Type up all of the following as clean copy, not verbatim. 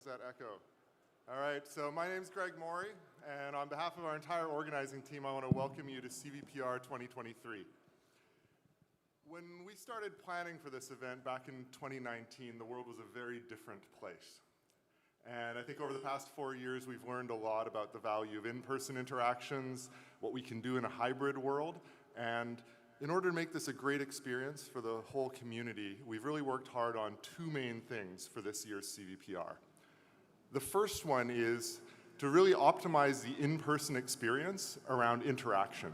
That echo. All right, so my name's Greg Morey, and on behalf of our entire organizing team, I want to welcome you to Cvpr 2023. When we started planning for this event back in 2019, the world was a very different place. And I think over the past 4 years, we've learned a lot about the value of in-person interactions, what we can do in a hybrid world, and in order to make this a great experience for the whole community, we've really worked hard on two main things for this year's Cvpr. The first one is to really optimize the in-person experience around interaction.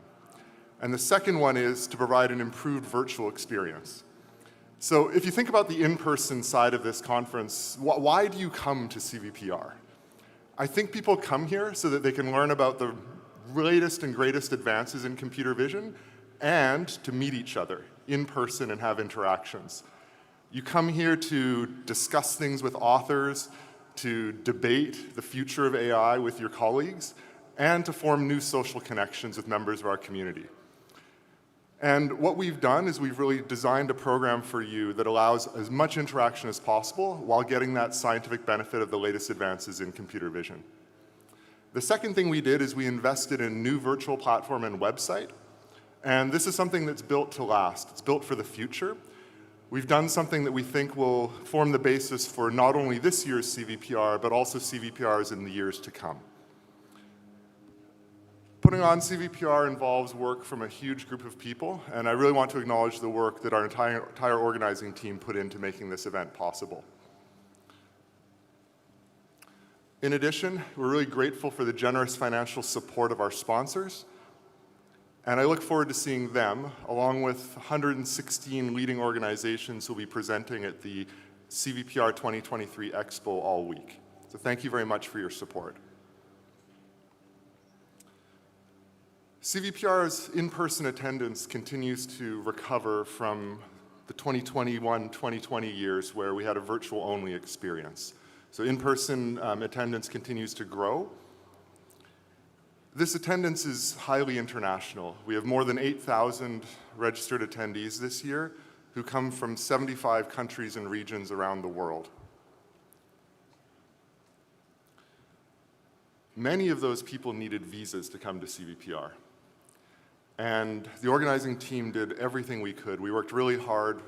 And the second one is to provide an improved virtual experience. So if you think about the in-person side of this conference, why do you come to Cvpr? I think people come here so that they can learn about the latest and greatest advances in computer vision and to meet each other in person and have interactions. You come here to discuss things with authors, to debate the future of AI with your colleagues, and to form new social connections with members of our community. And what we've done is we've really designed a program for you that allows as much interaction as possible while getting that scientific benefit of the latest advances in computer vision. The second thing we did is we invested in a new virtual platform and website. And this is something that's built to last. It's built for the future. We've done something that we think will form the basis for not only this year's Cvpr, but also Cvprs in the years to come. Putting on Cvpr involves work from a huge group of people, and I really want to acknowledge the work that our entire organizing team put into making this event possible. In addition, we're really grateful for the generous financial support of our sponsors. And I look forward to seeing them, along with 116 leading organizations who will be presenting at the Cvpr 2023 Expo all week. So thank you very much for your support. Cvpr's in-person attendance continues to recover from the 2021-2020 years where we had a virtual-only experience. So in-person attendance continues to grow. This attendance is highly international. We have more than 8,000 registered attendees this year who come from 75 countries and regions around the world. Many of those people needed visas to come to Cvpr. And the organizing team did everything we could. We worked really hard,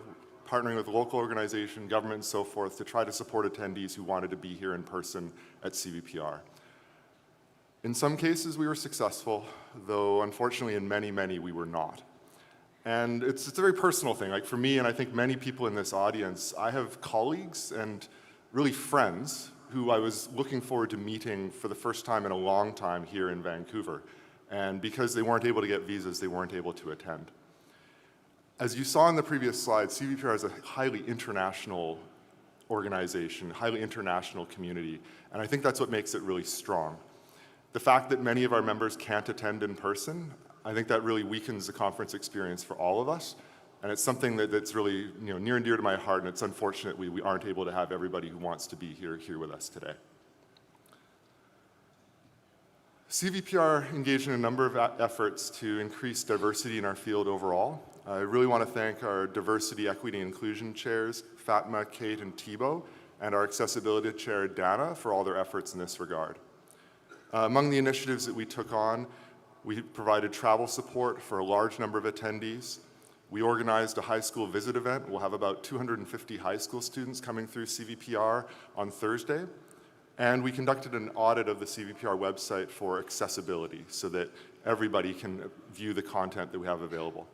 partnering with local organizations, government, and so forth, to try to support attendees who wanted to be here in person at Cvpr. In some cases, we were successful, though unfortunately in many, we were not. And it's a very personal thing. Like for me, and I think many people in this audience, I have colleagues and really friends who I was looking forward to meeting for the first time in a long time here in Vancouver. And because they weren't able to get visas, they weren't able to attend. As you saw in the previous slide, Cvpr is a highly international organization, highly international community. And I think that's what makes it really strong. The fact that many of our members can't attend in person, I think that really weakens the conference experience for all of us. And it's something that's really near and dear to my heart, and it's unfortunate we aren't able to have everybody who wants to be here with us today. Cvpr engaged in a number of efforts to increase diversity in our field overall. I really want to thank our Diversity, Equity, and Inclusion chairs, Fatma, Kate, and Thibaut, and our Accessibility chair, Dana, for all their efforts in this regard. Among the initiatives that we took on, we provided travel support for a large number of attendees. We organized a high school visit event. We'll have about 250 high school students coming through Cvpr on Thursday. And we conducted an audit of the Cvpr website for accessibility so that everybody can view the content that we have available.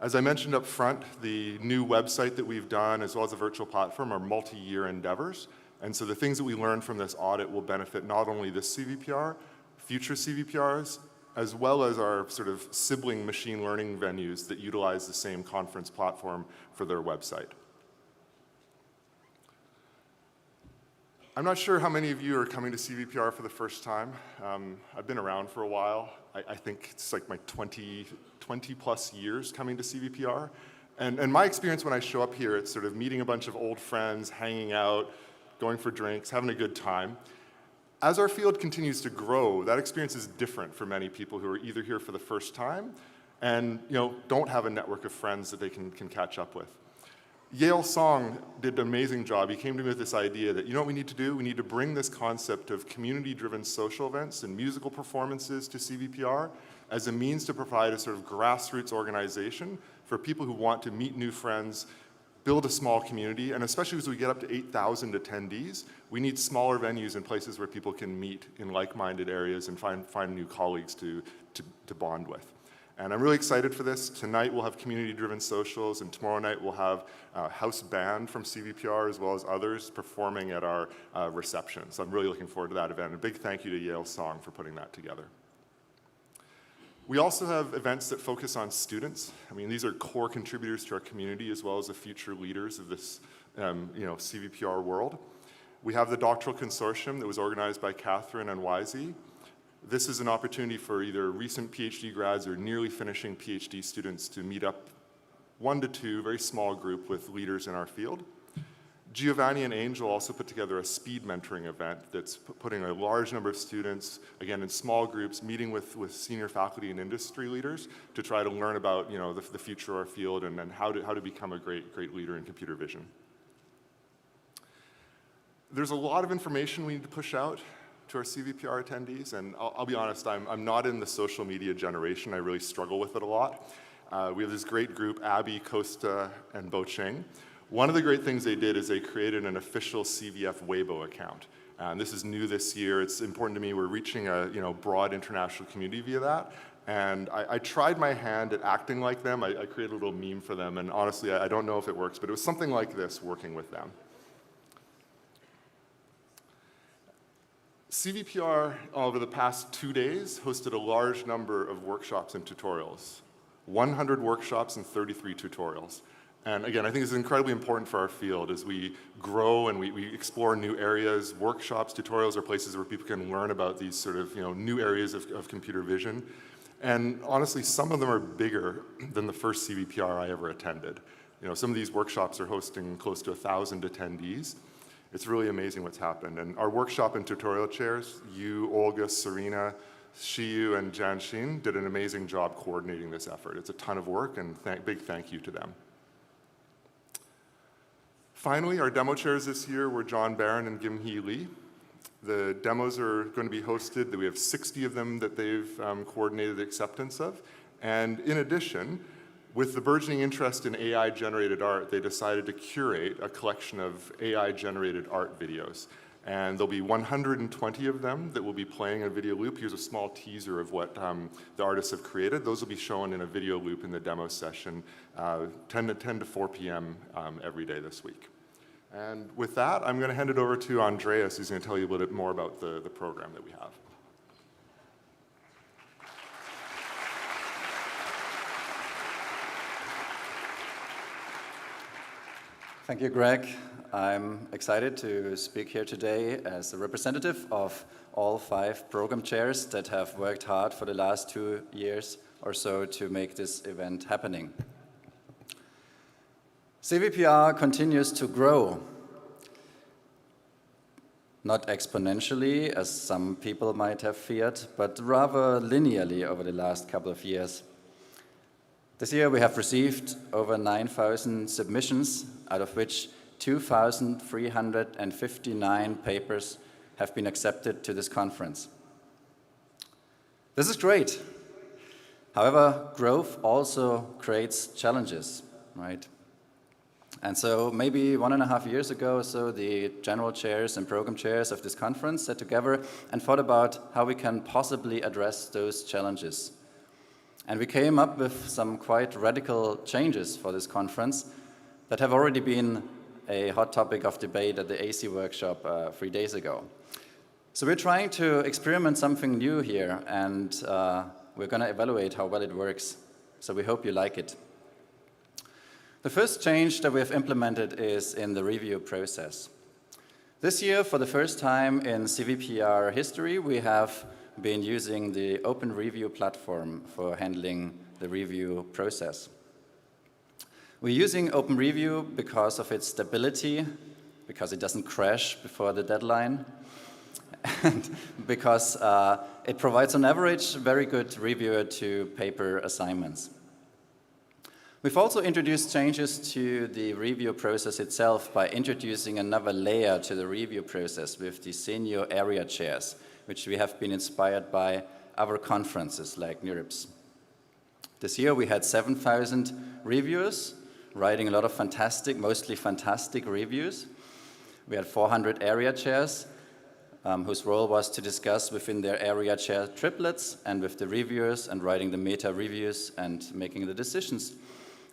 As I mentioned up front, the new website that we've done, as well as the virtual platform, are multi-year endeavors. And so the things that we learned from this audit will benefit not only this Cvpr, future Cvprs, as well as our sort of sibling machine learning venues that utilize the same conference platform for their website. I'm not sure how many of you are coming to Cvpr for the first time. I've been around for a while. I think it's like my 20 plus years coming to Cvpr. And my experience when I show up here, it's sort of meeting a bunch of old friends, hanging out, going for drinks, having a good time. As our field continues to grow, that experience is different for many people who are either here for the first time and don't have a network of friends that they can catch up with. Yale Song did an amazing job. He came to me with this idea that, you know what we need to do? We need to bring this concept of community-driven social events and musical performances to CVPR as a means to provide a sort of grassroots organization for people who want to meet new friends, build a small community, and especially as we get up to 8,000 attendees, we need smaller venues and places where people can meet in like-minded areas and find new colleagues to bond with. And I'm really excited for this. Tonight we'll have community-driven socials, and tomorrow night we'll have a house band from CVPR as well as others performing at our reception. So I'm really looking forward to that event. And a big thank you to Yale Song for putting that together. We also have events that focus on students. I mean, these are core contributors to our community as well as the future leaders of this CVPR world. We have the Doctoral Consortium that was organized by Catherine and Wisey. This is an opportunity for either recent PhD grads or nearly finishing PhD students to meet up 1 to 2, very small group with leaders in our field. Giovanni and Angel also put together a speed mentoring event that's putting a large number of students, again in small groups, meeting with senior faculty and industry leaders to try to learn about the future of our field and how to become a great leader in computer vision. There's a lot of information we need to push out to our CVPR attendees, and I'll be honest, I'm not in the social media generation. I really struggle with it a lot. We have this great group, Abby, Costa, and Bo Cheng. One of the great things they did is they created an official CVF Weibo account. And this is new this year. It's important to me. We're reaching a broad international community via that. And I tried my hand at acting like them. I created a little meme for them, and honestly, I don't know if it works, but it was something like this working with them. CVPR, over the past 2 days, hosted a large number of workshops and tutorials. 100 workshops and 33 tutorials. And again, I think it's incredibly important for our field as we grow and we explore new areas. Workshops, tutorials are places where people can learn about these sort of new areas of computer vision. And honestly, some of them are bigger than the first CVPR I ever attended. Some of these workshops are hosting close to 1,000 attendees. It's really amazing what's happened. And our workshop and tutorial chairs, you, Olga, Serena, Shiyu, and Janshin did an amazing job coordinating this effort. It's a ton of work, and big thank you to them. Finally, our demo chairs this year were John Barron and Gim-hee Lee. The demos are going to be hosted. We have 60 of them that they've coordinated the acceptance of. And in addition, with the burgeoning interest in AI-generated art, they decided to curate a collection of AI-generated art videos. And there'll be 120 of them that will be playing a video loop. Here's a small teaser of what the artists have created. Those will be shown in a video loop in the demo session 10 to 4 p.m. Every day this week. And with that, I'm going to hand it over to Andreas, who's going to tell you a little bit more about the program that we have. Thank you, Greg. I'm excited to speak here today as a representative of all 5 program chairs that have worked hard for the last 2 years or so to make this event happening. CVPR continues to grow, not exponentially, as some people might have feared, but rather linearly over the last couple of years. This year we have received over 9,000 submissions, out of which 2,359 papers have been accepted to this conference. This is great. However, growth also creates challenges, right? And so maybe 1.5 years ago or so, the general chairs and program chairs of this conference sat together and thought about how we can possibly address those challenges. And we came up with some quite radical changes for this conference that have already been a hot topic of debate at the AC workshop 3 days ago. So we're trying to experiment something new here, and we're going to evaluate how well it works. So we hope you like it. The first change that we have implemented is in the review process. This year, for the first time in CVPR history, we have been using the Open Review platform for handling the review process. We're using Open Review because of its stability, because it doesn't crash before the deadline, and because it provides on average very good reviewer to paper assignments. We've also introduced changes to the review process itself by introducing another layer to the review process with the senior area chairs, which we have been inspired by other conferences like NeurIPS. This year we had 7,000 reviewers writing a lot of fantastic, mostly fantastic reviews. We had 400 area chairs whose role was to discuss within their area chair triplets and with the reviewers and writing the meta reviews and making the decisions.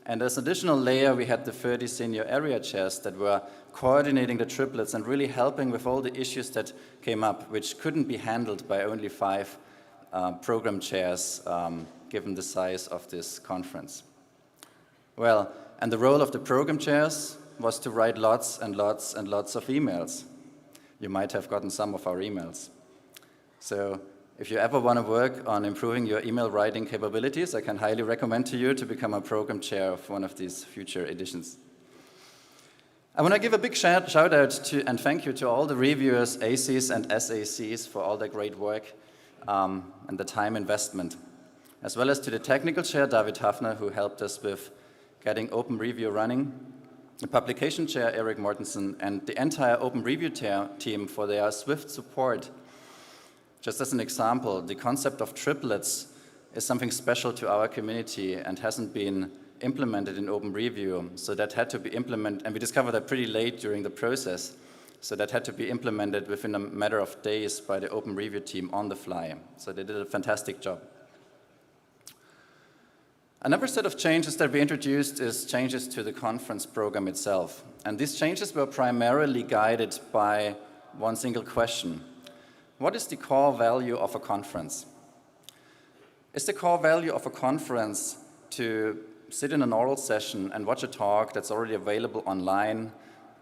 And as an additional layer, we had the 30 senior area chairs that were coordinating the triplets and really helping with all the issues that came up, which couldn't be handled by only 5 program chairs, given the size of this conference. Well, and the role of the program chairs was to write lots and lots and lots of emails. You might have gotten some of our emails. So if you ever want to work on improving your email writing capabilities, I can highly recommend to you to become a program chair of one of these future editions. I want to give a big shout out to and thank you to all the reviewers, ACs and SACs for all their great work and the time investment, as well as to the technical chair, David Hafner, who helped us with getting Open Review running, the publication chair, Eric Mortensen, and the entire Open Review team for their swift support. Just as an example, the concept of triplets is something special to our community and hasn't been implemented in Open Review, so that had to be implemented, and we discovered that pretty late during the process, so that had to be implemented within a matter of days by the Open Review team on the fly. So they did a fantastic job. Another set of changes that we introduced is changes to the conference program itself. And these changes were primarily guided by one single question. What is the core value of a conference? Is the core value of a conference to sit in an oral session and watch a talk that's already available online,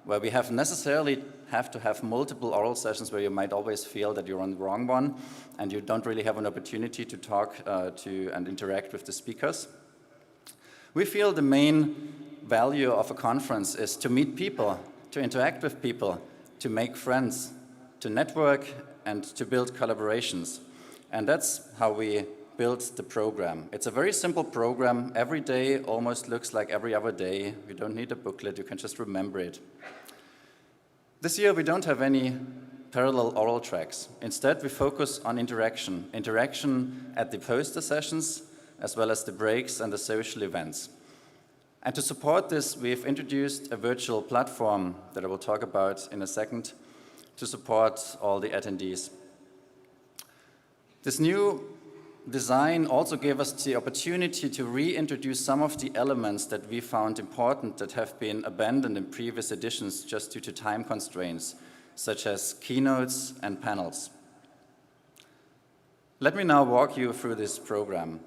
where we necessarily have to have multiple oral sessions where you might always feel that you're on the wrong one and you don't really have an opportunity to talk to and interact with the speakers? We feel the main value of a conference is to meet people, to interact with people, to make friends, to network, and to build collaborations. And that's how we built the program. It's a very simple program. Every day almost looks like every other day. You don't need a booklet, you can just remember it. This year we don't have any parallel oral tracks. Instead, we focus on interaction. Interaction at the poster sessions, as well as the breaks and the social events. And to support this, we've introduced a virtual platform that I will talk about in a second to support all the attendees. This new design also gave us the opportunity to reintroduce some of the elements that we found important that have been abandoned in previous editions just due to time constraints, such as keynotes and panels. Let me now walk you through this program.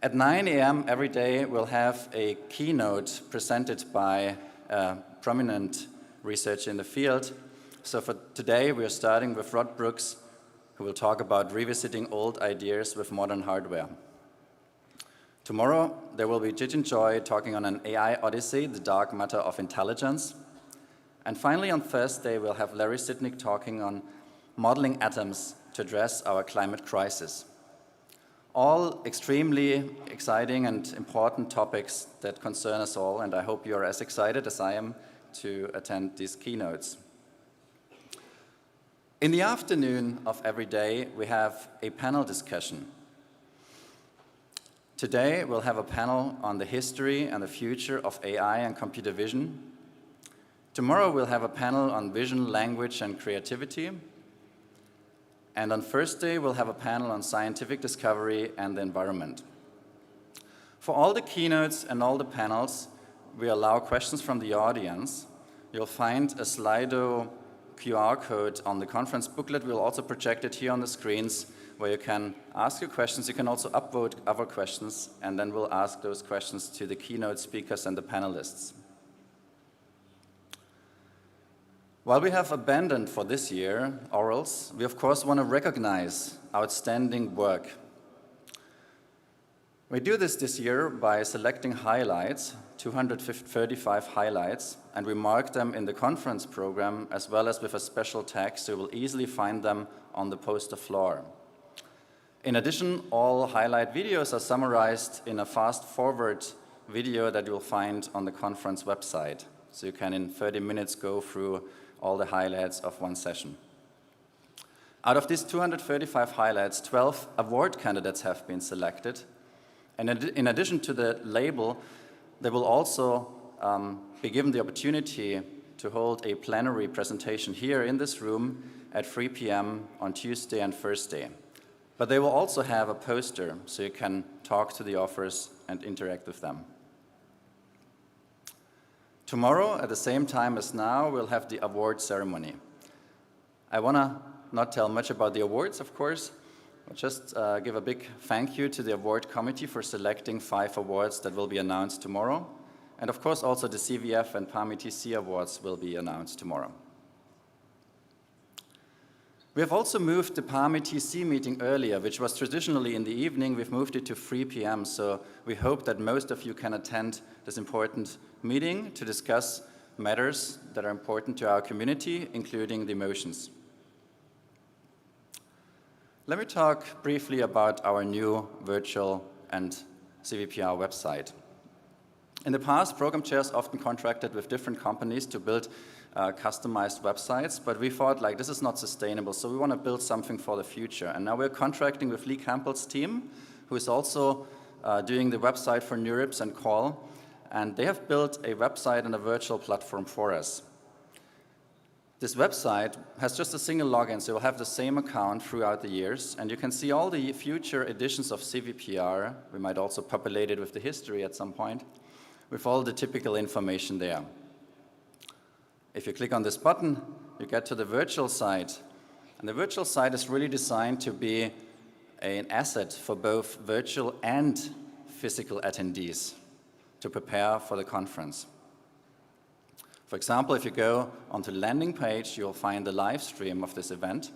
At 9 a.m. every day, we'll have a keynote presented by a prominent researcher in the field. So for today, we are starting with Rod Brooks, who will talk about revisiting old ideas with modern hardware. Tomorrow, there will be Jijin Choi talking on an AI odyssey, the dark matter of intelligence. And finally, on Thursday, we'll have Larry Sidnick talking on modeling atoms to address our climate crisis. All extremely exciting and important topics that concern us all, and I hope you are as excited as I am to attend these keynotes. In the afternoon of every day, we have a panel discussion. Today, we'll have a panel on the history and the future of AI and computer vision. Tomorrow, we'll have a panel on vision, language, and creativity. And on Thursday, we'll have a panel on scientific discovery and the environment. For all the keynotes and all the panels, we allow questions from the audience. You'll find a Slido QR code on the conference booklet. We'll also project it here on the screens where you can ask your questions. You can also upvote other questions, and then we'll ask those questions to the keynote speakers and the panelists. While we have abandoned for this year orals, we of course want to recognize outstanding work. We do this year by selecting highlights, 235 highlights, and we mark them in the conference program as well as with a special tag, so you will easily find them on the poster floor. In addition, all highlight videos are summarized in a fast-forward video that you'll find on the conference website. So you can, in 30 minutes, go through all the highlights of one session. Out of these 235 highlights, 12 award candidates have been selected. And in addition to the label, they will also be given the opportunity to hold a plenary presentation here in this room at 3 p.m. on Tuesday and Thursday. But they will also have a poster, so you can talk to the authors and interact with them. Tomorrow, at the same time as now, we'll have the award ceremony. I want to not tell much about the awards, of course, but just give a big thank you to the award committee for selecting 5 awards that will be announced tomorrow. And of course, also the CVF and PAMI-TC awards will be announced tomorrow. We have also moved the PAMI-TC meeting earlier, which was traditionally in the evening. We've moved it to 3 p.m., so we hope that most of you can attend this important meeting to discuss matters that are important to our community, including the motions. Let me talk briefly about our new virtual and Cvpr website. In the past, program chairs often contracted with different companies to build customized websites, but we thought, like, this is not sustainable, so we want to build something for the future. And now we're contracting with Lee Campbell's team, who is also doing the website for NeurIPS and Call, and they have built a website and a virtual platform for us. This website has just a single login, so you'll have the same account throughout the years, and you can see all the future editions of Cvpr. We might also populate it with the history at some point, with all the typical information there. If you click on this button, you get to the virtual site. And the virtual site is really designed to be an asset for both virtual and physical attendees to prepare for the conference. For example, if you go onto the landing page, you'll find the live stream of this event,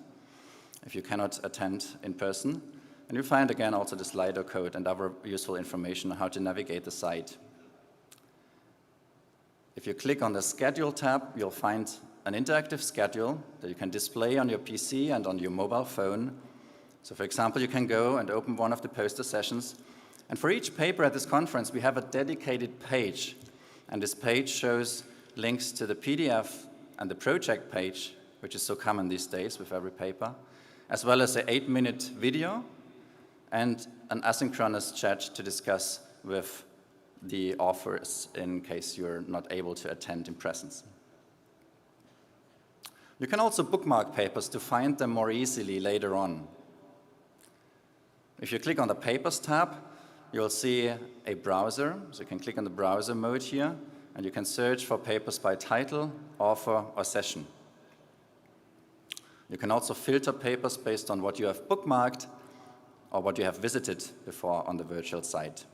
if you cannot attend in person. And you'll find, again, also the Slido code and other useful information on how to navigate the site. If you click on the Schedule tab, you'll find an interactive schedule that you can display on your PC and on your mobile phone. So, for example, you can go and open one of the poster sessions. And for each paper at this conference, we have a dedicated page. And this page shows links to the PDF and the project page, which is so common these days with every paper, as well as an 8-minute video and an asynchronous chat to discuss with the authors in case you're not able to attend in presence. You can also bookmark papers to find them more easily later on. If you click on the Papers tab, you'll see a browser. So you can click on the browser mode here, and you can search for papers by title, author, or session. You can also filter papers based on what you have bookmarked or what you have visited before on the virtual site.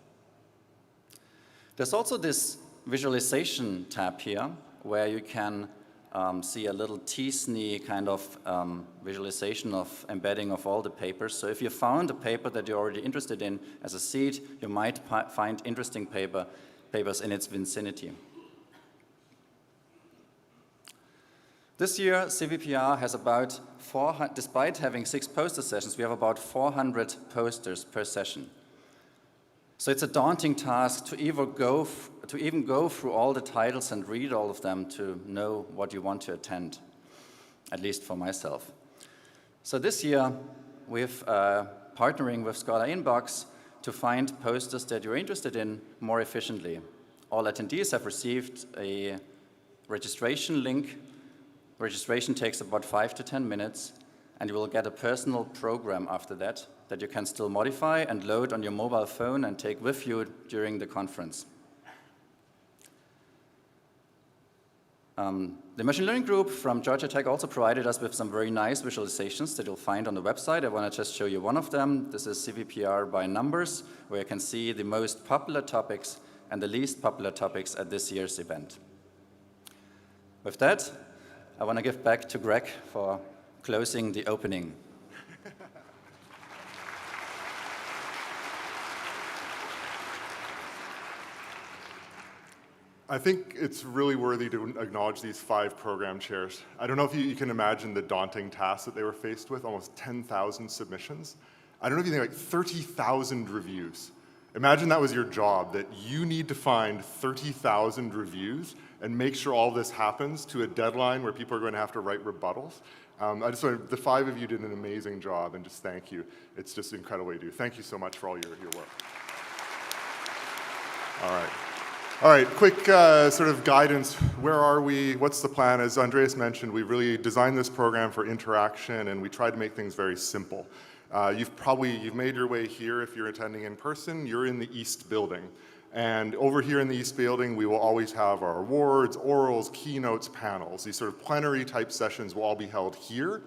There's also this visualization tab here, where you can see a little T-SNE kind of visualization of embedding of all the papers. So if you found a paper that you're already interested in as a seed, you might find interesting papers in its vicinity. This year, Cvpr has about 400, despite having 6 poster sessions, we have about 400 posters per session. So it's a daunting task to even go through all the titles and read all of them to know what you want to attend, at least for myself. So this year, we're partnering with Scholar Inbox to find posters that you're interested in more efficiently. All attendees have received a registration link. Registration takes about 5 to 10 minutes, and you will get a personal program after that you can still modify and load on your mobile phone and take with you during the conference. The machine learning group from Georgia Tech also provided us with some very nice visualizations that you'll find on the website. I want to just show you one of them. This is Cvpr by numbers, where you can see the most popular topics and the least popular topics at this year's event. With that, I want to give back to Greg for closing the opening. I think it's really worthy to acknowledge these 5 program chairs. I don't know if you can imagine the daunting task that they were faced with, almost 10,000 submissions. I don't know if you think like 30,000 reviews. Imagine that was your job, that you need to find 30,000 reviews and make sure all this happens to a deadline where people are going to have to write rebuttals. The 5 of you did an amazing job, and just thank you. It's just incredible what you do. Thank you so much for all your work. All right, quick sort of guidance. Where are we? What's the plan? As Andreas mentioned, we really designed this program for interaction, and we tried to make things very simple. You've made your way here if you're attending in person. You're in the East Building. And over here in the East Building, we will always have our awards, orals, keynotes, panels. These sort of plenary type sessions will all be held here.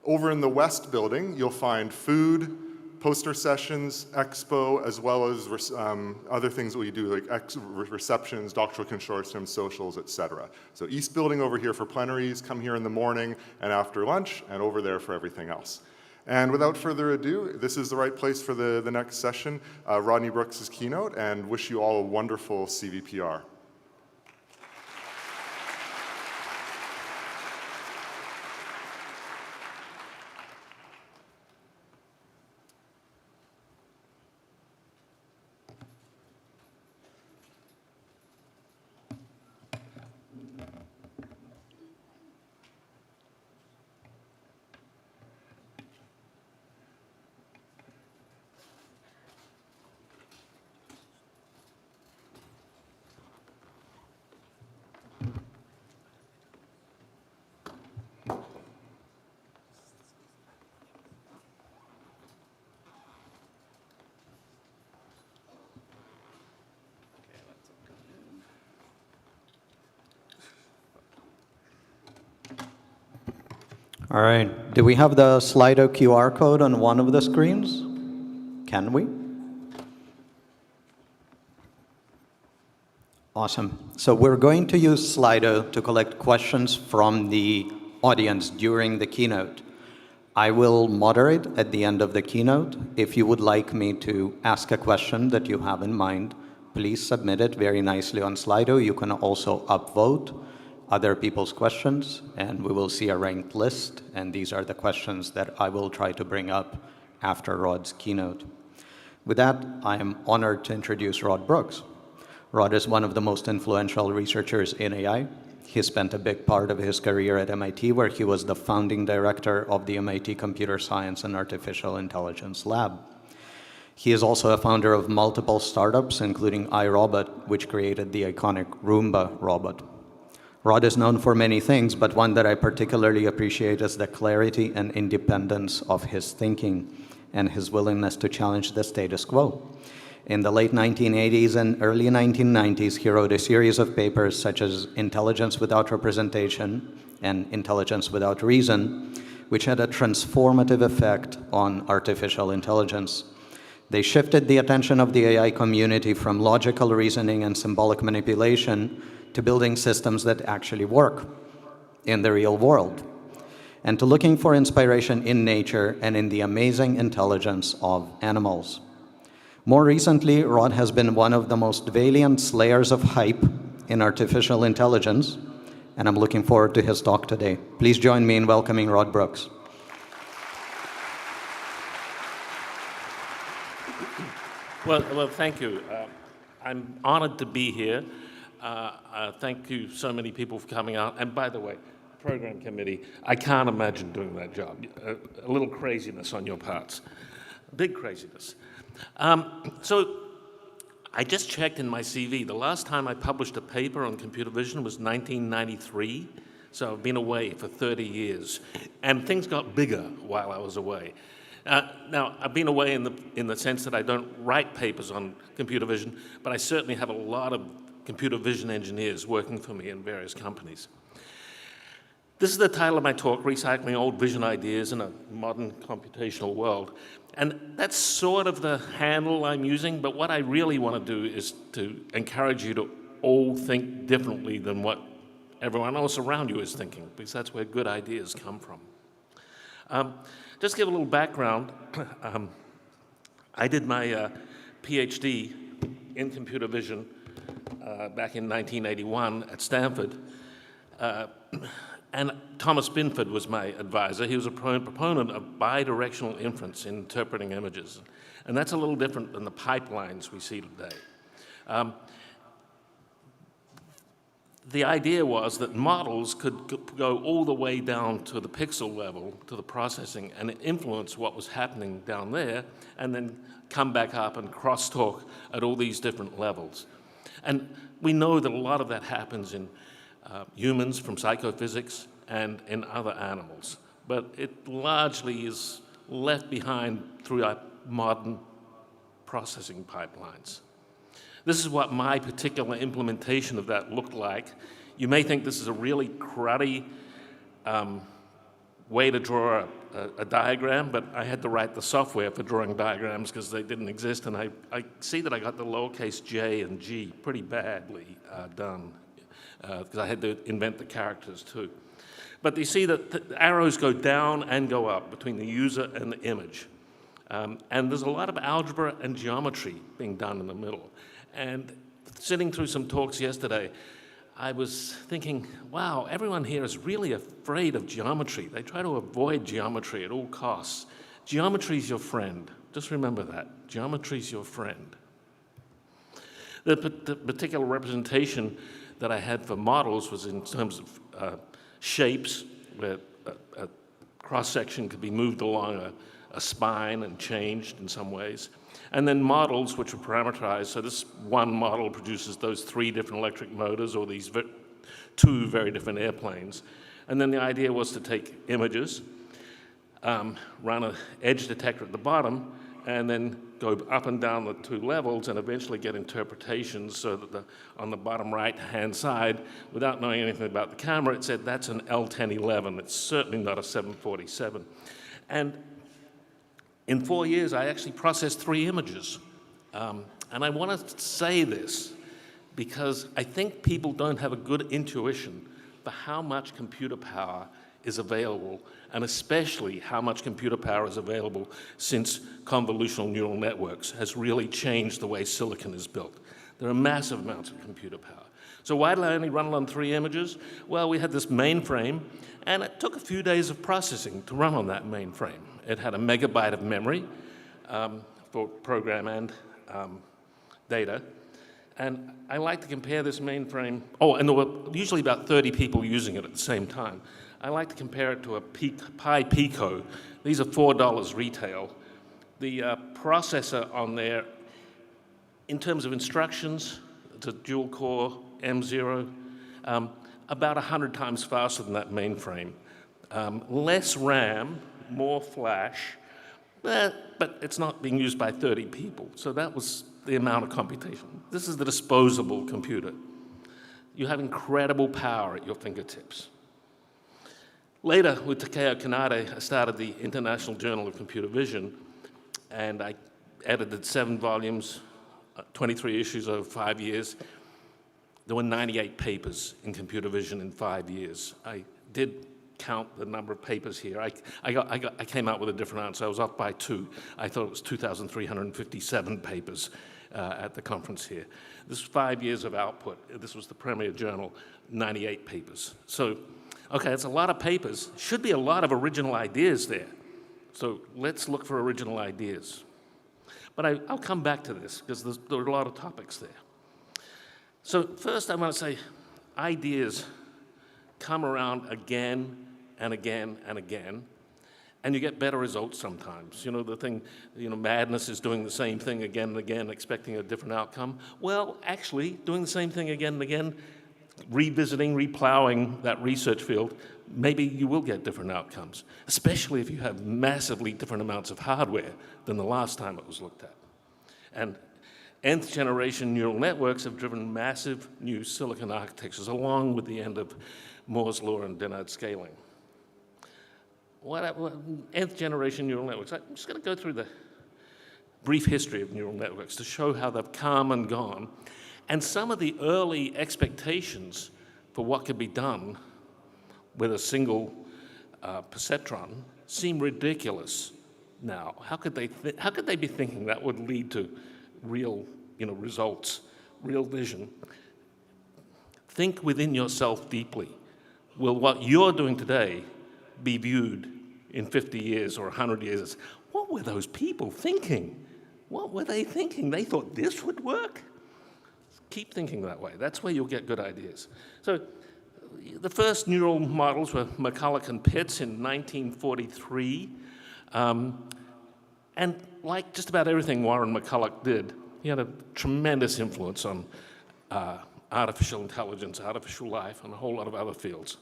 Over in the West Building, you'll find food, poster sessions, expo, as well as other things that we do, like receptions, doctoral consortiums, socials, etc. So East Building over here for plenaries, come here in the morning and after lunch, and over there for everything else. And without further ado, this is the right place for the next session, Rodney Brooks' keynote, and wish you all a wonderful CVPR. All right. Do we have the Slido QR code on one of the screens? Can we? Awesome. So we're going to use Slido to collect questions from the audience during the keynote. I will moderate at the end of the keynote. If you would like me to ask a question that you have in mind, please submit it very nicely on Slido. You can also upvote other people's questions, and we will see a ranked list, and these are the questions that I will try to bring up after Rod's keynote. With that, I am honored to introduce Rod Brooks. Rod is one of the most influential researchers in AI. He spent a big part of his career at MIT, where he was the founding director of the MIT Computer Science and Artificial Intelligence Lab. He is also a founder of multiple startups, including iRobot, which created the iconic Roomba robot. Rod is known for many things, but one that I particularly appreciate is the clarity and independence of his thinking and his willingness to challenge the status quo. In the late 1980s and early 1990s, he wrote a series of papers such as Intelligence Without Representation and Intelligence Without Reason, which had a transformative effect on artificial intelligence. They shifted the attention of the AI community from logical reasoning and symbolic manipulation to building systems that actually work in the real world, and to looking for inspiration in nature and in the amazing intelligence of animals. More recently, Rod has been one of the most valiant slayers of hype in artificial intelligence, and I'm looking forward to his talk today. Please join me in welcoming Rod Brooks. Well, thank you. I'm honored to be here. Thank you so many people for coming out. And by the way, program committee, I can't imagine doing that job. A little craziness on your parts. Big craziness. So I just checked in my CV. The last time I published a paper on computer vision was 1993. So I've been away for 30 years. And things got bigger while I was away. Now, I've been away in the sense that I don't write papers on computer vision, but I certainly have a lot of computer vision engineers working for me in various companies. This is the title of my talk, Recycling Old Vision Ideas in a Modern Computational World. And that's sort of the handle I'm using, but what I really want to do is to encourage you to all think differently than what everyone else around you is thinking, because that's where good ideas come from. Just to give a little background, I did my PhD in computer vision back in 1981 at Stanford. And Thomas Binford was my advisor. He was a proponent of bidirectional inference in interpreting images. And that's a little different than the pipelines we see today. The idea was that models could go all the way down to the pixel level, to the processing, and influence what was happening down there, and then come back up and crosstalk at all these different levels. And we know that a lot of that happens in humans from psychophysics and in other animals, but it largely is left behind through our modern processing pipelines. This is what my particular implementation of that looked like. You may think this is a really cruddy way to draw a diagram, but I had to write the software for drawing diagrams because they didn't exist, and I see that I got the lowercase j and g pretty badly done because I had to invent the characters too. But you see that the arrows go down and go up between the user and the image. And there's a lot of algebra and geometry being done in the middle. And sitting through some talks yesterday, I was thinking, wow, everyone here is really afraid of geometry. They try to avoid geometry at all costs. Geometry's your friend. Just remember that. Geometry's your friend. The particular representation that I had for models was in terms of shapes, where a cross-section could be moved along a spine and changed in some ways. And then models, which are parameterized. So this one model produces those 3 different electric motors or these 2 very different airplanes. And then the idea was to take images, run an edge detector at the bottom, and then go up and down the 2 levels and eventually get interpretations so that on the bottom right-hand side, without knowing anything about the camera, it said that's an L1011. It's certainly not a 747. And in 4 years, I actually processed 3 images. And I want to say this because I think people don't have a good intuition for how much computer power is available, and especially how much computer power is available since convolutional neural networks has really changed the way silicon is built. There are massive amounts of computer power. So why did I only run it on 3 images? Well, we had this mainframe, and it took a few days of processing to run on that mainframe. It had a megabyte of memory for program and data. And I like to compare this mainframe, and there were usually about 30 people using it at the same time. I like to compare it to a Pi Pico. These are $4 retail. The processor on there, in terms of instructions, it's a dual core M0, about 100 times faster than that mainframe. Less RAM, more flash, but it's not being used by 30 people. So that was the amount of computation. This is the disposable computer. You have incredible power at your fingertips. Later, with Takeo Kanade, I started the International Journal of Computer Vision, and I edited 7 volumes, 23 issues over 5 years. There were 98 papers in computer vision in 5 years. I did count the number of papers here. I came out with a different answer. I was off by 2. I thought it was 2,357 papers at the conference here. This was 5 years of output. This was the premier journal, 98 papers. So, okay, it's a lot of papers. Should be a lot of original ideas there. So let's look for original ideas. But I'll come back to this because there are a lot of topics there. So first I want to say ideas come around again and again and again, and you get better results sometimes. You know, the thing, madness is doing the same thing again and again, expecting a different outcome. Well, actually, doing the same thing again and again, revisiting, replowing that research field, maybe you will get different outcomes, especially if you have massively different amounts of hardware than the last time it was looked at. And nth generation neural networks have driven massive new silicon architectures along with the end of Moore's law and Dennard scaling. What nth generation neural networks? I'm just going to go through the brief history of neural networks to show how they've come and gone, and some of the early expectations for what could be done with a single perceptron seem ridiculous now. How could they be thinking that would lead to real, results, real vision? Think within yourself deeply. Will what you're doing today be viewed in 50 years or 100 years as, what were those people thinking? what were they thinking? They thought this would work? Keep thinking that way. That's where you'll get good ideas. So the first neural models were McCulloch and Pitts in 1943. And like just about everything Warren McCulloch did, he had a tremendous influence on artificial intelligence, artificial life, and a whole lot of other fields.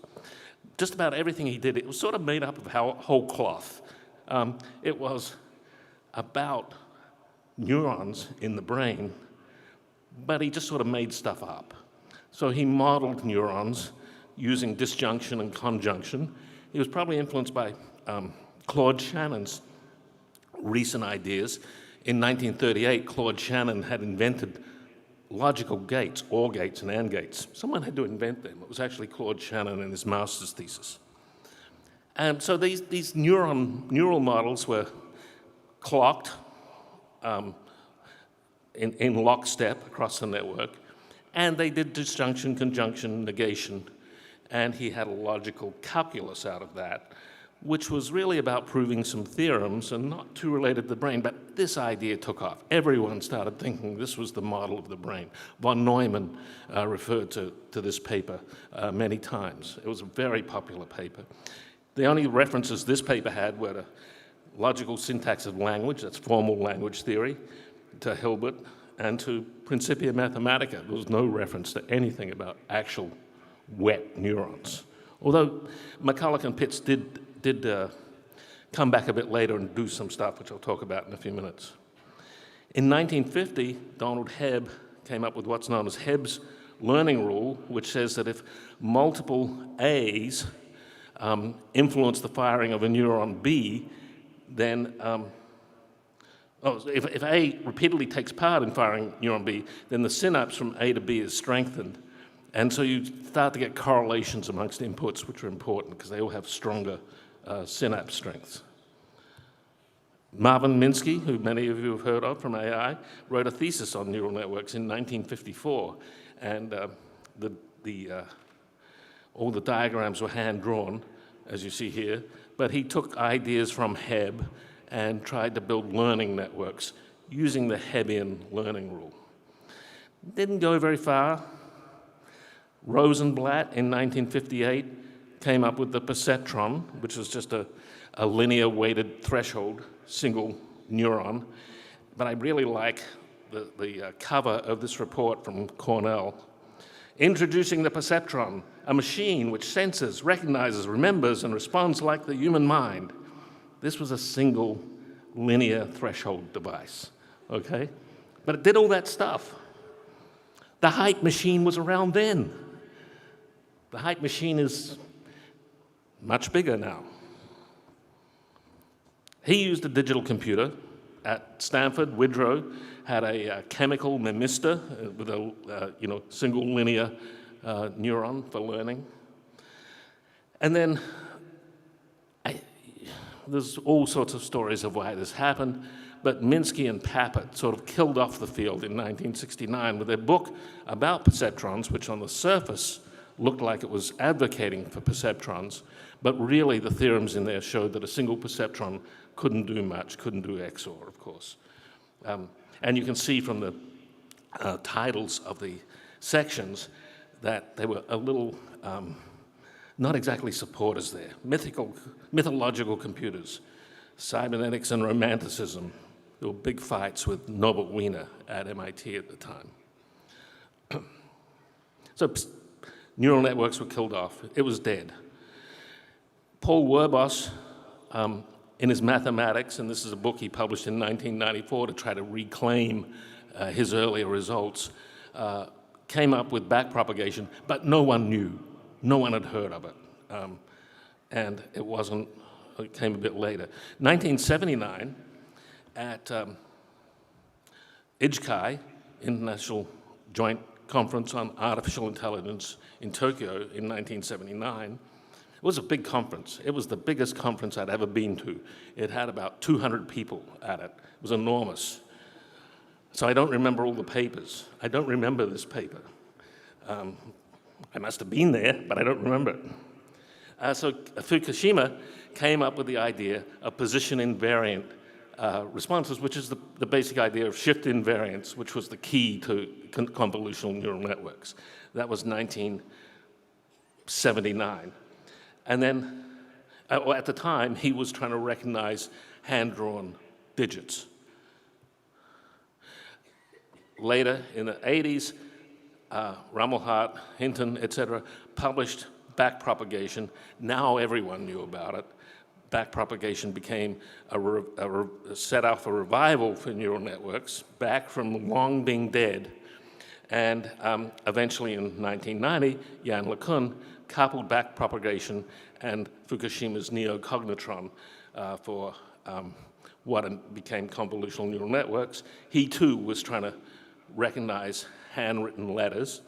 Just about everything he did, it was sort of made up of whole cloth. It was about neurons in the brain, but he just sort of made stuff up. So he modeled neurons using disjunction and conjunction. He was probably influenced by Claude Shannon's recent ideas. In 1938, Claude Shannon had invented logical gates, OR gates and AND gates. Someone had to invent them. It was actually Claude Shannon in his master's thesis. And so these neural models were clocked in lockstep across the network, and they did disjunction, conjunction, negation, and he had a logical calculus out of that, which was really about proving some theorems and not too related to the brain, but this idea took off. Everyone started thinking this was the model of the brain. Von Neumann referred to this paper many times. It was a very popular paper. The only references this paper had were to logical syntax of language, that's formal language theory, to Hilbert, and to Principia Mathematica. There was no reference to anything about actual wet neurons. Although McCulloch and Pitts did come back a bit later and do some stuff, which I'll talk about in a few minutes. In 1950, Donald Hebb came up with what's known as Hebb's learning rule, which says that if multiple A's influence the firing of a neuron B, then if A repeatedly takes part in firing neuron B, then the synapse from A to B is strengthened. And so you start to get correlations amongst inputs, which are important because they all have stronger synapse strengths. Marvin Minsky, who many of you have heard of from AI, wrote a thesis on neural networks in 1954, and all the diagrams were hand-drawn, as you see here, but he took ideas from Hebb and tried to build learning networks using the Hebbian learning rule. Didn't go very far. Rosenblatt in 1958 came up with the perceptron, which was just a linear weighted threshold, single neuron. But I really like the cover of this report from Cornell. Introducing the perceptron, a machine which senses, recognizes, remembers, and responds like the human mind. This was a single linear threshold device, okay? But it did all that stuff. The height machine was around then. The height machine is much bigger now. He used a digital computer at Stanford. Widrow had a chemical memista with a single linear neuron for learning. And then there's all sorts of stories of why this happened, but Minsky and Papert sort of killed off the field in 1969 with their book about perceptrons, which on the surface looked like it was advocating for perceptrons, but really the theorems in there showed that a single perceptron couldn't do much, couldn't do XOR, of course. And you can see from the titles of the sections that they were a little not exactly supporters there. Mythological computers, cybernetics and romanticism. There were big fights with Norbert Wiener at MIT at the time. So neural networks were killed off. It was dead. Paul Werbos, in his Mathematics, and this is a book he published in 1994 to try to reclaim his earlier results, came up with backpropagation, but no one knew. No one had heard of it. And it came a bit later. 1979, at IJCAI, International Joint Conference on Artificial Intelligence in Tokyo in 1979, it was a big conference. It was the biggest conference I'd ever been to. It had about 200 people at it. It was enormous. So I don't remember all the papers. I don't remember this paper. I must have been there, but I don't remember it. So Fukushima came up with the idea of position invariant responses, which is the basic idea of shift invariance, which was the key to convolutional neural networks. That was 1979. And then, at the time, he was trying to recognize hand-drawn digits. Later, in the 80s, Rumelhart, Hinton, et cetera, published backpropagation. Now everyone knew about it. Backpropagation became set out for revival for neural networks, back from long being dead. And eventually in 1990, Yann LeCun coupled backpropagation and Fukushima's neocognitron for what became convolutional neural networks. He too was trying to recognize handwritten letters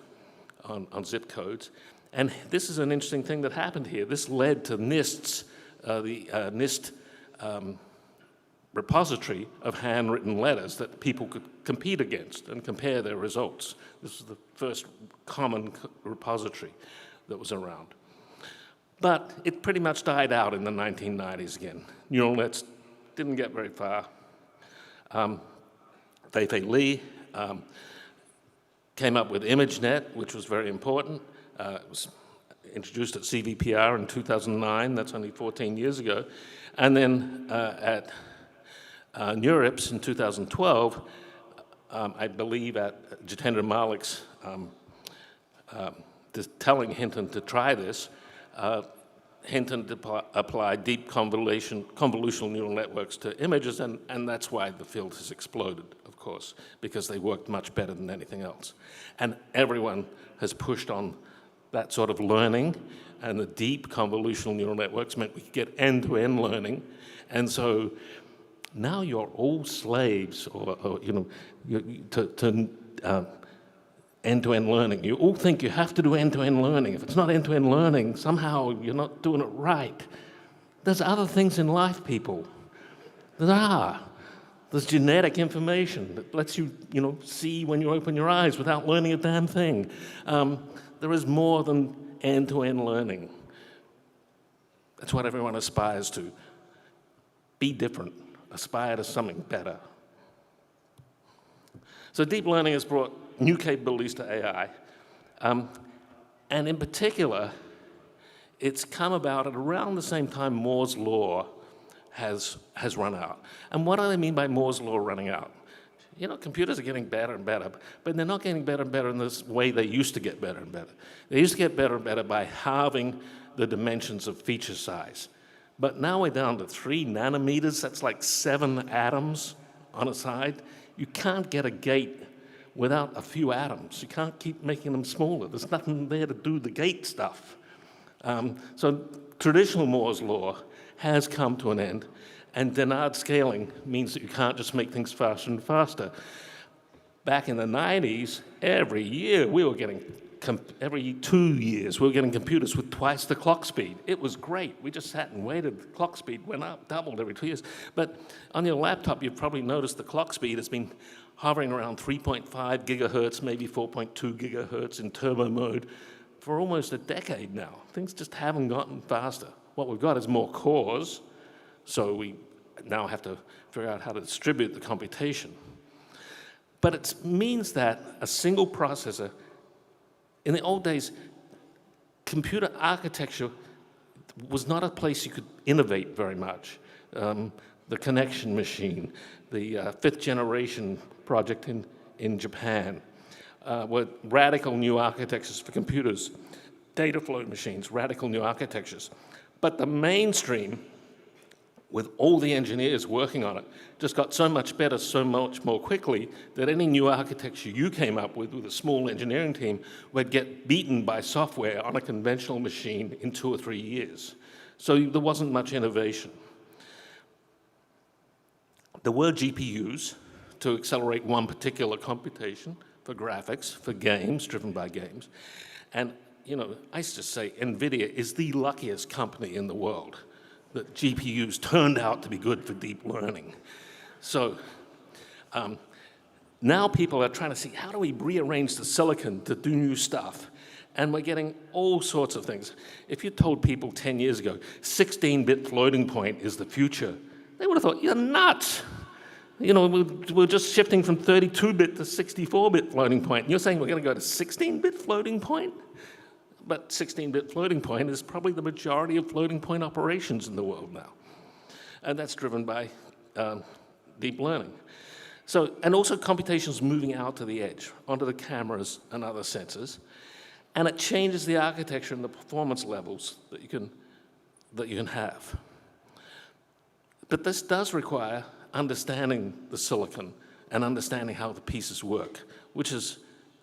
on zip codes. And this is an interesting thing that happened here. This led to NIST's, the NIST repository of handwritten letters that people could compete against and compare their results. This was the first common repository that was around. But it pretty much died out in the 1990s again. Neural nets didn't get very far. Fei-Fei Li came up with ImageNet, which was very important. It was introduced at Cvpr in 2009. That's only 14 years ago. And then at NeurIPS in 2012, I believe at Jitendra Malik's telling Hinton to try this, Hinton applied deep convolutional neural networks to images, and that's why the field has exploded, of course, because they worked much better than anything else. And everyone has pushed on that sort of learning, and the deep convolutional neural networks meant we could get end-to-end learning. And so now you're all slaves, or you know, to end-to-end learning. You all think you have to do end-to-end learning. If it's not end-to-end learning, somehow you're not doing it right. There's other things in life, people. There's genetic information that lets you, see when you open your eyes without learning a damn thing. There is more than end-to-end learning. That's what everyone aspires to. Be different. Aspire to something better. So deep learning has brought new capabilities to AI. And in particular, it's come about at around the same time Moore's law has run out. And what do I mean by Moore's law running out? Computers are getting better and better, but they're not getting better and better in this way they used to get better and better. They used to get better and better by halving the dimensions of feature size. But now we're down to 3 nanometers. That's like 7 atoms on a side. You can't get a gate without a few atoms. You can't keep making them smaller. There's nothing there to do the gate stuff. So traditional Moore's law has come to an end, and Dennard scaling means that you can't just make things faster and faster. Back in the 90s, every year we were getting, every 2 years, we were getting computers with twice the clock speed. It was great. We just sat and waited. The clock speed went up, doubled every 2 years. But on your laptop, you've probably noticed the clock speed has been hovering around 3.5 gigahertz, maybe 4.2 gigahertz in turbo mode for almost a decade now. Things just haven't gotten faster. What we've got is more cores, so we now have to figure out how to distribute the computation. But it means that a single processor, in the old days, computer architecture was not a place you could innovate very much. The connection machine, the 5th generation project in Japan, were radical new architectures for computers. Data flow machines, radical new architectures. But the mainstream, with all the engineers working on it, just got so much better so much more quickly that any new architecture you came up with a small engineering team would get beaten by software on a conventional machine in 2 or 3 years. So there wasn't much innovation. There were GPUs to accelerate one particular computation for graphics, for games, driven by games. And, I used to say NVIDIA is the luckiest company in the world that GPUs turned out to be good for deep learning. So now people are trying to see, how do we rearrange the silicon to do new stuff? And we're getting all sorts of things. If you told people 10 years ago, 16-bit floating point is the future, they would have thought, you're nuts. You know, we're just shifting from 32-bit to 64-bit floating point. You're saying we're going to go to 16-bit floating point? But 16-bit floating point is probably the majority of floating point operations in the world now. And that's driven by deep learning. So, and also computation's moving out to the edge, onto the cameras and other sensors. And it changes the architecture and the performance levels that you can have. But this does require understanding the silicon and understanding how the pieces work, which is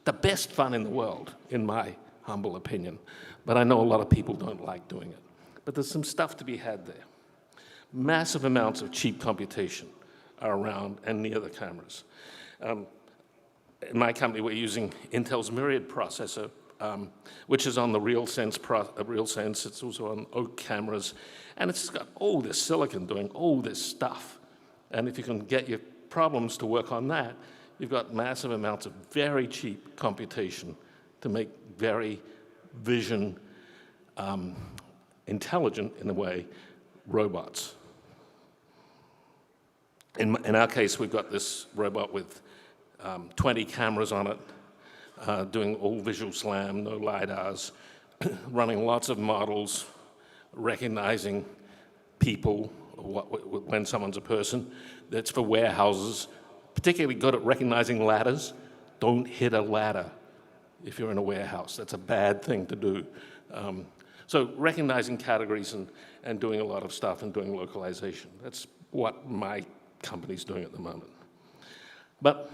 the best fun in the world, in my humble opinion. But I know a lot of people don't like doing it. But there's some stuff to be had there. Massive amounts of cheap computation are around and near the cameras. In my company, we're using Intel's Myriad processor, which is on the RealSense. It's also on Oak cameras. And it's got all this silicon doing all this stuff. And if you can get your problems to work on that, you've got massive amounts of very cheap computation to make very vision intelligent, in a way, robots. In our case, we've got this robot with 20 cameras on it, doing all visual SLAM, no LiDARs, running lots of models, recognizing people, when someone's a person. That's for warehouses, particularly good at recognizing ladders. Don't hit a ladder if you're in a warehouse. That's a bad thing to do. So recognizing categories and doing a lot of stuff and doing localization. That's what my company's doing at the moment. But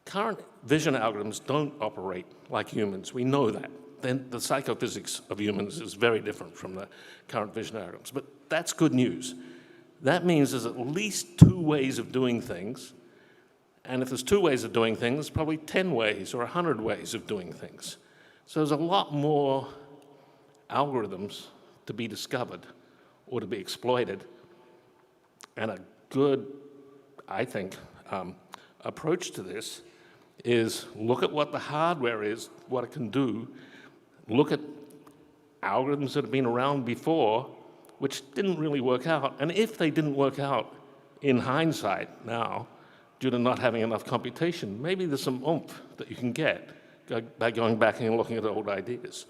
current vision algorithms don't operate like humans. We know that. Then the psychophysics of humans is very different from the current vision algorithms. But that's good news. That means there's at least 2 ways of doing things. And if there's 2 ways of doing things, there's probably 10 ways or 100 ways of doing things. So there's a lot more algorithms to be discovered or to be exploited. And a good, I think, approach to this is look at what the hardware is, what it can do, look at algorithms that have been around before, which didn't really work out. And if they didn't work out in hindsight now, due to not having enough computation, maybe there's some oomph that you can get by going back and looking at old ideas.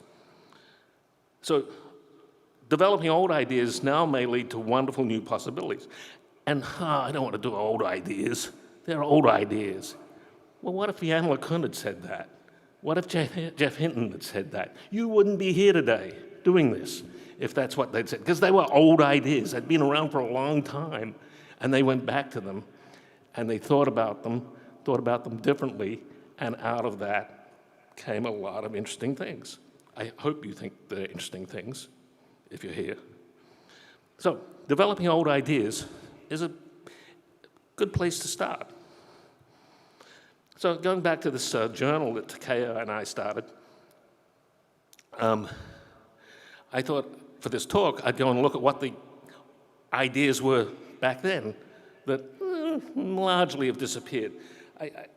So developing old ideas now may lead to wonderful new possibilities. And I don't want to do old ideas. They're old ideas. Well, what if Jan LeCun had said that? What if Jeff Hinton had said that? You wouldn't be here today doing this if that's what they'd said, because they were old ideas. They'd been around for a long time, and they went back to them, and they thought about them differently, and out of that came a lot of interesting things. I hope you think they're interesting things, if you're here. So developing old ideas is a good place to start. So going back to this journal that Takeo and I started, I thought for this talk, I'd go and look at what the ideas were back then that largely have disappeared.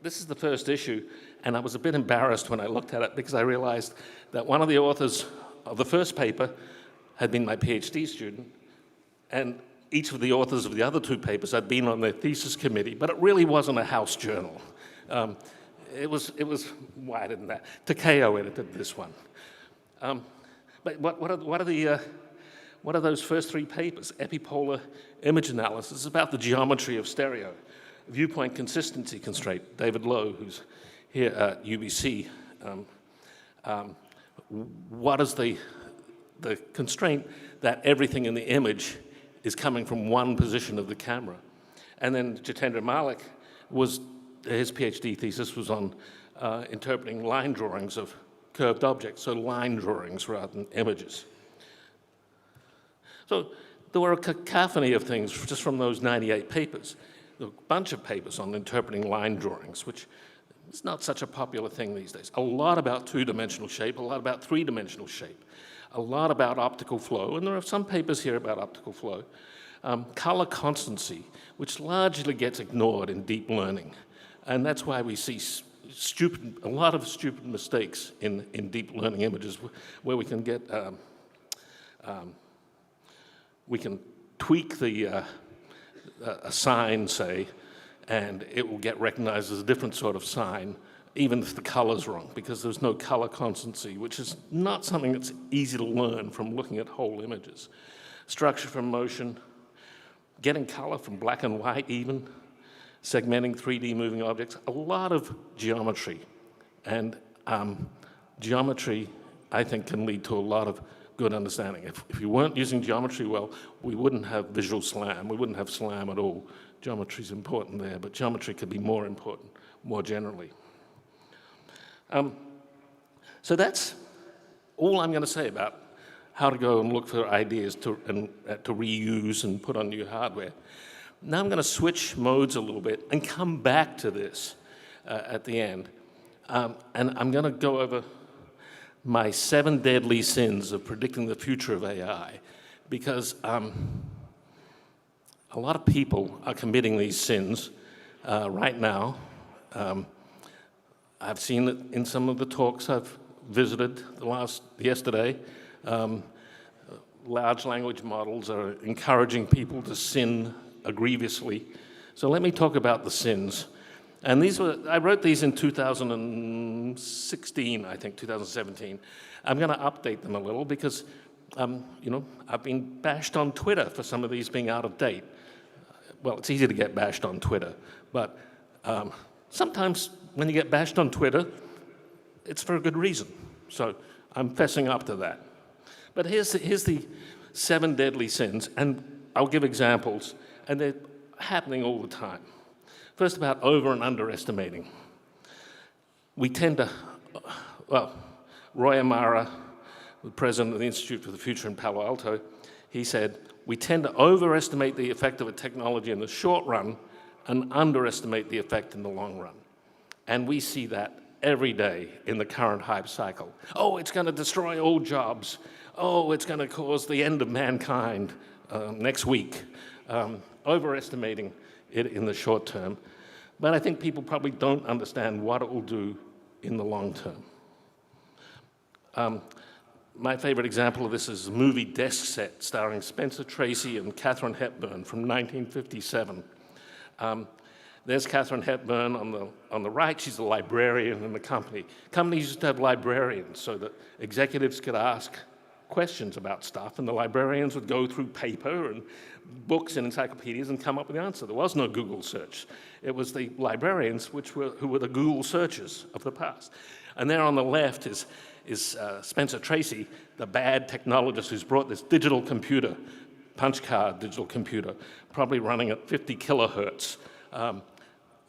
This is the first issue, and I was a bit embarrassed when I looked at it because I realized that one of the authors of the first paper had been my PhD student, and each of the authors of the other 2 papers had been on their thesis committee, but it really wasn't a house journal. It was wider than that. Takeo edited this one. But what are those first 3 papers? Epipolar image analysis. It's about the geometry of stereo. Viewpoint consistency constraint. David Lowe, who's here at UBC. What is the constraint that everything in the image is coming from one position of the camera? And then Jitendra Malik his PhD thesis was on interpreting line drawings of curved objects, so line drawings rather than images. So there were a cacophony of things just from those 98 papers. There were a bunch of papers on interpreting line drawings, which is not such a popular thing these days. A lot about 2-dimensional shape, a lot about 3-dimensional shape, a lot about optical flow, and there are some papers here about optical flow. Color constancy, which largely gets ignored in deep learning. And that's why we see a lot of stupid mistakes in deep learning images, where we can get, we can tweak the a sign, say, and it will get recognized as a different sort of sign, even if the color's wrong, because there's no color constancy, which is not something that's easy to learn from looking at whole images. Structure from motion, getting color from black and white even, segmenting 3D moving objects, a lot of geometry. And geometry, I think, can lead to a lot of good understanding. If you weren't using geometry well, we wouldn't have visual SLAM. We wouldn't have SLAM at all. Geometry is important there, but geometry could be more important, more generally. So that's all I'm going to say about how to go and look for ideas to reuse and put on new hardware. Now I'm going to switch modes a little bit and come back to this at the end. And I'm going to go over my 7 deadly sins of predicting the future of AI, because a lot of people are committing these sins right now. I've seen it in some of the talks I've visited yesterday. Large language models are encouraging people to sin grievously. So let me talk about the sins. And I wrote these in 2016, I think, 2017. I'm going to update them a little because, I've been bashed on Twitter for some of these being out of date. Well, it's easy to get bashed on Twitter, but sometimes when you get bashed on Twitter, it's for a good reason. So I'm fessing up to that. But here's the 7 deadly sins, and I'll give examples, and they're happening all the time. First, about over and underestimating. We tend to, Roy Amara, the president of the Institute for the Future in Palo Alto, he said, we tend to overestimate the effect of a technology in the short run and underestimate the effect in the long run. And we see that every day in the current hype cycle. Oh, it's going to destroy all jobs. Oh, it's going to cause the end of mankind next week. Overestimating it in the short term. But I think people probably don't understand what it will do in the long term. My favorite example of this is the movie Desk Set, starring Spencer Tracy and Katharine Hepburn from 1957. There's Katharine Hepburn on the right. She's a librarian in the company. Companies used to have librarians so that executives could ask questions about stuff, and the librarians would go through paper and books and encyclopedias and come up with the answer. There was no Google search. It was the librarians who were the Google searchers of the past. And there on the left is Spencer Tracy, the bad technologist who's brought this digital computer, punch card digital computer, probably running at 50 kilohertz.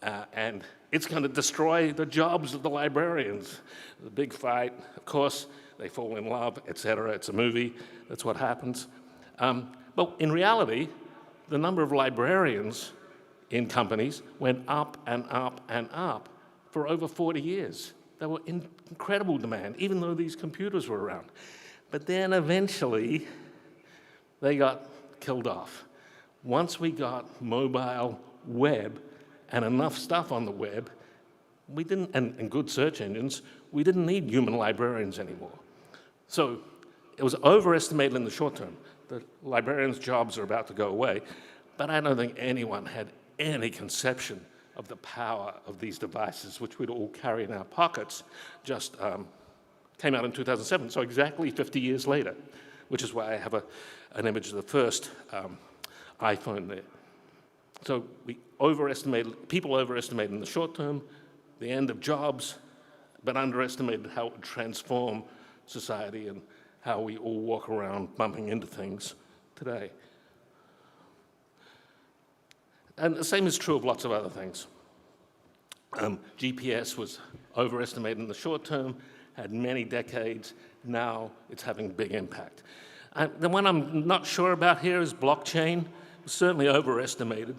And it's going to destroy the jobs of the librarians. The big fight, of course, they fall in love, etc. It's a movie. That's what happens. But in reality, the number of librarians in companies went up and up and up for over 40 years. They were in incredible demand, even though these computers were around. But then eventually, they got killed off. Once we got mobile web and enough stuff on the web, and good search engines, we didn't need human librarians anymore. So it was overestimated in the short term. The librarians' jobs are about to go away, but I don't think anyone had any conception of the power of these devices, which we'd all carry in our pockets, just came out in 2007, so exactly 50 years later, which is why I have an image of the first iPhone there. So people overestimated in the short term the end of jobs, but underestimated how it would transform society and how we all walk around bumping into things today. And the same is true of lots of other things. GPS was overestimated in the short term, had many decades. Now it's having big impact. The one I'm not sure about here is blockchain. It's certainly overestimated.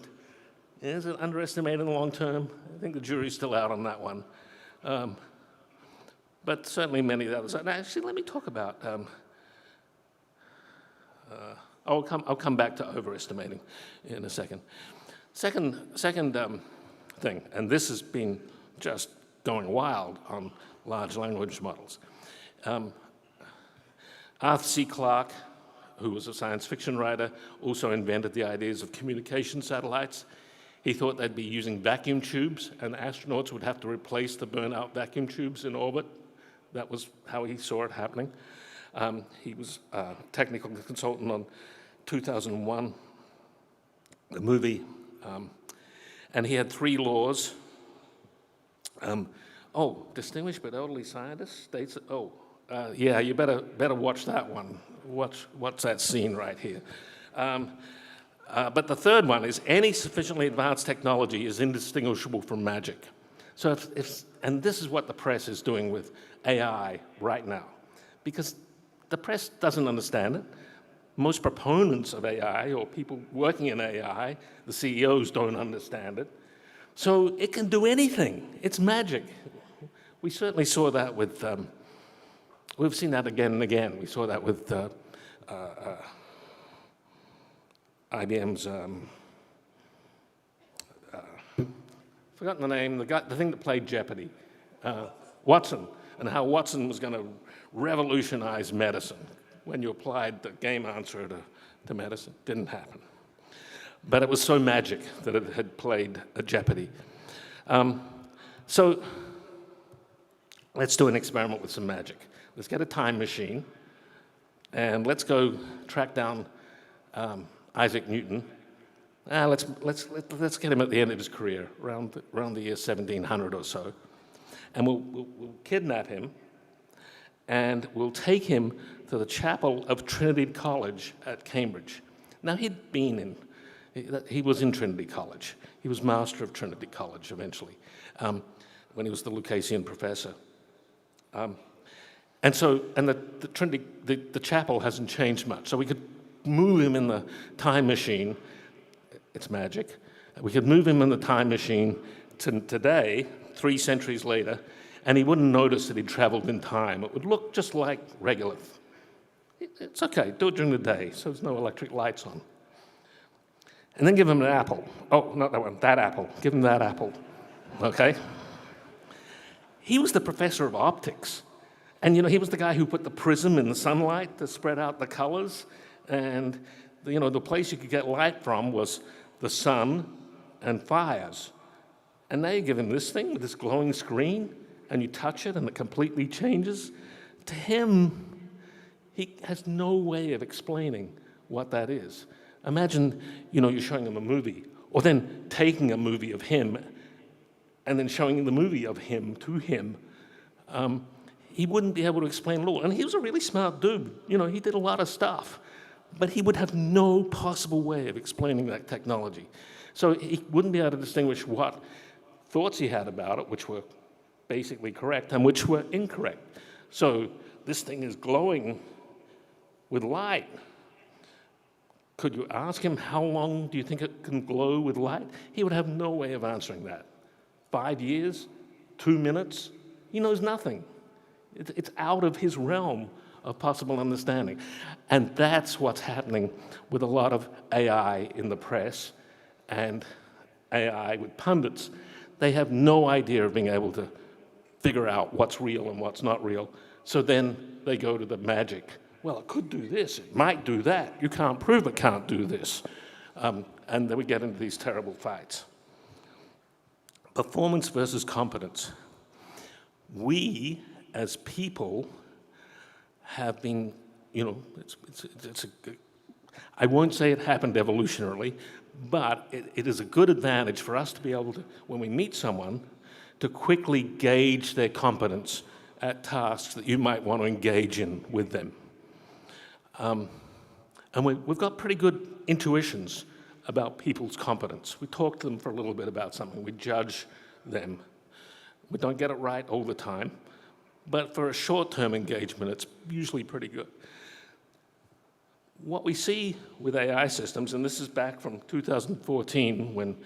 Is it underestimated in the long term? I think the jury's still out on that one. But certainly many of the others. And actually, let me talk about. I'll come back to overestimating in a second. Second thing, and this has been just going wild on large language models. Arthur C. Clarke who was a science fiction writer, also invented the ideas of communication satellites. He thought they'd be using vacuum tubes, and astronauts would have to replace the burnt-out vacuum tubes in orbit. That was how he saw it happening. He was a technical consultant on 2001, the movie, and he had 3 laws. Distinguished but elderly scientist states, yeah, you better watch that one. Watch that scene right here. But the third one is any sufficiently advanced technology is indistinguishable from magic. So and this is what the press is doing with AI right now, because the press doesn't understand it. Most proponents of AI or people working in AI, the CEOs, don't understand it. So it can do anything. It's magic. We certainly saw that with, we've seen that again and again. We saw that with IBM's, forgotten the name, the thing that played Jeopardy, Watson, and how Watson was going to revolutionize medicine when you applied the game answer to medicine. Didn't happen. But it was so magic that it had played a Jeopardy. So let's do an experiment with some magic. Let's get a time machine, and let's go track down Isaac Newton. Let's get him at the end of his career, around the year 1700 or so, and we'll kidnap him, and we'll take him to the chapel of Trinity College at Cambridge. Now he was in Trinity College. He was master of Trinity College eventually, when he was the Lucasian professor. And the chapel hasn't changed much. So we could move him in the time machine. It's magic. We could move him in the time machine to today, 3 centuries later, and he wouldn't notice that he'd traveled in time. It would look just like regular. It's okay, do it during the day, so there's no electric lights on. And then give him an apple. Oh, not that one, that apple. Give him that apple, okay? He was the professor of optics. And, he was the guy who put the prism in the sunlight to spread out the colors. And, the place you could get light from was the sun and fires. And now you give him this thing with this glowing screen, and you touch it, and it completely changes. To him, he has no way of explaining what that is. Imagine, you're showing him a movie, or then taking a movie of him, and then showing the movie of him to him. He wouldn't be able to explain it all. And he was a really smart dude. He did a lot of stuff. But he would have no possible way of explaining that technology. So he wouldn't be able to distinguish what thoughts he had about it, which were basically correct, and which were incorrect. So this thing is glowing with light. Could you ask him how long do you think it can glow with light? He would have no way of answering that. 5 years? 2 minutes? He knows nothing. It's out of his realm of possible understanding. And that's what's happening with a lot of AI in the press and AI with pundits. They have no idea of being able to figure out what's real and what's not real. So then they go to the magic. Well, it could do this, it might do that. You can't prove it can't do this. And then we get into these terrible fights. Performance versus competence. We, as people, have been, I won't say it happened evolutionarily, but it is a good advantage for us to be able to, when we meet someone, to quickly gauge their competence at tasks that you might want to engage in with them. And we've got pretty good intuitions about people's competence. We talk to them for a little bit about something. We judge them. We don't get it right all the time, but for a short-term engagement, it's usually pretty good. What we see with AI systems, and this is back from 2014, when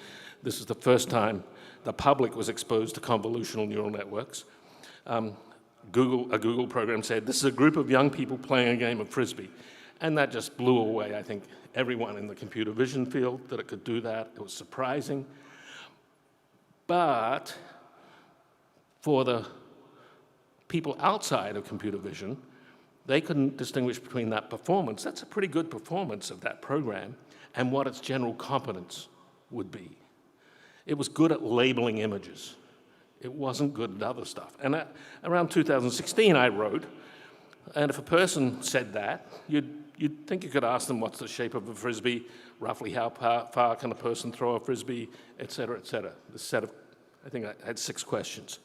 this is the first time the public was exposed to convolutional neural networks. A Google program said, this is a group of young people playing a game of Frisbee. And that just blew away, I think, everyone in the computer vision field that it could do that. It was surprising. But for the people outside of computer vision, they couldn't distinguish between that performance, that's a pretty good performance of that program, and what its general competence would be. It was good at labeling images. It wasn't good at other stuff. And around 2016, I wrote, and if a person said that, you'd think you could ask them what's the shape of a Frisbee, roughly how far can a person throw a Frisbee, et cetera, et cetera. This set of, I think I had 6 questions.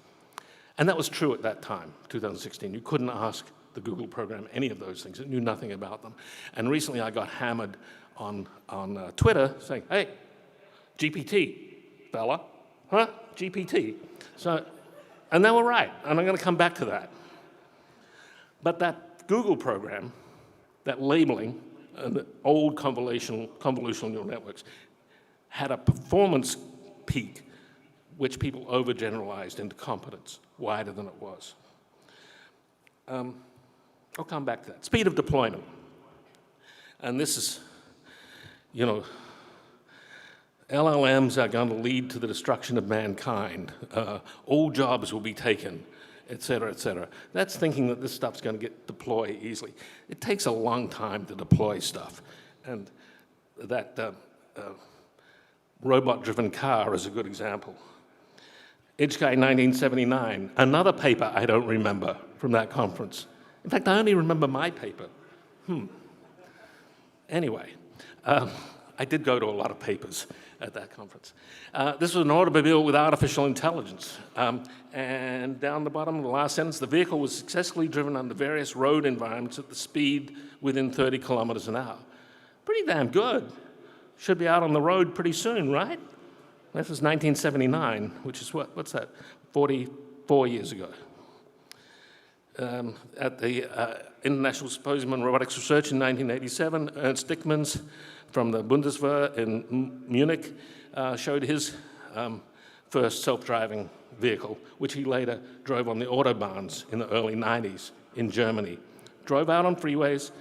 And that was true at that time, 2016. You couldn't ask the Google program any of those things. It knew nothing about them. And recently I got hammered on Twitter saying, hey, GPT, fella, huh? GPT. So, and they were right, and I'm going to come back to that. But that Google program, that labeling, the old convolutional neural networks, had a performance peak which people overgeneralized into competence, wider than it was. I'll come back to that. Speed of deployment. And this is, you know, LLMs are going to lead to the destruction of mankind. All jobs will be taken, et cetera, et cetera. That's thinking that this stuff's going to get deployed easily. It takes a long time to deploy stuff. And that robot-driven car is a good example. Edgeguy 1979, another paper I don't remember from that conference. In fact, I only remember my paper. Anyway, I did go to a lot of papers at that conference. This was an automobile with artificial intelligence. And down the bottom of the last sentence, the vehicle was successfully driven under various road environments at the speed within 30 kilometers an hour. Pretty damn good. Should be out on the road pretty soon, right? This was 1979, which is what's that, 44 years ago. At the International Symposium on Robotics Research in 1987, Ernst Dickmanns from the Bundeswehr in Munich showed his first self-driving vehicle, which he later drove on the Autobahns in the early 90s in Germany. Drove out on freeways,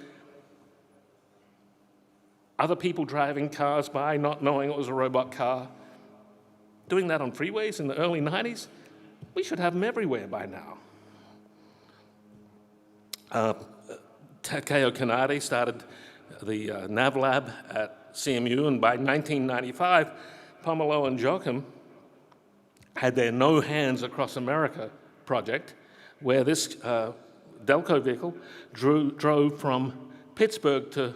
other people driving cars by, not knowing it was a robot car. Doing that on freeways in the early 90s? We should have them everywhere by now. Takeo Kanade started the Nav Lab at CMU, and by 1995, Pomelo and Joachim had their No Hands Across America project, where this Delco vehicle drove from Pittsburgh to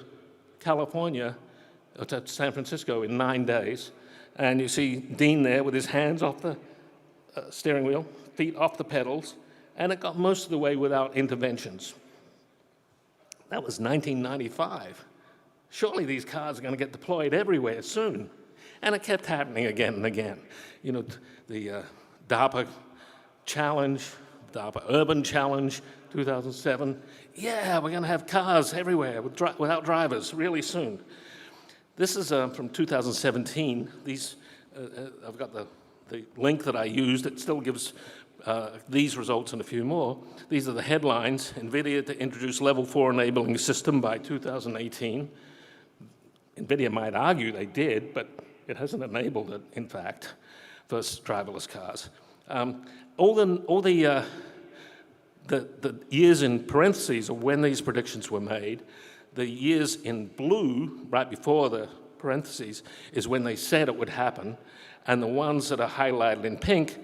California, or to San Francisco in 9 days. And you see Dean there with his hands off the steering wheel, feet off the pedals, and it got most of the way without interventions. That was 1995. Surely these cars are going to get deployed everywhere soon. And it kept happening again and again. You know, the DARPA Challenge, DARPA Urban Challenge, 2007. Yeah, we're going to have cars everywhere without drivers really soon. This is from 2017. I've got the link that I used. It still gives these results and a few more. These are the headlines. NVIDIA to introduce level 4 enabling system by 2018. NVIDIA might argue they did, but it hasn't enabled it, in fact, for driverless cars. All the years in parentheses of when these predictions were made, the years in blue, right before the parentheses, is when they said it would happen, and the ones that are highlighted in pink,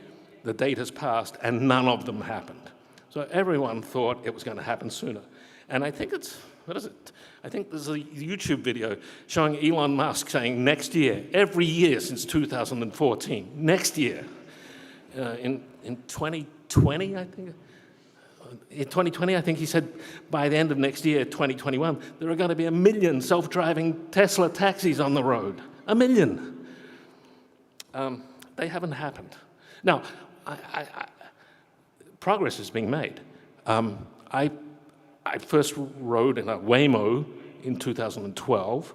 the date has passed, and none of them happened. So everyone thought it was going to happen sooner. And I think it's, what is it? I think there's a YouTube video showing Elon Musk saying next year, every year since 2014, next year. In 2020, I think, in 2020, I think he said by the end of next year, 2021, there are going to be 1 million self-driving Tesla taxis on the road. 1 million. They haven't happened. Now, progress is being made. I first rode in a Waymo in 2012.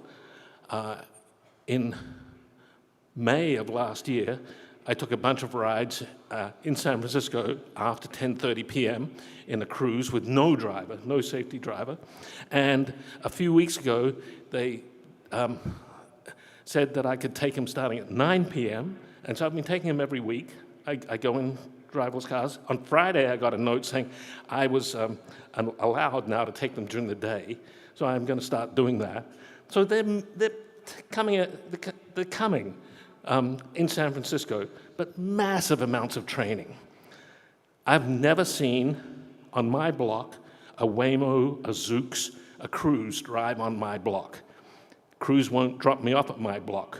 In May of last year, I took a bunch of rides in San Francisco after 10:30 p.m. in a cruise with no driver, no safety driver. And a few weeks ago, they said that I could take him starting at 9 p.m. And so I've been taking him every week. I go in driverless cars. On Friday, I got a note saying I was allowed now to take them during the day, so I'm going to start doing that. So they're coming in San Francisco, but massive amounts of training. I've never seen on my block a Waymo, a Zoox, a Cruise drive on my block. Cruise won't drop me off at my block.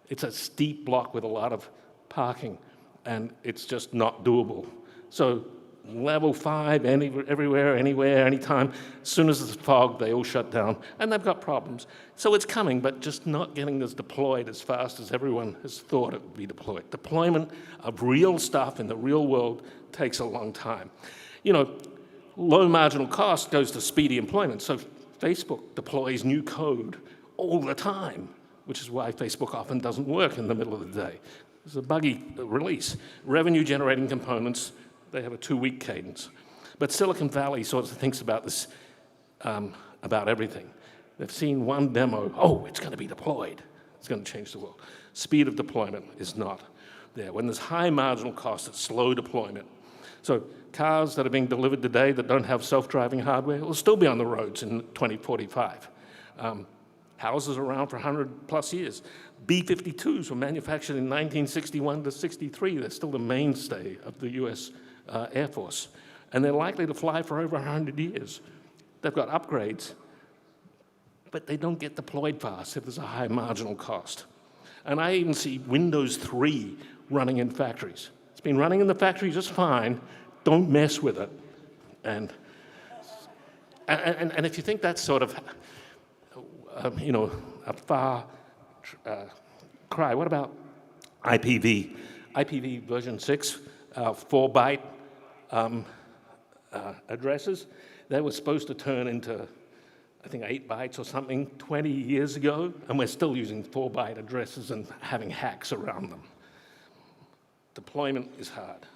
It's a steep block with a lot of parking, and it's just not doable. So level 5, everywhere, anywhere, anytime, as soon as it's fog, they all shut down, and they've got problems. So it's coming, but just not getting this deployed as fast as everyone has thought it would be deployed. Deployment of real stuff in the real world takes a long time. You know, low marginal cost goes to speedy employment, so Facebook deploys new code all the time, which is why Facebook often doesn't work in the middle of the day. It's a buggy release. Revenue-generating components, they have a 2-week cadence. But Silicon Valley sort of thinks about this, about everything. They've seen one demo, oh, it's going to be deployed. It's going to change the world. Speed of deployment is not there. When there's high marginal cost, it's slow deployment. So cars that are being delivered today that don't have self-driving hardware will still be on the roads in 2045. Houses around for 100+ years. B-52s were manufactured in 1961 to 63. They're still the mainstay of the US Air Force. And they're likely to fly for over 100 years. They've got upgrades, but they don't get deployed fast if there's a high marginal cost. And I even see Windows 3 running in factories. It's been running in the factory just fine. Don't mess with it. And if you think that's sort of, you know, a far cry, what about IPv? IPv version 6, 4-byte addresses. They were supposed to turn into, I think, 8 bytes or something 20 years ago, and we're still using 4-byte addresses and having hacks around them. Deployment is hard.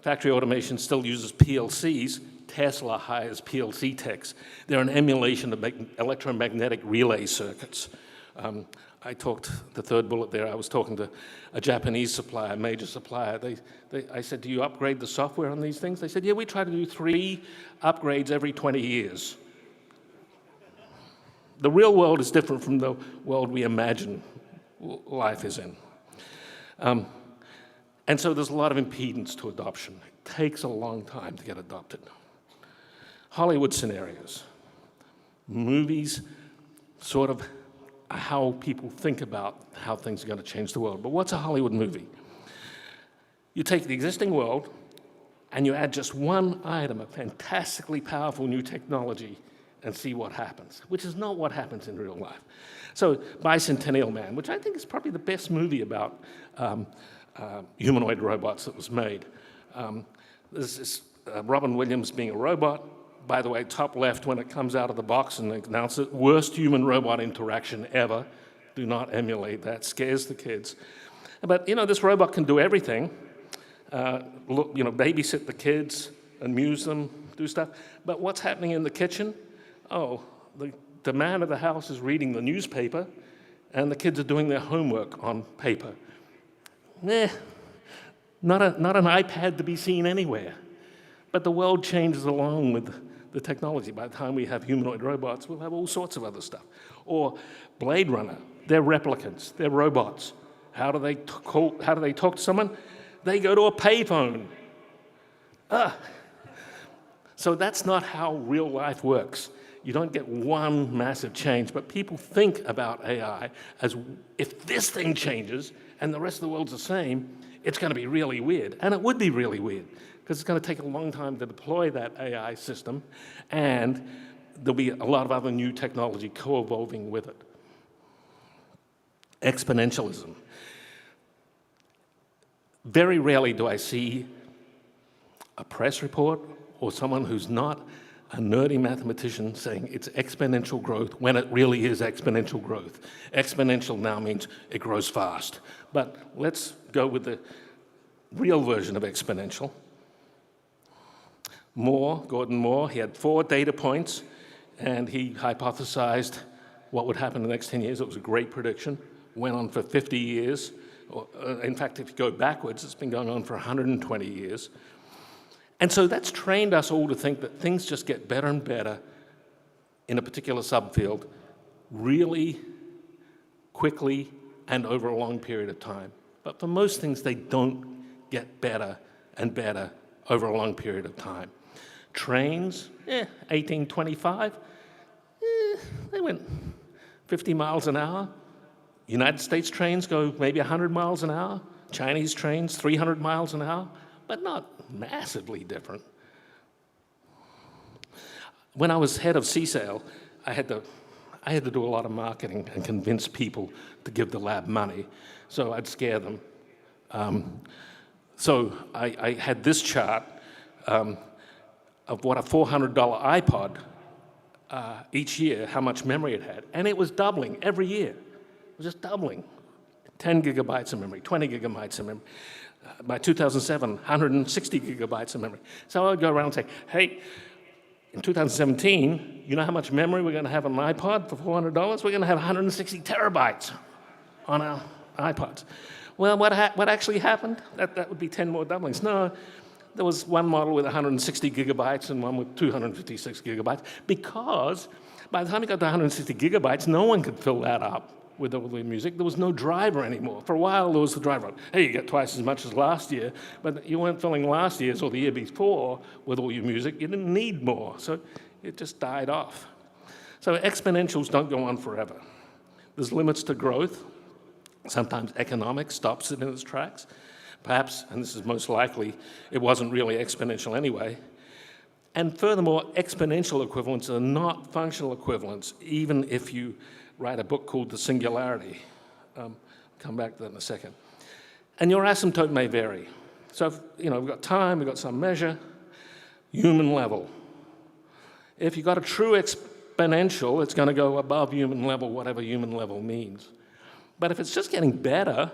Factory automation still uses PLCs. Tesla hires PLC techs. They're an emulation of electromagnetic relay circuits. I talked, the third bullet there, I was talking to a Japanese supplier, a major supplier. I said, do you upgrade the software on these things? They said, yeah, we try to do 3 upgrades every 20 years. The real world is different from the world we imagine life is in. And so there's a lot of impedance to adoption. It takes a long time to get adopted. Hollywood scenarios. Movies sort of how people think about how things are going to change the world. But what's a Hollywood movie? You take the existing world and you add just one item of fantastically powerful new technology and see what happens, which is not what happens in real life. So Bicentennial Man, which I think is probably the best movie about humanoid robots that was made. There's this Robin Williams being a robot. By the way, top left, when it comes out of the box and announces it, worst human-robot interaction ever. Do not emulate that. Scares the kids. But, you know, this robot can do everything. Look, you know, babysit the kids, amuse them, do stuff. But what's happening in the kitchen? Oh, the man of the house is reading the newspaper, and the kids are doing their homework on paper. Not an iPad to be seen anywhere. But the world changes along with the technology. By the time we have humanoid robots, we'll have all sorts of other stuff. Or Blade Runner, they're replicants, they're robots. How do they talk to someone? They go to a payphone. So that's not how real life works. You don't get one massive change, but people think about AI as if this thing changes and the rest of the world's the same, it's going to be really weird. And it would be really weird, because it's going to take a long time to deploy that AI system, and there'll be a lot of other new technology co-evolving with it. Exponentialism. Very rarely do I see a press report or someone who's not a nerdy mathematician saying it's exponential growth when it really is exponential growth. Exponential now means it grows fast. But let's go with the real version of exponential. Gordon Moore, he had 4 data points, and he hypothesized what would happen in the next 10 years. It was a great prediction. Went on for 50 years. In fact, if you go backwards, it's been going on for 120 years. And so that's trained us all to think that things just get better and better in a particular subfield really quickly and over a long period of time. But for most things, they don't get better and better over a long period of time. Trains, 1825, they went 50 miles an hour. United States trains go maybe 100 miles an hour. Chinese trains, 300 miles an hour, but not massively different. When I was head of CSAIL, I had to do a lot of marketing and convince people to give the lab money, so I'd scare them. So I had this chart of what a $400 iPod each year, how much memory it had, and it was doubling every year. It was just doubling. 10 gigabytes of memory, 20 gigabytes of memory. By 2007, 160 gigabytes of memory. So I'd go around and say, hey, in 2017, you know how much memory we're going to have on an iPod for $400? We're going to have 160 terabytes on our iPods. Well, what actually happened? That would be 10 more doublings. No, there was one model with 160 gigabytes and one with 256 gigabytes, because by the time you got to 160 gigabytes, no one could fill that up with all the music. There was no driver anymore. For a while, there was the driver. Hey, you get twice as much as last year, but you weren't filling last year's or the year before with all your music. You didn't need more, so it just died off. So exponentials don't go on forever. There's limits to growth. Sometimes economics stops it in its tracks. Perhaps, and this is most likely, it wasn't really exponential anyway. And furthermore, exponential equivalents are not functional equivalents, even if you write a book called The Singularity. Come back to that in a second. And your asymptote may vary. So, we've got time, we've got some measure, human level. If you've got a true exponential, it's going to go above human level, whatever human level means. But if it's just getting better,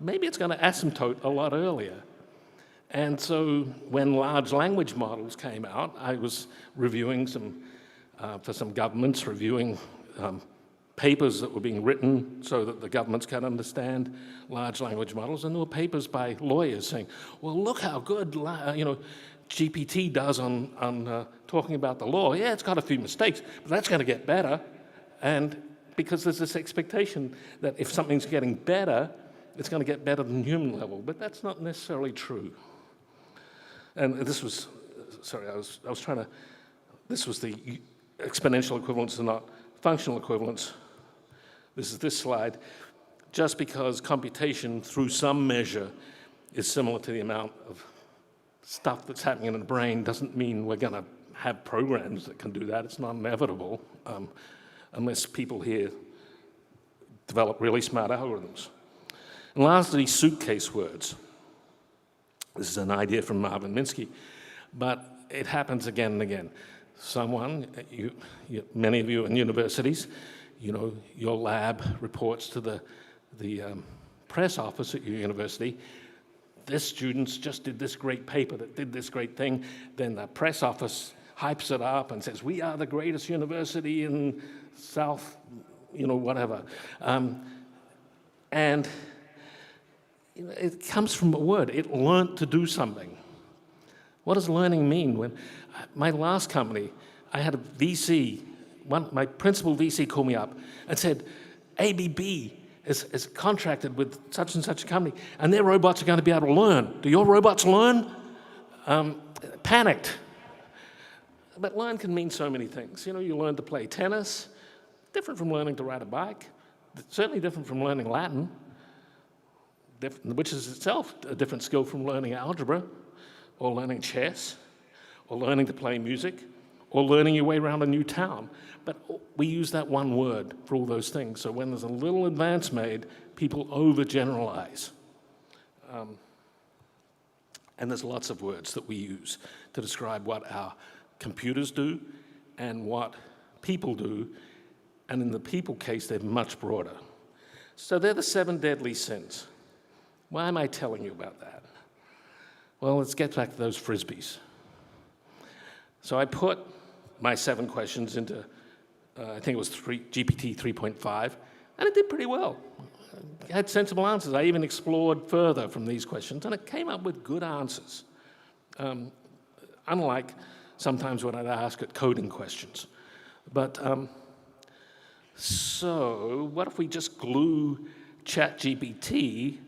maybe it's going to asymptote a lot earlier. And so when large language models came out, I was reviewing for some governments, reviewing papers that were being written so that the governments can understand large language models. And there were papers by lawyers saying, well, look how good GPT does on talking about the law. Yeah, it's got a few mistakes, but that's going to get better. And because there's this expectation that if something's getting better, it's going to get better than human level. But that's not necessarily true. And this was, sorry, I was trying to, this was the exponential equivalence and not functional equivalence. This is this slide. Just because computation through some measure is similar to the amount of stuff that's happening in the brain doesn't mean we're going to have programs that can do that. It's not inevitable unless people here develop really smart algorithms. And lastly, suitcase words. This is an idea from Marvin Minsky, but it happens again and again. Someone, many of you in universities, your lab reports to the press office at your university, this student just did this great paper that did this great thing. Then the press office hypes it up and says, we are the greatest university in South, whatever. And it comes from a word. It learned to do something. What does learning mean? When my last company, I had a VC, my principal VC called me up and said, ABB is contracted with such and such a company, and their robots are going to be able to learn. Do your robots learn? Panicked. But learn can mean so many things. You learn to play tennis, different from learning to ride a bike, certainly different from learning Latin, which is itself a different skill from learning algebra, or learning chess, or learning to play music, or learning your way around a new town. But we use that one word for all those things. So when there's a little advance made, people overgeneralize. And there's lots of words that we use to describe what our computers do and what people do. And in the people case, they're much broader. So they're the 7 deadly sins. Why am I telling you about that? Well, let's get back to those Frisbees. So I put my 7 questions into, I think it was GPT 3.5, and it did pretty well. had sensible answers. I even explored further from these questions, and it came up with good answers. Unlike sometimes what I'd ask at coding questions. But so what if we just glue ChatGPT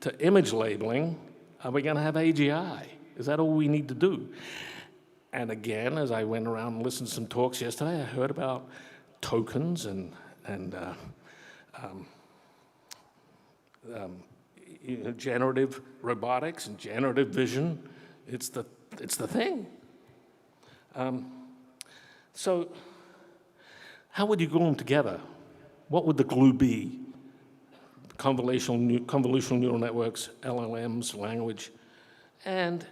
to image labeling? Are we going to have AGI? Is that all we need to do? And again, as I went around and listened to some talks yesterday, I heard about tokens and generative robotics and generative vision. It's the thing. So how would you glue them together? What would the glue be? Convolutional neural networks, LLMs, language, and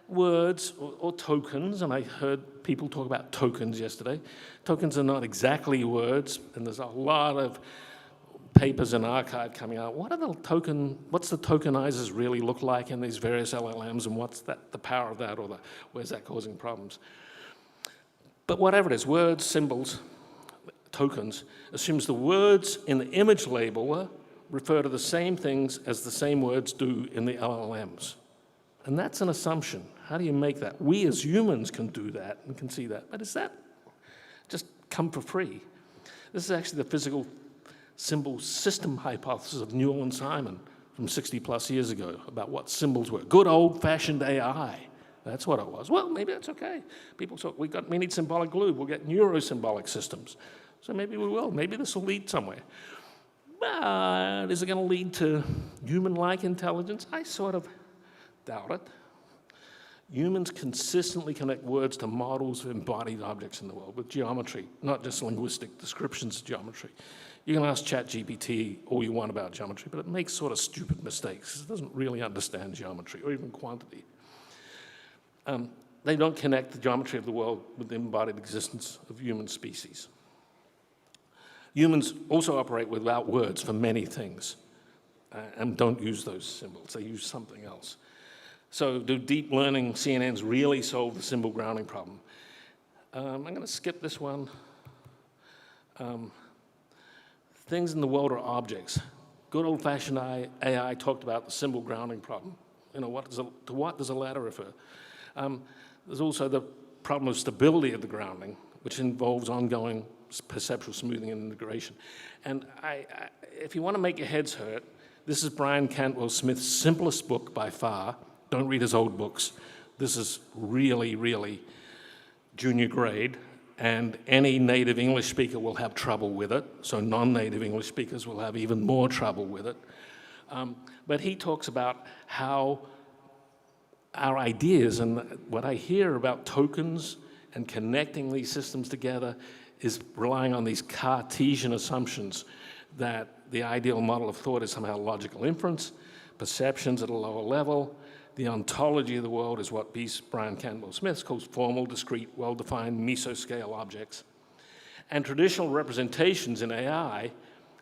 words or tokens, and I heard people talk about tokens yesterday. Tokens are not exactly words, and there's a lot of papers and archive coming out. What's the tokenizers really look like in these various LLMs, and what's the power of that, or where's that causing problems? But whatever it is, words, symbols, tokens, assumes the words in the image labeler refer to the same things as the same words do in the LLMs. And that's an assumption. How do you make that? We as humans can do that and can see that. But does that just come for free? This is actually the physical symbol system hypothesis of Newell and Simon from 60 plus years ago about what symbols were. Good old-fashioned AI. That's what it was. Well, maybe that's okay. People thought we need symbolic glue. We'll get neurosymbolic systems. So maybe we will. Maybe this will lead somewhere. But is it going to lead to human-like intelligence? I sort of doubt it. Humans consistently connect words to models of embodied objects in the world with geometry, not just linguistic descriptions of geometry. You can ask ChatGPT all you want about geometry, but it makes sort of stupid mistakes. It doesn't really understand geometry or even quantity. They don't connect the geometry of the world with the embodied existence of human species. Humans also operate without words for many things and don't use those symbols. They use something else. So do deep learning CNNs really solve the symbol grounding problem? I'm going to skip this one. Things in the world are objects. Good old-fashioned AI talked about the symbol grounding problem. You know, to what does a ladder refer? There's also the problem of stability of the grounding, which involves ongoing perceptual smoothing and integration. And if you want to make your heads hurt, this is Brian Cantwell Smith's simplest book by far. Don't read his old books. This is really, really junior grade, and any native English speaker will have trouble with it, so non-native English speakers will have even more trouble with it. But he talks about how our ideas and what I hear about tokens and connecting these systems together is relying on these Cartesian assumptions that the ideal model of thought is somehow logical inference, perceptions at a lower level. The ontology of the world is what Brian Cantwell Smith calls formal, discrete, well-defined mesoscale objects. And traditional representations in AI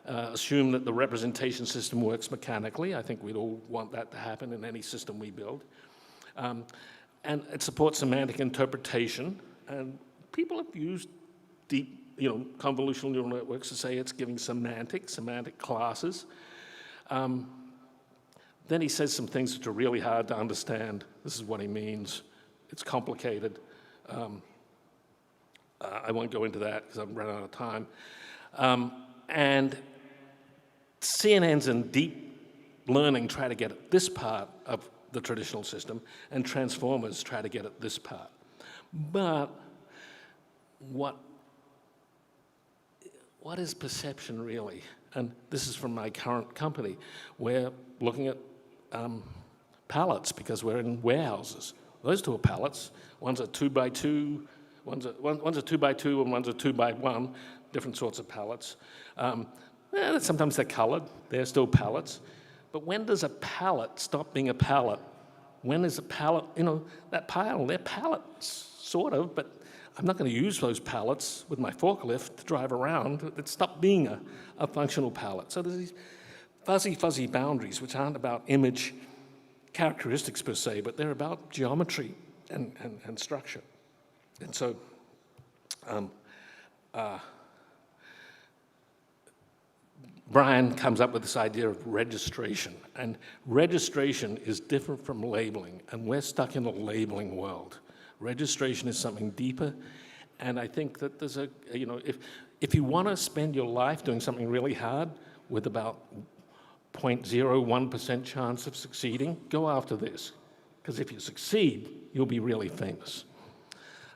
assume that the representation system works mechanically. I think we'd all want that to happen in any system we build. And it supports semantic interpretation. And people have used deep, convolutional neural networks to say it's giving semantic classes. Then he says some things which are really hard to understand. This is what he means. It's complicated. I won't go into that because I've run out of time. And CNNs and deep learning try to get at this part of the traditional system, and transformers try to get at this part. But what is perception really? And this is from my current company. We're looking at pallets because we're in warehouses. Those two are pallets. One's a 2x2, one's a 2x2, and one's a 2x1, different sorts of pallets. Sometimes they're colored. They're still pallets. But when does a pallet stop being a pallet? When is a pallet, that pile, they're pallets, sort of, but I'm not going to use those pallets with my forklift to drive around. It stopped being a functional pallet. So there's these fuzzy boundaries, which aren't about image characteristics per se, but they're about geometry and structure. And so Brian comes up with this idea of registration. And registration is different from labeling, and we're stuck in a labeling world. Registration is something deeper, and I think that there's a, you know, if you want to spend your life doing something really hard with about 0.01% chance of succeeding, go after this. Because if you succeed, you'll be really famous.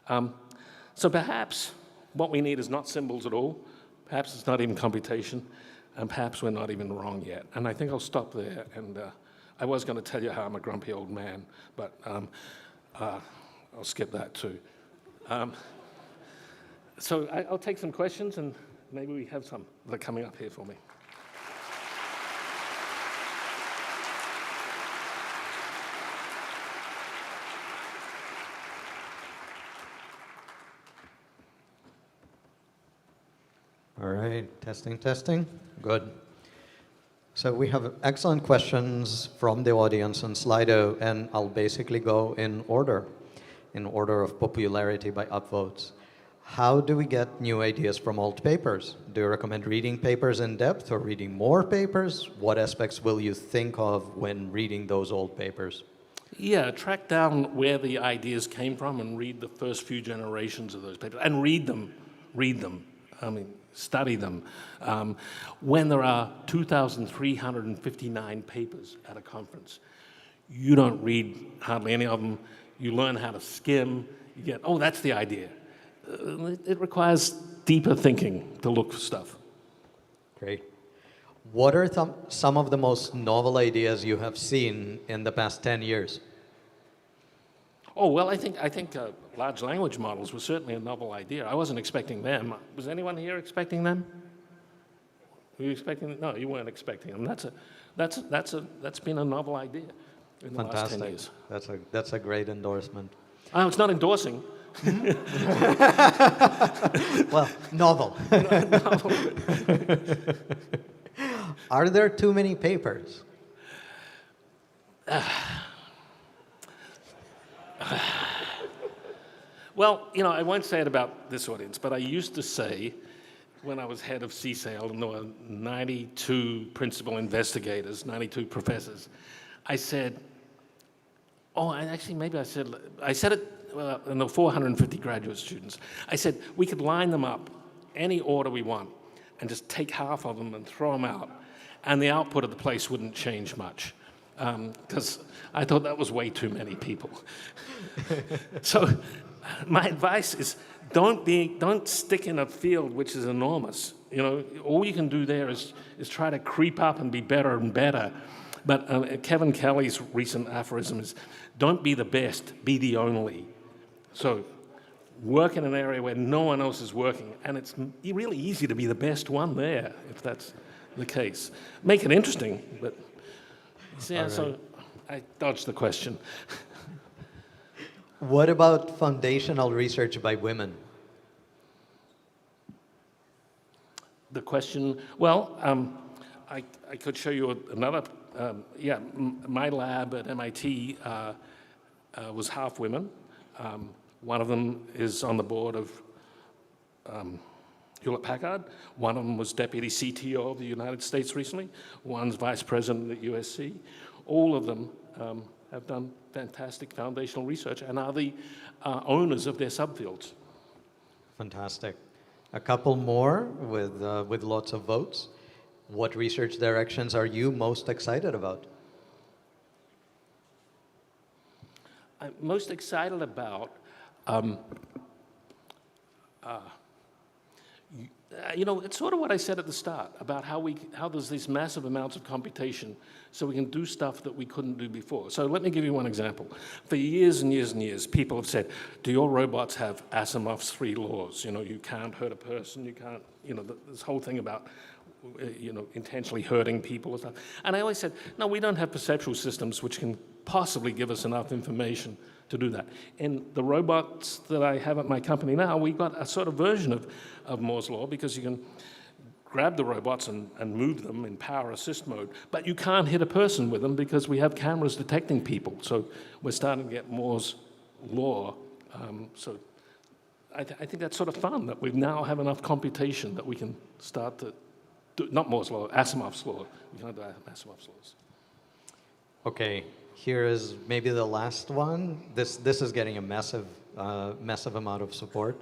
So perhaps what we need is not symbols at all. Perhaps it's not even computation. And perhaps we're not even wrong yet. And I think I'll stop there. And I was going to tell you how I'm a grumpy old man, but I'll skip that too. So I'll take some questions, and maybe we have some that are coming up here for me. All right, testing, testing. Good. So we have excellent questions from the audience on Slido, and I'll basically go in order of popularity by upvotes. How do we get new ideas from old papers? Do you recommend reading papers in depth or reading more papers? What aspects will you think of when reading those old papers? Yeah, track down where the ideas came from and read the first few generations of those papers. And read them. I mean, study them. When there are 2,359 papers at a conference, you don't read hardly any of them. You learn how to skim. You get, oh, that's the idea. It requires deeper thinking to look for stuff. Great. What are some of the most novel ideas you have seen in the past 10 years? Oh, well, I think large language models were certainly a novel idea. I wasn't expecting them. Was anyone here expecting them? Were you expecting them? No, you weren't expecting them. That's been a novel idea in the last 10 years. That's a great endorsement. Oh, it's not endorsing. Well, novel. Novel. Are there too many papers? Well, you know, I won't say it about this audience, but I used to say, when I was head of CSAIL, and there were 92 principal investigators, 92 professors, I said, maybe I said it, and there were 450 graduate students. I said, we could line them up any order we want and just take half of them and throw them out, and the output of the place wouldn't change much. Because I thought that was way too many people. So my advice is don't stick in a field which is enormous. You know, all you can do there is try to creep up and be better and better. But Kevin Kelly's recent aphorism is, don't be the best, be the only. So work in an area where no one else is working, and it's really easy to be the best one there, if that's the case. Make it interesting, but yeah, right. So I dodged the question. What about foundational research by women? The question, well, I could show you another, my lab at MIT was half women. One of them is on the board of Hewlett-Packard. One of them was deputy CTO of the United States recently. One's vice president at USC. All of them have done fantastic foundational research and are the owners of their subfields. Fantastic. A couple more with lots of votes. What research directions are you most excited about? I'm most excited about you know, it's sort of what I said at the start about how there's these massive amounts of computation so we can do stuff that we couldn't do before. So let me give you one example. For years and years and years, people have said, do your robots have Asimov's 3 laws? You know, you can't hurt a person, you can't, you know, this whole thing about, you know, intentionally hurting people and stuff. And I always said, no, we don't have perceptual systems which can possibly give us enough information to do that. In the robots that I have at my company now, we've got a sort of version of Moore's law, because you can grab the robots and move them in power assist mode, but you can't hit a person with them because we have cameras detecting people. So we're starting to get Moore's law. So I think that's sort of fun, that we now have enough computation that we can start to not Moore's law, Asimov's law. We can't do Asimov's laws. Okay, here is maybe the last one. This is getting a massive amount of support.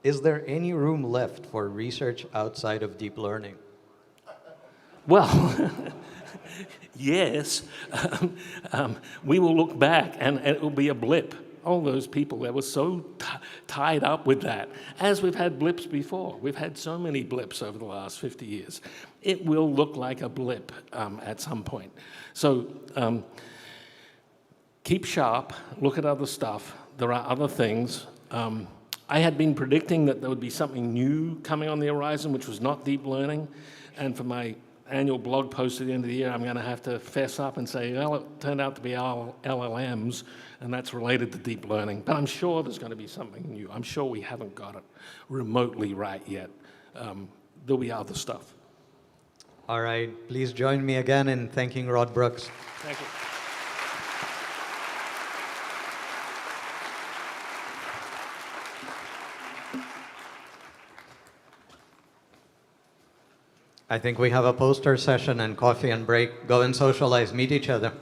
Is there any room left for research outside of deep learning? Well, yes. We will look back and it will be a blip. All those people that were so tied up with that, as we've had blips before. We've had so many blips over the last 50 years. It will look like a blip at some point. So keep sharp, look at other stuff. There are other things. I had been predicting that there would be something new coming on the horizon, which was not deep learning. And for my annual blog post at the end of the year, I'm going to have to fess up and say, well, it turned out to be LLMs, and that's related to deep learning. But I'm sure there's going to be something new. I'm sure we haven't got it remotely right yet. There'll be other stuff. All right, please join me again in thanking Rod Brooks. Thank you. I think we have a poster session and coffee and break. Go and socialize, meet each other.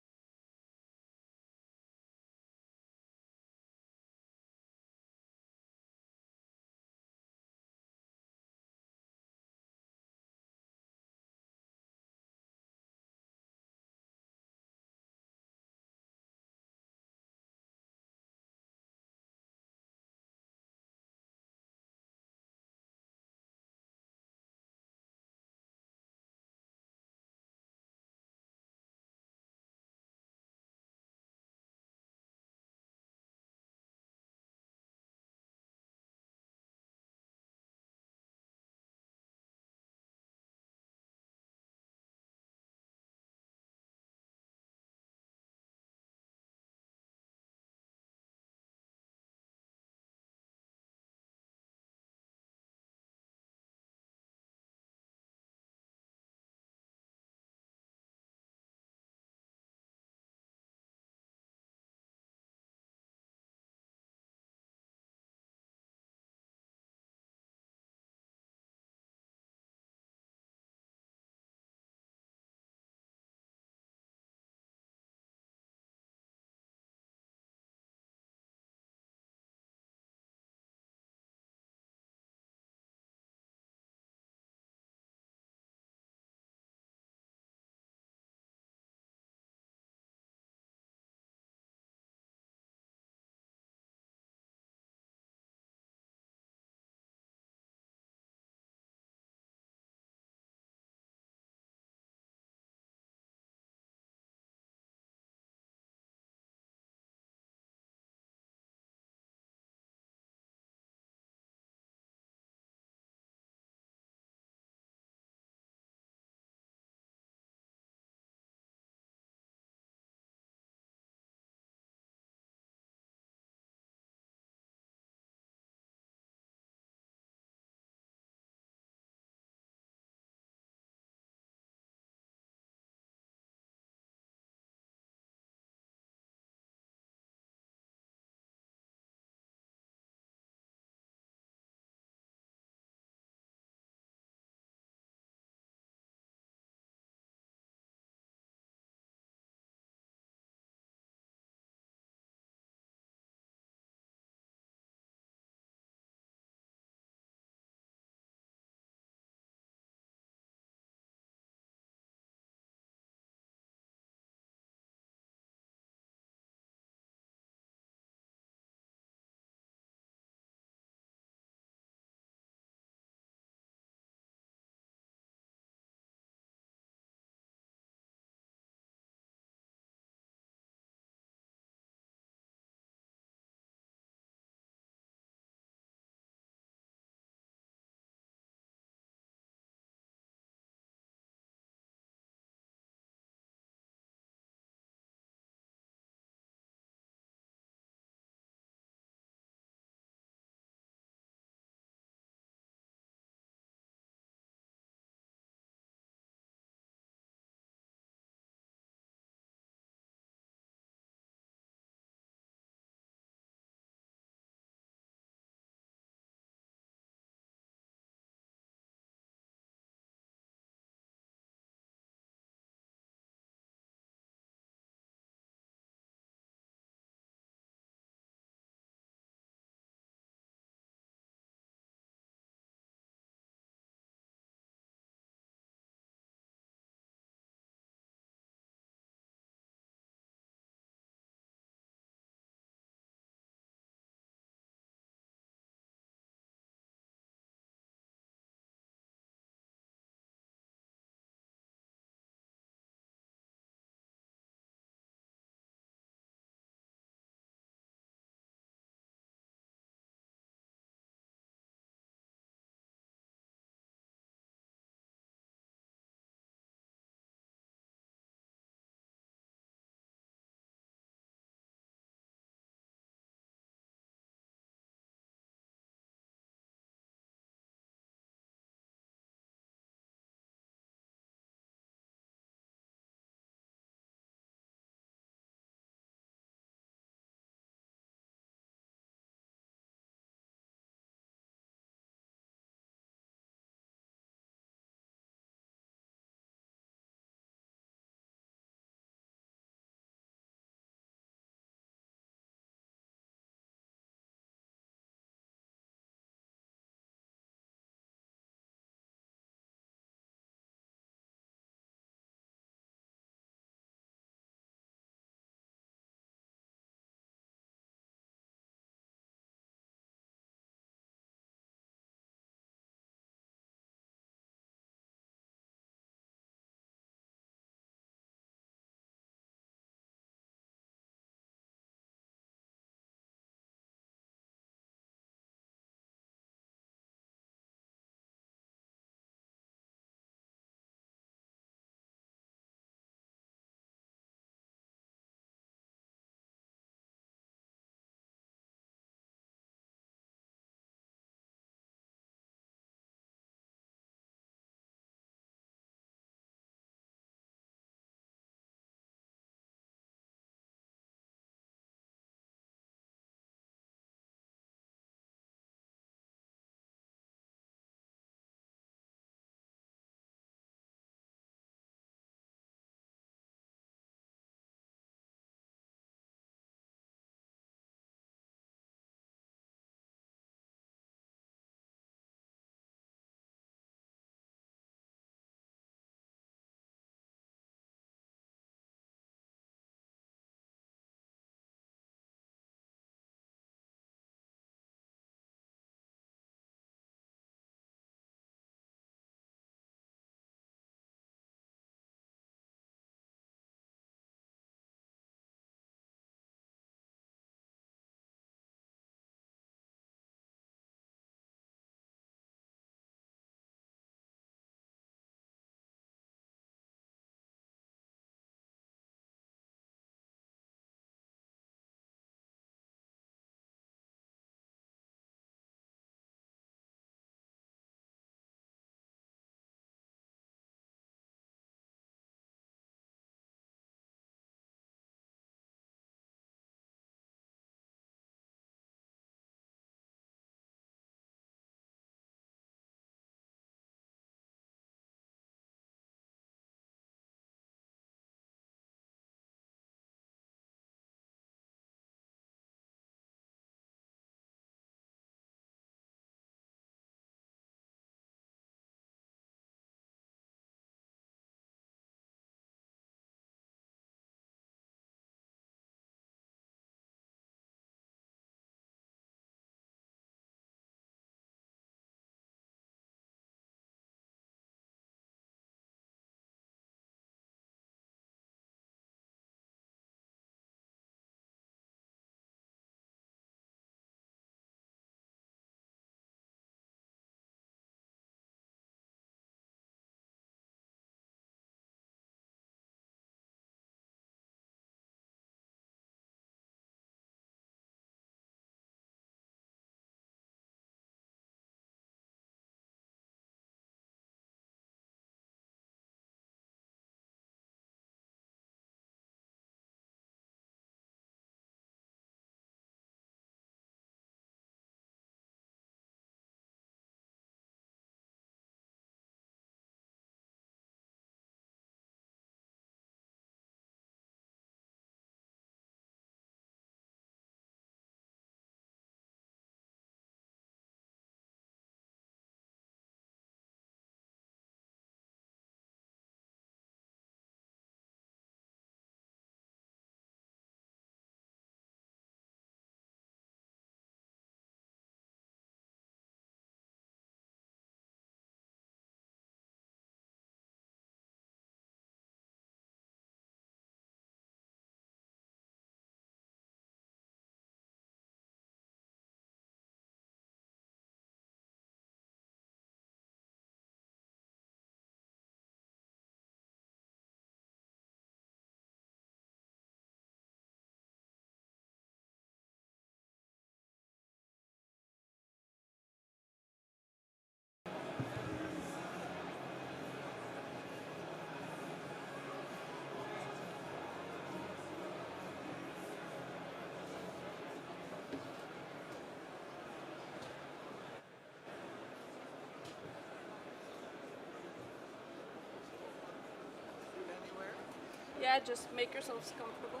Yeah, just make yourselves comfortable.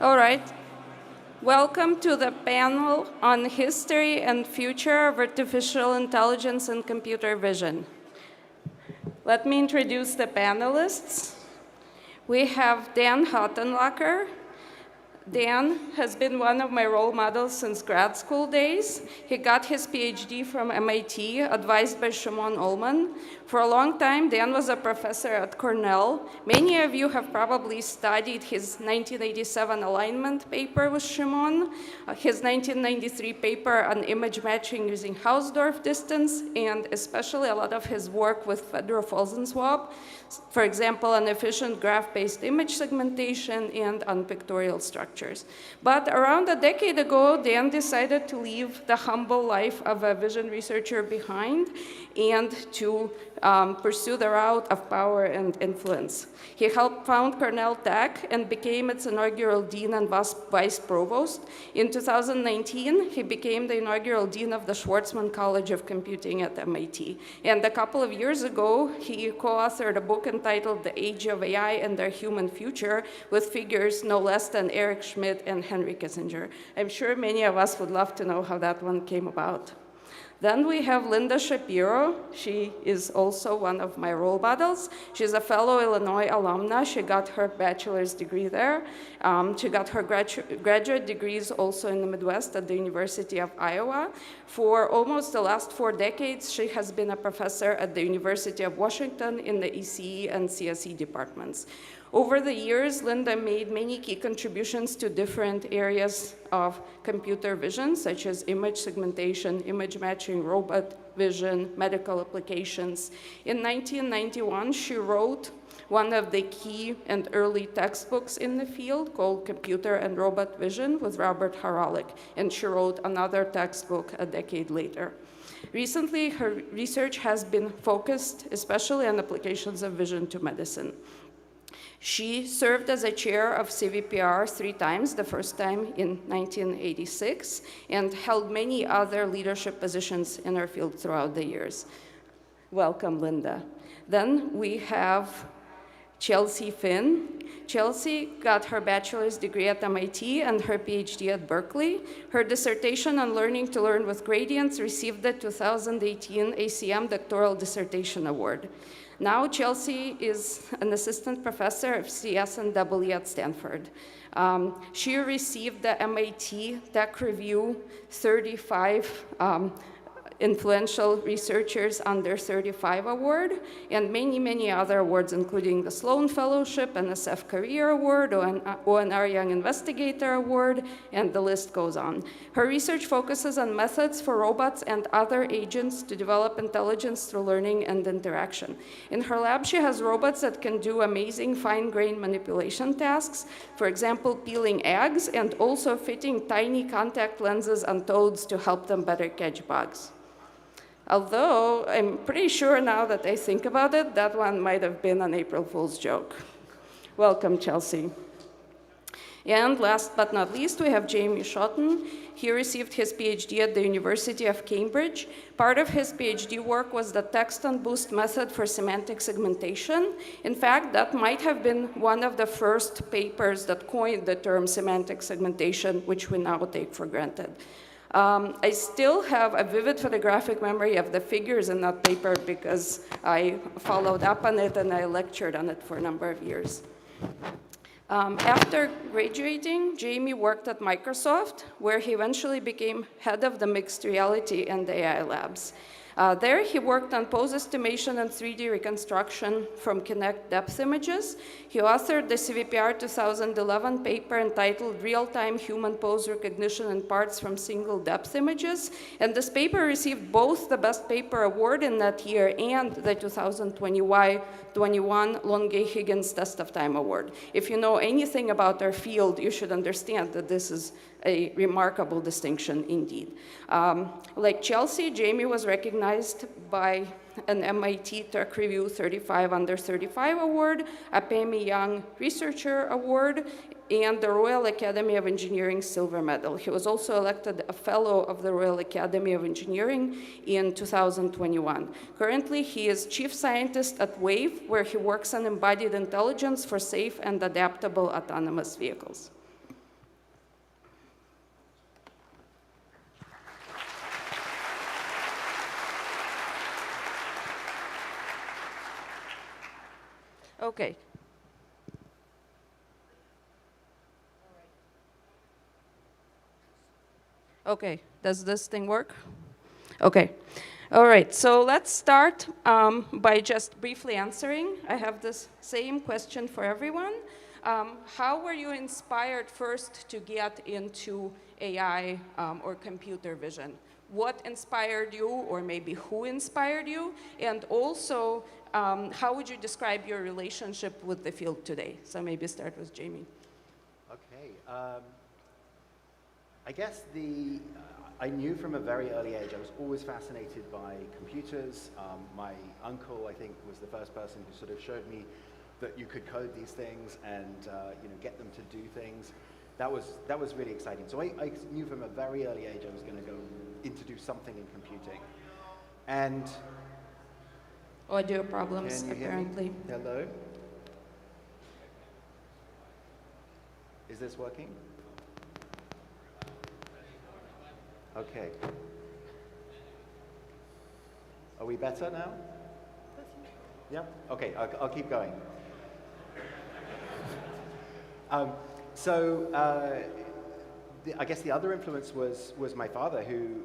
All right. Welcome to the panel on history and future of artificial intelligence and computer vision. Let me introduce the panelists. We have Dan Hottenlocker. Dan has been one of my role models since grad school days. He got his PhD from MIT, advised by Shimon Ullman. For a long time, Dan was a professor at Cornell. Many of you have probably studied his 1987 alignment paper with Shimon, his 1993 paper on image matching using Hausdorff distance, and especially a lot of his work with Fedorov-Olzenswab, for example, on efficient graph-based image segmentation and on pictorial structures. But around a decade ago, Dan decided to leave the humble life of a vision researcher behind and to pursue the route of power and influence. He helped found Cornell Tech and became its inaugural dean and vice provost. In 2019, he became the inaugural dean of the Schwarzman College of Computing at MIT. And a couple of years ago, he co-authored a book entitled The Age of AI and Their Human Future with figures no less than Eric Schmidt and Henry Kissinger. I'm sure many of us would love to know how that one came about. Then we have Linda Shapiro. She is also one of my role models. She's a fellow Illinois alumna. She got her bachelor's degree there. She got her graduate degrees also in the Midwest at the University of Iowa. For almost the last 4 decades, she has been a professor at the University of Washington in the ECE and CSE departments. Over the years, Linda made many key contributions to different areas of computer vision, such as image segmentation, image matching, robot vision, medical applications. In 1991, she wrote one of the key and early textbooks in the field called Computer and Robot Vision with Robert Haralick, and she wrote another textbook a decade later. Recently, her research has been focused especially on applications of vision to medicine. She served as a chair of Cvpr 3 times, the first time in 1986, and held many other leadership positions in her field throughout the years. Welcome, Linda. Then we have Chelsea Finn. Chelsea got her bachelor's degree at MIT and her PhD at Berkeley. Her dissertation on learning to learn with gradients received the 2018 ACM Doctoral Dissertation Award. Now Chelsea is an assistant professor of CS and EE at Stanford. She received the MIT Tech Review 35 Influential Researchers Under 35 Award, and many, many other awards, including the Sloan Fellowship, NSF Career Award, ONR Young Investigator Award, and the list goes on. Her research focuses on methods for robots and other agents to develop intelligence through learning and interaction. In her lab, she has robots that can do amazing fine-grained manipulation tasks, for example, peeling eggs, and also fitting tiny contact lenses on toads to help them better catch bugs. Although I'm pretty sure now that I think about it, that one might have been an April Fool's joke. Welcome, Chelsea. And last but not least, we have Jamie Schotten. He received his PhD at the University of Cambridge. Part of his PhD work was the text-on-boost method for semantic segmentation. In fact, that might have been one of the first papers that coined the term semantic segmentation, which we now take for granted. I still have a vivid photographic memory of the figures in that paper because I followed up on it and I lectured on it for a number of years. After graduating, Jamie worked at Microsoft, where he eventually became head of the mixed reality and AI labs. There, he worked on pose estimation and 3D reconstruction from Kinect depth images. He authored the Cvpr 2011 paper entitled Real-Time Human Pose Recognition in Parts from Single Depth Images. And this paper received both the Best Paper Award in that year and the 2021 Longuet-Higgins Test of Time Award. If you know anything about our field, you should understand that this is a remarkable distinction indeed. Like Chelsea, Jamie was recognized by an MIT Tech Review 35 Under 35 Award, a Pammy Young Researcher Award, and the Royal Academy of Engineering Silver Medal. He was also elected a Fellow of the Royal Academy of Engineering in 2021. Currently, he is Chief Scientist at WAVE, where he works on embodied intelligence for safe and adaptable autonomous vehicles. Okay. Okay, does this thing work? Okay. All right, so let's start by just briefly answering. I have this same question for everyone. How were you inspired first to get into AI or computer vision? What inspired you, or maybe who inspired you? And also, how would you describe your relationship with the field today? So maybe start with Jamie. Okay. I guess I knew from a very early age, I was always fascinated by computers. My uncle, I think, was the first person who sort of showed me that you could code these things and get them to do things. That was really exciting. So I knew from a very early age I was going to go in to do something in computing. And audio problems, can you apparently. hear me? Hello? Is this working? Okay. Are we better now? Yeah? Okay, I'll keep going. I guess the other influence was my father, who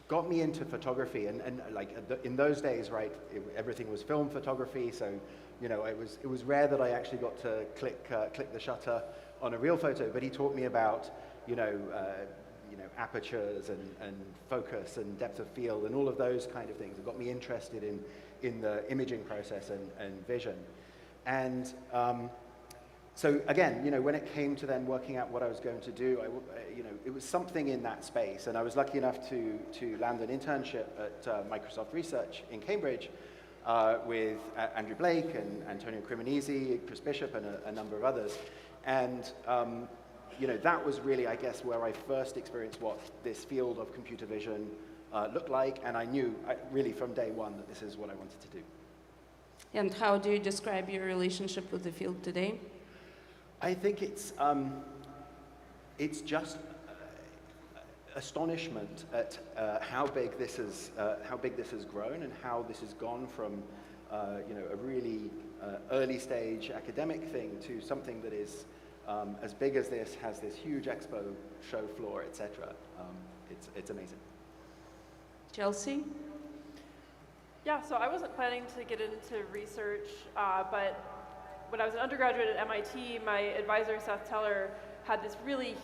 got me into photography, and like in those days, right, everything was film photography, so it was rare that I actually got to click the shutter on a real photo. But he taught me about apertures and focus and depth of field and all of those kind of things. It got me interested in the imaging process and vision. And so again, when it came to then working out what I was going to do, it was something in that space. And I was lucky enough to land an internship at Microsoft Research in Cambridge with Andrew Blake and Antonio Cremonese, Chris Bishop, and a number of others. And that was really, I guess, where I first experienced what this field of computer vision looked like. And I knew really from day one that this is what I wanted to do. And how do you describe your relationship with the field today? I think it's just astonishment at how big this has grown and how this has gone from a really early stage academic thing to something that is as big as this, has this huge expo show floor, etc. It's amazing. Chelsea? Yeah, so I wasn't planning to get into research, but when I was an undergraduate at MIT, my advisor, Seth Teller, had this really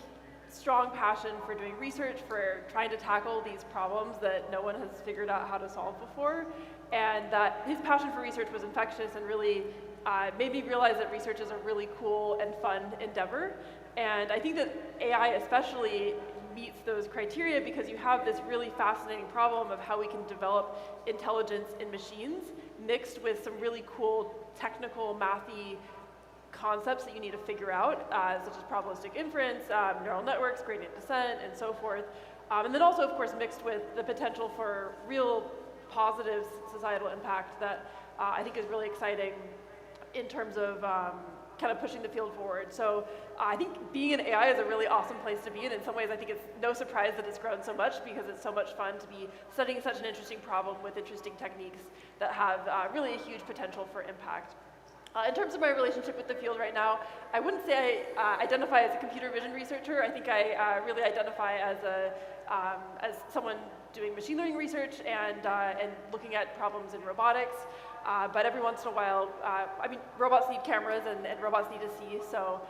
strong passion for doing research, for trying to tackle these problems that no one has figured out how to solve before. And that his passion for research was infectious and really made me realize that research is a really cool and fun endeavor. And I think that AI especially meets those criteria because you have this really fascinating problem of how we can develop intelligence in machines mixed with some really cool technical, mathy concepts that you need to figure out, such as probabilistic inference, neural networks, gradient descent, and so forth. And then also, of course, mixed with the potential for real positive societal impact that I think is really exciting in terms of kind of pushing the field forward. So I think being in AI is a really awesome place to be, and in some ways I think it's no surprise that it's grown so much because it's so much fun to be studying such an interesting problem with interesting techniques that have really a huge potential for impact. In terms of my relationship with the field right now, I wouldn't say I identify as a computer vision researcher. I think I really identify as someone doing machine learning research and looking at problems in robotics. But every once in a while, I mean, robots need cameras and robots need to see, so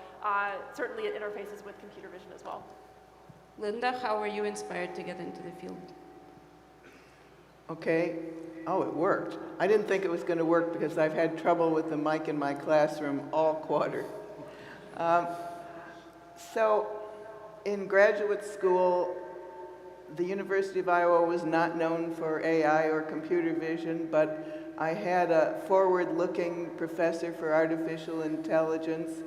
certainly it interfaces with computer vision as well. Linda, how were you inspired to get into the field? Okay. Oh, it worked. I didn't think it was going to work because I've had trouble with the mic in my classroom all quarter. So in graduate school, the University of Iowa was not known for AI or computer vision, but I had a forward-looking professor for artificial intelligence,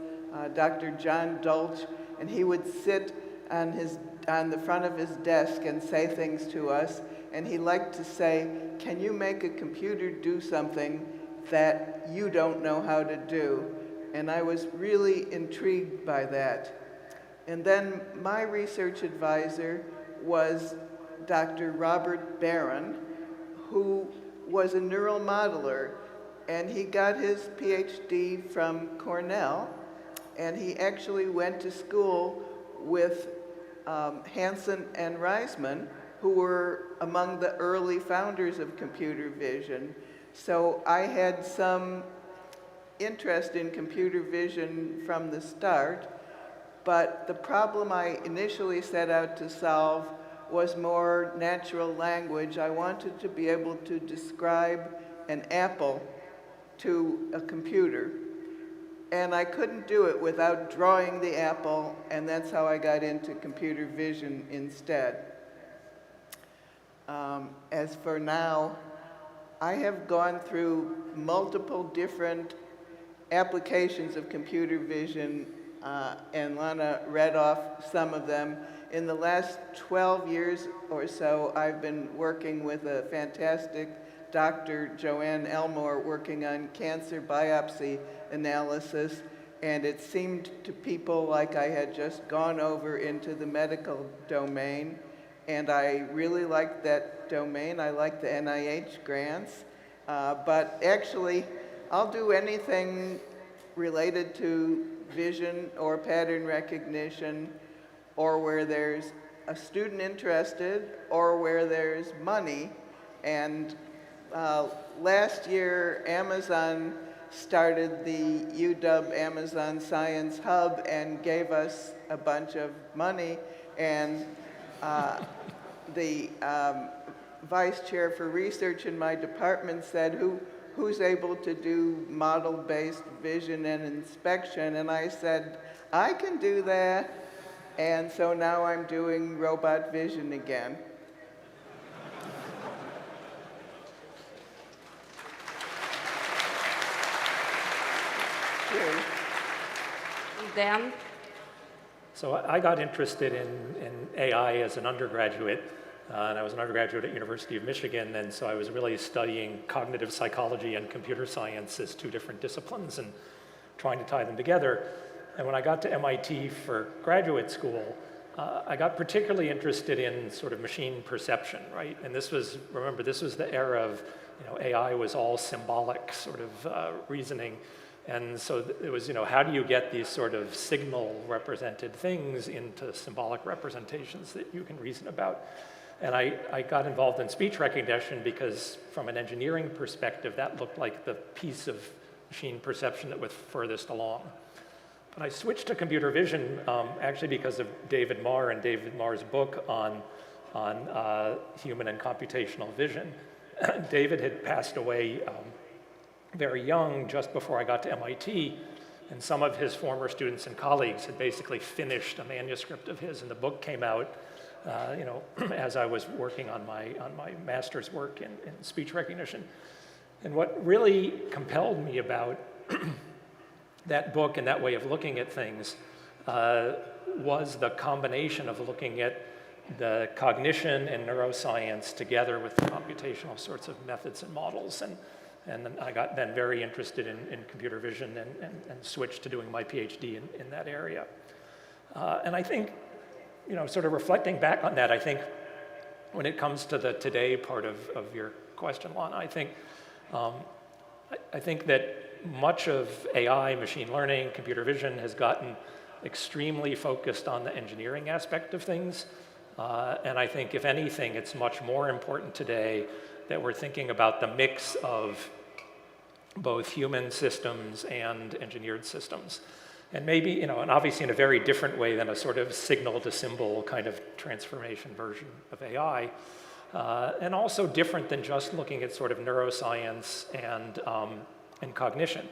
Dr. John Dolch, and he would sit on the front of his desk and say things to us, and he liked to say, "Can you make a computer do something that you don't know how to do?" And I was really intrigued by that. And then my research advisor was Dr. Robert Barron, who was a neural modeler, and he got his PhD from Cornell, and he actually went to school with Hansen and Reisman, who were among the early founders of computer vision. So I had some interest in computer vision from the start, but the problem I initially set out to solve was more natural language. I wanted to be able to describe an apple to a computer. And I couldn't do it without drawing the apple, and that's how I got into computer vision instead. As for now, I have gone through multiple different applications of computer vision, and Lana read off some of them. In the last 12 years or so, I've been working with a fantastic Dr. Joanne Elmore working on cancer biopsy analysis, and it seemed to people like I had just gone over into the medical domain, and I really liked that domain. I like the NIH grants, but actually I'll do anything related to vision or pattern recognition, or where there's a student interested, or where there's money. And last year, Amazon started the UW Amazon Science Hub and gave us a bunch of money, and the vice chair for research in my department said, who's able to do model-based vision and inspection? And I said, I can do that. And so now I'm doing robot vision again. Dan? So I got interested in AI as an undergraduate, and I was an undergraduate at University of Michigan, and so I was really studying cognitive psychology and computer science as two different disciplines and trying to tie them together. And when I got to MIT for graduate school, I got particularly interested in sort of machine perception, right? And this was, remember, this was the era of, AI was all symbolic sort of reasoning. And so it was, how do you get these sort of signal represented things into symbolic representations that you can reason about? And I got involved in speech recognition because from an engineering perspective, that looked like the piece of machine perception that was furthest along. But I switched to computer vision actually because of David Marr and David Marr's book on human and computational vision. David had passed away very young, just before I got to MIT, and some of his former students and colleagues had basically finished a manuscript of his, and the book came out, as I was working on my master's work in speech recognition. And what really compelled me about that book and that way of looking at things was the combination of looking at the cognition and neuroscience together with the computational sorts of methods and models. And then I got then very interested in computer vision and switched to doing my PhD in that area. And I think, sort of reflecting back on that, I think when it comes to the today part of your question, Lana, I think that much of AI, machine learning, computer vision has gotten extremely focused on the engineering aspect of things. And I think, if anything, it's much more important today that we're thinking about the mix of both human systems and engineered systems. And maybe, and obviously in a very different way than a sort of signal-to-symbol kind of transformation version of AI. And also different than just looking at sort of neuroscience and cognition.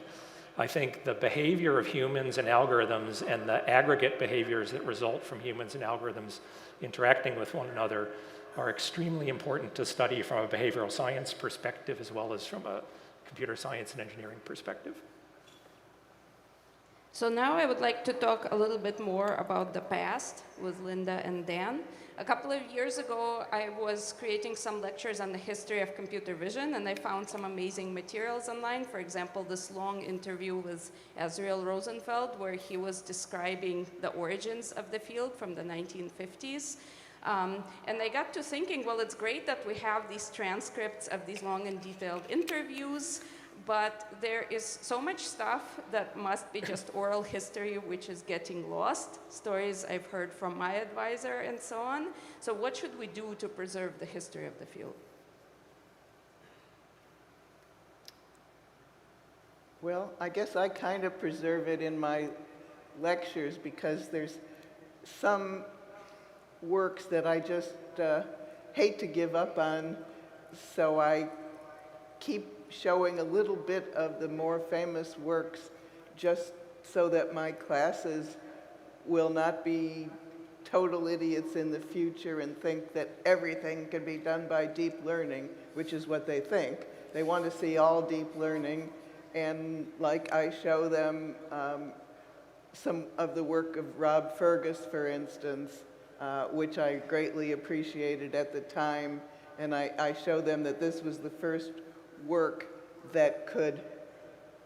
I think the behavior of humans and algorithms and the aggregate behaviors that result from humans and algorithms interacting with one another are extremely important to study from a behavioral science perspective as well as from a computer science and engineering perspective. So now I would like to talk a little bit more about the past with Linda and Dan. A couple of years ago, I was creating some lectures on the history of computer vision, and I found some amazing materials online. For example, this long interview with Azriel Rosenfeld, where he was describing the origins of the field from the 1950s. And I got to thinking, well, it's great that we have these transcripts of these long and detailed interviews, but there is so much stuff that must be just oral history, which is getting lost, stories I've heard from my advisor and so on. So what should we do to preserve the history of the field? Well, I guess I kind of preserve it in my lectures because there's some works that I just hate to give up on, so I keep showing a little bit of the more famous works just so that my classes will not be total idiots in the future and think that everything can be done by deep learning, which is what they think. They want to see all deep learning, and like I show them some of the work of Rob Fergus, for instance, which I greatly appreciated at the time, and I show them that this was the first work that could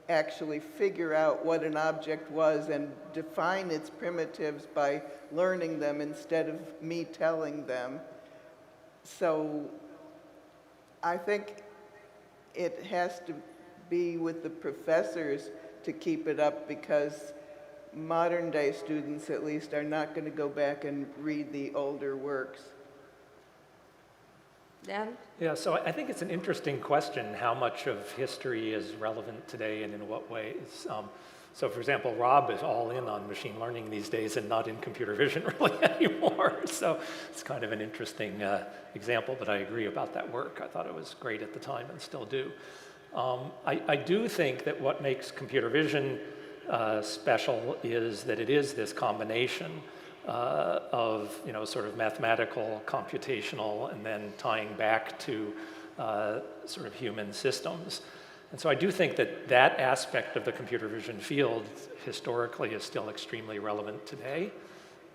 actually figure out what an object was and define its primitives by learning them instead of me telling them. So I think it has to be with the professors to keep it up, because modern day students, at least, are not going to go back and read the older works. Dan? Yeah, so I think it's an interesting question, how much of history is relevant today and in what ways. So for example, Rob is all in on machine learning these days and not in computer vision really anymore. So it's kind of an interesting example, but I agree about that work. I thought it was great at the time and still do. I do think that what makes computer vision special is that it is this combination of sort of mathematical, computational, and then tying back to sort of human systems. And so I do think that that aspect of the computer vision field historically is still extremely relevant today.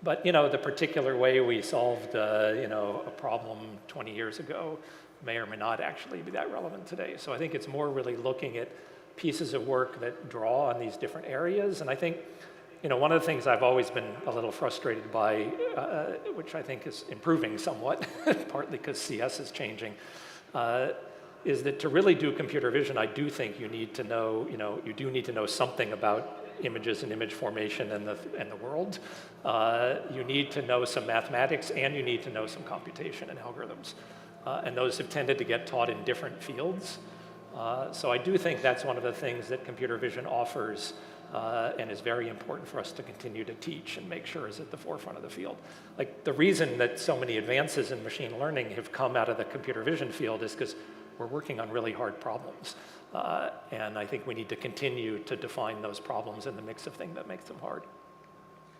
But the particular way we solved a problem 20 years ago may or may not actually be that relevant today. So I think it's more really looking at pieces of work that draw on these different areas. And I think one of the things I've always been a little frustrated by, which I think is improving somewhat, partly because CS is changing, is that to really do computer vision, I do think you need to know, you do need to know something about images and image formation and the world. You need to know some mathematics, and you need to know some computation and algorithms. And those have tended to get taught in different fields. So I do think that's one of the things that computer vision offers and is very important for us to continue to teach and make sure is at the forefront of the field. Like, the reason that so many advances in machine learning have come out of the computer vision field is because we're working on really hard problems. And I think we need to continue to define those problems in the mix of things that makes them hard.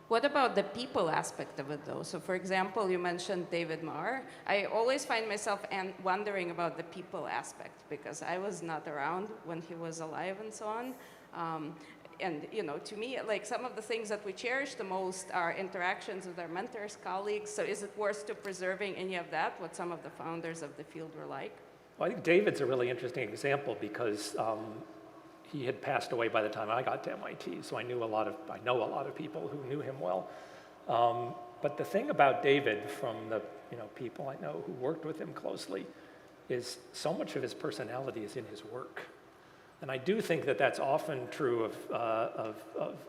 What about the people aspect of it, though? So, for example, you mentioned David Marr. I always find myself wondering about the people aspect, because I was not around when he was alive and so on. And to me, like, some of the things that we cherish the most are interactions with our mentors, colleagues. So is it worth to preserving any of that, what some of the founders of the field were like? Well, I think David's a really interesting example because he had passed away by the time I got to MIT, so I know a lot of people who knew him well. But the thing about David, from the people I know who worked with him closely, is so much of his personality is in his work. And I do think that that's often true of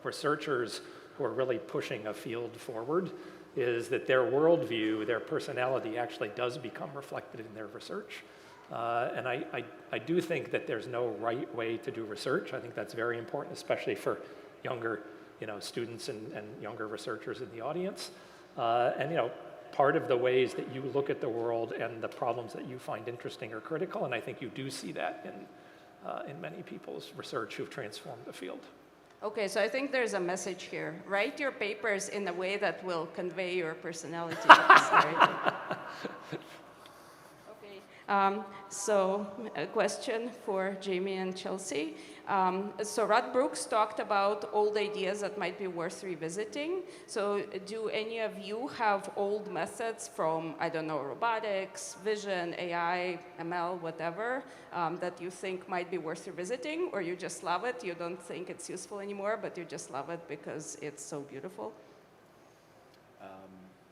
researchers who are really pushing a field forward, is that their worldview, their personality actually does become reflected in their research. And I do think that there's no right way to do research. I think that's very important, especially for younger students and younger researchers in the audience. And part of the ways that you look at the world and the problems that you find interesting are critical, and I think you do see that in many people's research who've transformed the field. Okay, so I think there's a message here. Write your papers in a way that will convey your personality. So a question for Jamie and Chelsea. So Rod Brooks talked about old ideas that might be worth revisiting. So do any of you have old methods from, I don't know, robotics, vision, AI, ML, whatever, that you think might be worth revisiting, or you just love it, you don't think it's useful anymore, but you just love it because it's so beautiful?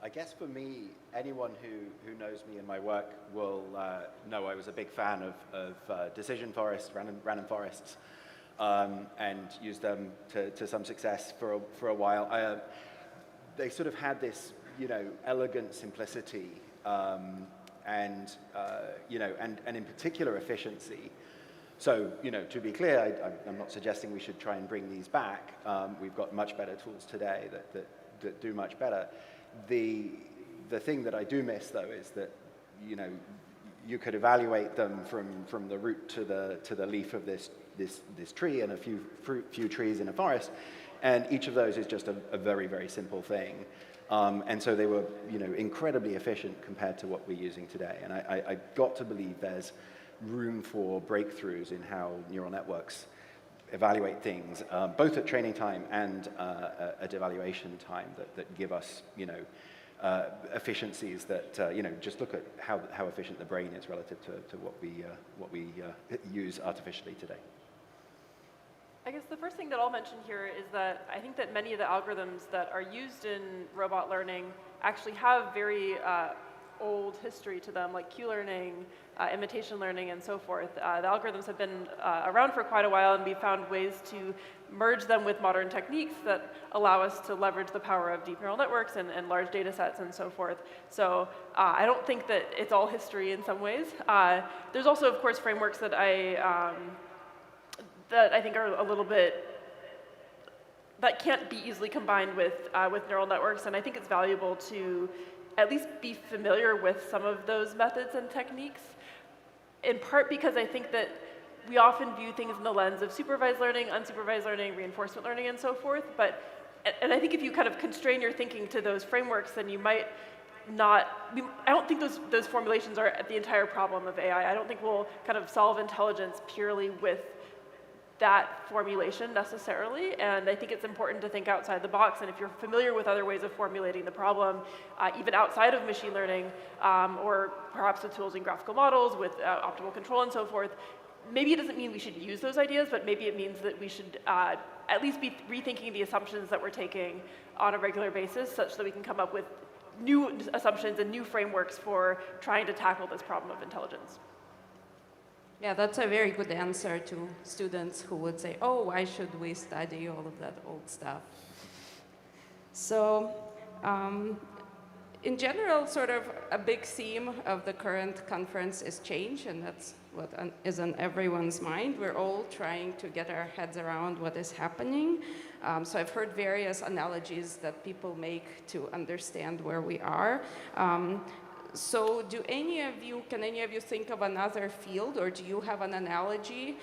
I guess for me, anyone who knows me and my work will know I was a big fan of decision forests, random forests, and used them to some success for a while. They sort of had this, elegant simplicity, and in particular efficiency. So, to be clear, I'm not suggesting we should try and bring these back. We've got much better tools today that do much better. The thing that I do miss, though, is that you could evaluate them from the root to the leaf of this tree and a few trees in a forest, and each of those is just a very, very simple thing. And so they were incredibly efficient compared to what we're using today. And I got to believe there's room for breakthroughs in how neural networks evaluate things, both at training time and at evaluation time, that give us, efficiencies that, just look at how efficient the brain is relative to what we use artificially today. I guess the first thing that I'll mention here is that I think that many of the algorithms that are used in robot learning actually have very old history to them, like Q-learning, imitation learning, and so forth. The algorithms have been around for quite a while, and we found ways to merge them with modern techniques that allow us to leverage the power of deep neural networks and large data sets and so forth. So I don't think that it's all history in some ways. There's also, of course, frameworks that I think are a little bit, that can't be easily combined with neural networks, and I think it's valuable to at least be familiar with some of those methods and techniques, in part because I think that we often view things in the lens of supervised learning, unsupervised learning, reinforcement learning, and so forth. And I think if you kind of constrain your thinking to those frameworks, then you might not, I don't think those formulations are the entire problem of AI. I don't think we'll kind of solve intelligence purely with that formulation necessarily, and I think it's important to think outside the box, and if you're familiar with other ways of formulating the problem, even outside of machine learning, or perhaps with tools in graphical models, with optimal control and so forth, maybe it doesn't mean we should use those ideas, but maybe it means that we should at least be rethinking the assumptions that we're taking on a regular basis, such that we can come up with new assumptions and new frameworks for trying to tackle this problem of intelligence. Yeah, that's a very good answer to students who would say, oh, why should we study all of that old stuff? So in general, sort of a big theme of the current conference is change, and that's what is on everyone's mind. We're all trying to get our heads around what is happening. So I've heard various analogies that people make to understand where we are. So can any of you think of another field, or do you have an analogy?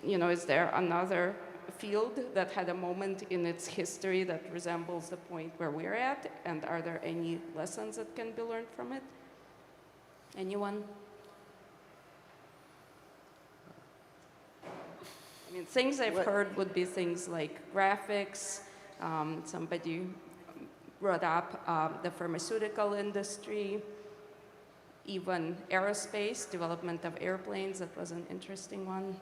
Is there another field that had a moment in its history that resembles the point where we're at? And are there any lessons that can be learned from it? Anyone? I mean, things I've heard would be things like graphics. Somebody brought up the pharmaceutical industry. Even aerospace, development of airplanes, that was an interesting one.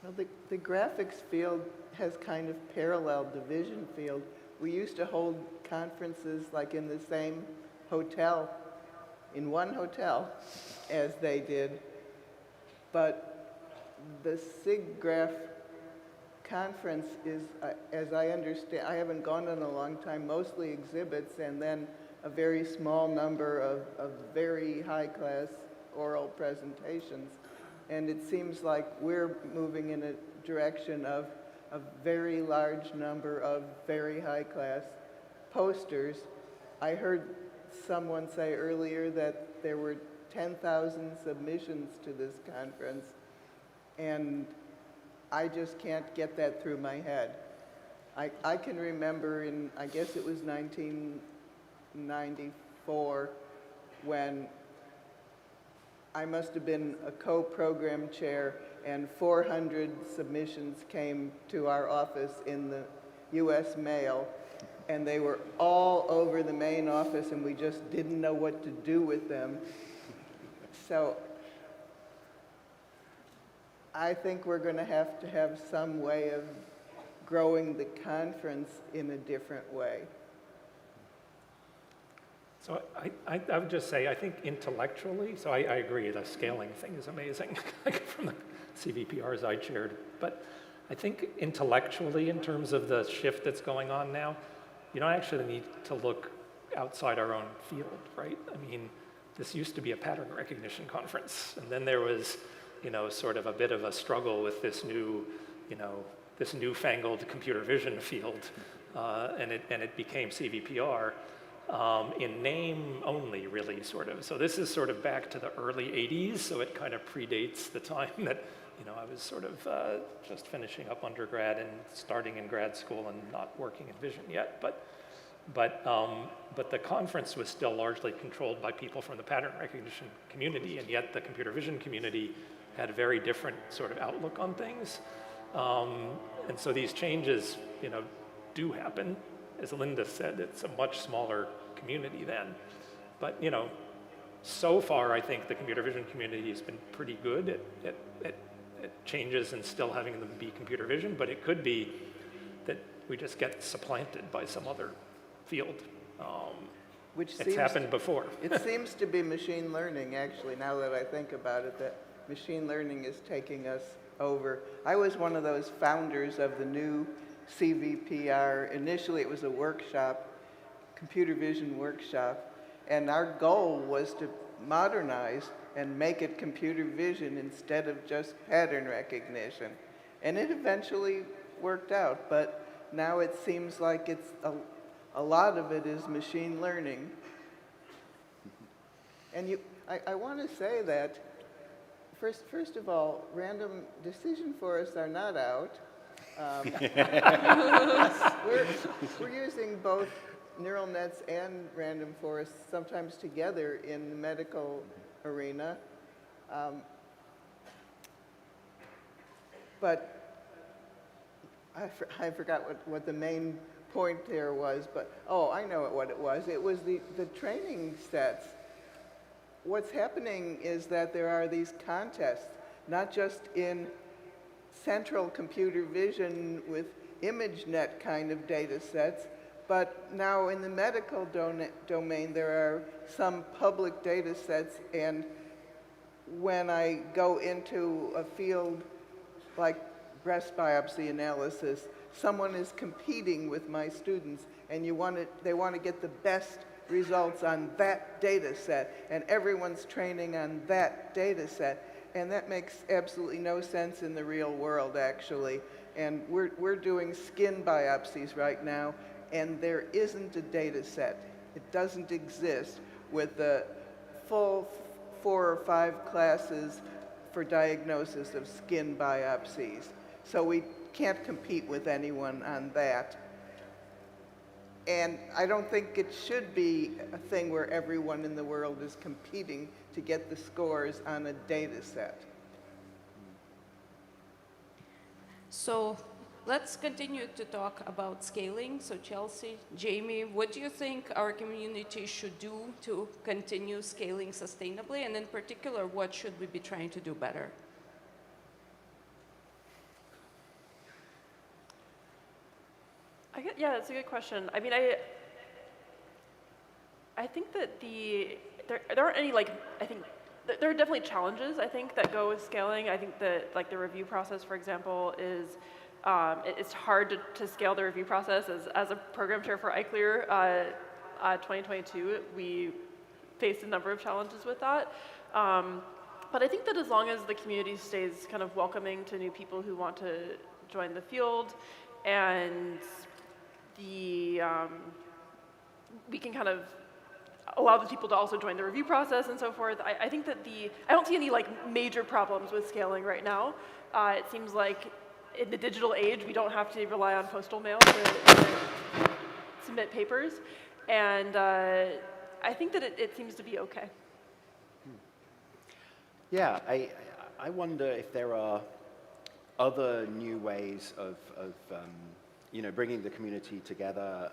Well, the graphics field has kind of paralleled the vision field. We used to hold conferences like in the same hotel, in one hotel, as they did. But the SIGGRAPH conference is, as I understand, I haven't gone in a long time, mostly exhibits and then a very small number of very high-class oral presentations. And it seems like we're moving in a direction of a very large number of very high-class posters. I heard someone say earlier that there were 10,000 submissions to this conference, and I just can't get that through my head. I can remember in, I guess it was 1994, when I must have been a co-program chair, and 400 submissions came to our office in the US mail, and they were all over the main office, and we just didn't know what to do with them. So I think we're going to have some way of growing the conference in a different way. So I would just say, I think intellectually, so I agree, the scaling thing is amazing, like from the CVPRs I chaired. But I think intellectually, in terms of the shift that's going on now, you don't actually need to look outside our own field, right? I mean, this used to be a pattern recognition conference, and then there was, sort of a bit of a struggle with this new, this newfangled computer vision field, and it became CVPR. In name only, really, sort of. So this is sort of back to the early 80s, so it kind of predates the time that, I was sort of just finishing up undergrad and starting in grad school and not working in vision yet. But the conference was still largely controlled by people from the pattern recognition community, and yet the computer vision community had a very different sort of outlook on things. And so these changes, do happen. As Linda said, it's a much smaller community then. But, so far, I think the computer vision community has been pretty good at changes and still having them be computer vision, but it could be that we just get supplanted by some other field. It's happened before. It seems to be machine learning, actually, now that I think about it, that machine learning is taking us over. I was one of those founders of the new Cvpr. Initially, it was a workshop, computer vision workshop, and our goal was to modernize and make it computer vision instead of just pattern recognition. And it eventually worked out, but now it seems like it's a lot of it is machine learning. And I want to say that, first of all, random decision forests are not out. We're using both neural nets and random forests sometimes together in the medical arena. But I forgot what the main point there was, but, I know what it was. It was the training sets. What's happening is that there are these contests, not just in central computer vision with ImageNet kind of data sets, but now in the medical domain there are some public data sets, and when I go into a field like breast biopsy analysis, someone is competing with my students, and they want to get the best results on that data set, and everyone's training on that data set. And that makes absolutely no sense in the real world, actually. And we're doing skin biopsies right now, and there isn't a data set. It doesn't exist with the full 4 or 5 classes for diagnosis of skin biopsies. So we can't compete with anyone on that. And I don't think it should be a thing where everyone in the world is competing to get the scores on a data set. So let's continue to talk about scaling. So Chelsea, Jamie, what do you think our community should do to continue scaling sustainably? And in particular, what should we be trying to do better? Yeah, that's a good question. I mean, I think that there aren't any, I think, there are definitely challenges, I think, that go with scaling. I think that, like, the review process, for example, is it's hard to scale the review process. As a program chair for iClear 2022, we faced a number of challenges with that. But I think that as long as the community stays kind of welcoming to new people who want to join the field, and we can kind of allow the people to also join the review process and so forth, I think that I don't see any like major problems with scaling right now. It seems like in the digital age, we don't have to rely on postal mail to submit papers. And I think that it seems to be okay. Yeah, I wonder if there are other new ways of you know, bringing the community together.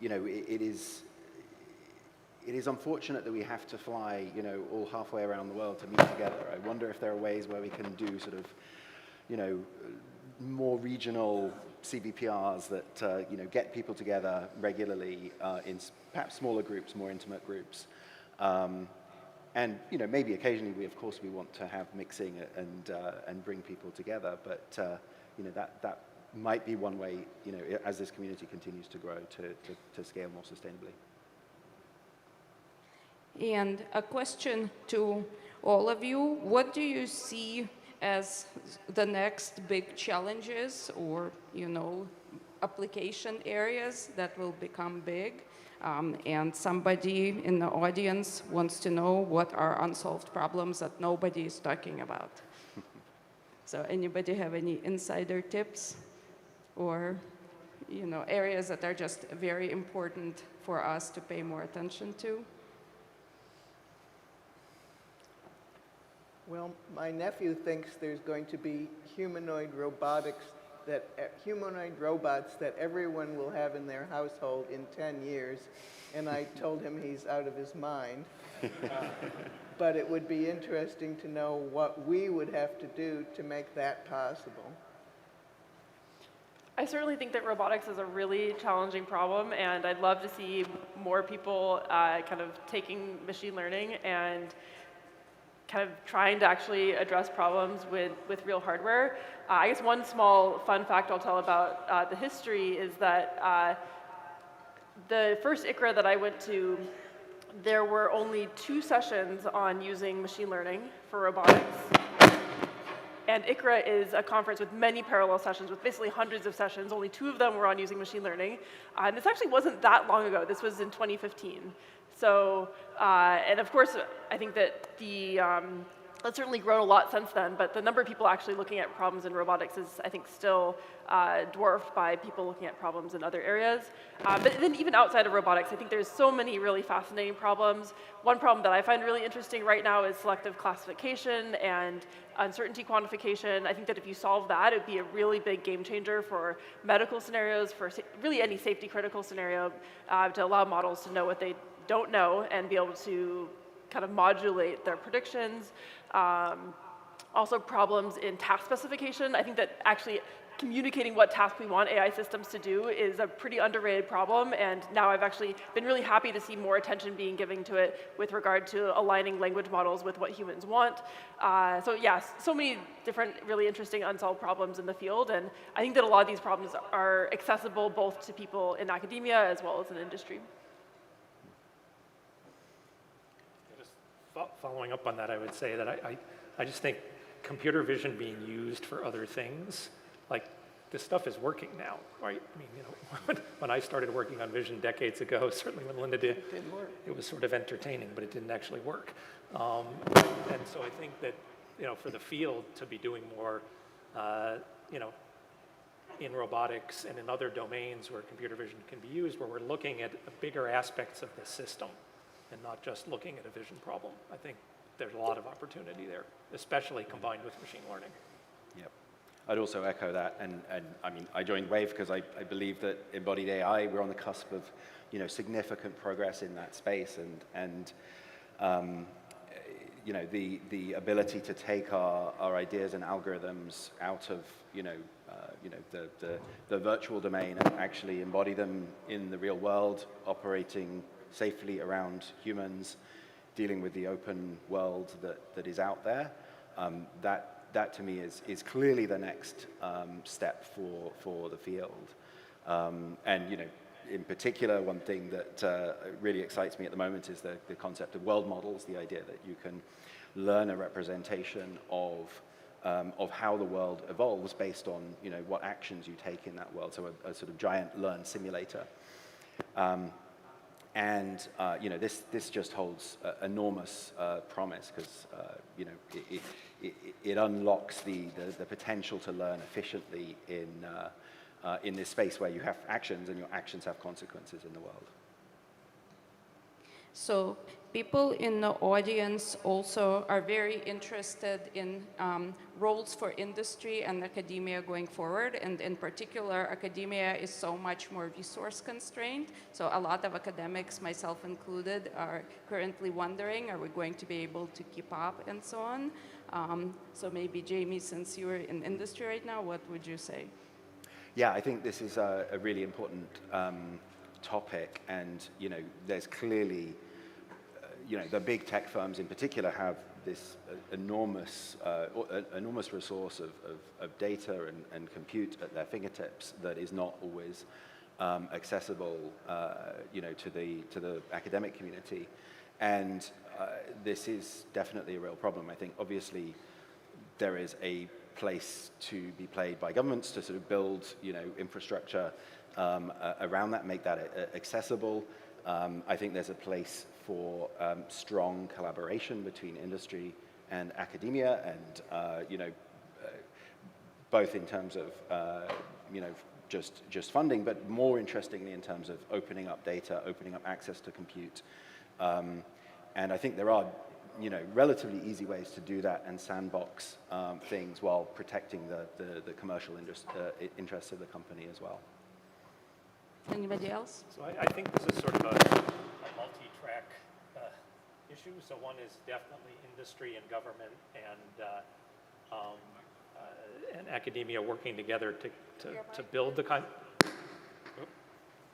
You know, it is unfortunate that we have to fly, you know, all halfway around the world to meet together. I wonder if there are ways where we can do sort of, you know, more regional Cvprs that, you know, get people together regularly in perhaps smaller groups, more intimate groups. And, you know, maybe occasionally of course we want to have mixing and bring people together, but, you know, that might be one way, you know, as this community continues to grow, to scale more sustainably. And a question to all of you: what do you see as the next big challenges, or, you know, application areas that will become big? And somebody in the audience wants to know what are unsolved problems that nobody is talking about. So anybody have any insider tips, or, you know, areas that are just very important for us to pay more attention to? Well, my nephew thinks there's going to be humanoid robots that everyone will have in their household in 10 years, and I told him he's out of his mind. But it would be interesting to know what we would have to do to make that possible. I certainly think that robotics is a really challenging problem, and I'd love to see more people kind of taking machine learning and kind of trying to actually address problems with real hardware. I guess one small fun fact I'll tell about the history is that the first ICRA that I went to, there were only 2 sessions on using machine learning for robotics. And ICRA is a conference with many parallel sessions, with basically hundreds of sessions. Only 2 of them were on using machine learning. And this actually wasn't that long ago. This was in 2015. So, and of course, I think that it's certainly grown a lot since then, but the number of people actually looking at problems in robotics is, I think, still dwarfed by people looking at problems in other areas. But then even outside of robotics, I think there's so many really fascinating problems. One problem that I find really interesting right now is selective classification and uncertainty quantification. I think that if you solve that, it would be a really big game changer for medical scenarios, for really any safety critical scenario, to allow models to know what they don't know and be able to kind of modulate their predictions. Also problems in task specification. I think that actually communicating what task we want AI systems to do is a pretty underrated problem, and now I've actually been really happy to see more attention being given to it with regard to aligning language models with what humans want. So yes, so many different really interesting unsolved problems in the field, and I think that a lot of these problems are accessible both to people in academia as well as in industry. Following up on that, I would say that I just think computer vision being used for other things, like this stuff is working now, right? I mean, you know, when I started working on vision decades ago, certainly when Linda did, it was sort of entertaining, but it didn't actually work. And so I think that, you know, for the field to be doing more, you know, in robotics and in other domains where computer vision can be used, where we're looking at bigger aspects of the system and not just looking at a vision problem. I think there's a lot of opportunity there, especially combined with machine learning. Yep. I'd also echo that, and I mean, I joined WAVE because I believe that embodied AI, we're on the cusp of, you know, significant progress in that space, and you know, the ability to take our ideas and algorithms out of, you know, the virtual domain and actually embody them in the real world, operating safely around humans, dealing with the open world that is out there. That to me is clearly the next step for the field. And you know, in particular, one thing that really excites me at the moment is the concept of world models, the idea that you can learn a representation of how the world evolves based on, you know, what actions you take in that world, so a sort of giant learn simulator. You know, this just holds enormous promise because, you know, it unlocks the potential to learn efficiently in this space where you have actions and your actions have consequences in the world. So people in the audience also are very interested in roles for industry and academia going forward. And in particular, academia is so much more resource constrained. So a lot of academics, myself included, are currently wondering, are we going to be able to keep up and so on? So maybe Jamie, since you're in industry right now, what would you say? Yeah, I think this is a really important topic, and you know, there's clearly, you know, the big tech firms in particular have this enormous resource of data and compute at their fingertips that is not always accessible, you know, to the academic community, and this is definitely a real problem. I think obviously there is a place to be played by governments to sort of build, you know, infrastructure around that, make that accessible. I think there's a place for strong collaboration between industry and academia, and you know, both in terms of you know, just funding, but more interestingly in terms of opening up data, opening up access to compute. And I think there are, you know, relatively easy ways to do that and sandbox things while protecting the commercial interests of the company as well. Anybody else? So I think this is sort of a multi-track issue. So one is definitely industry and government and academia working together to build the kind. Oh,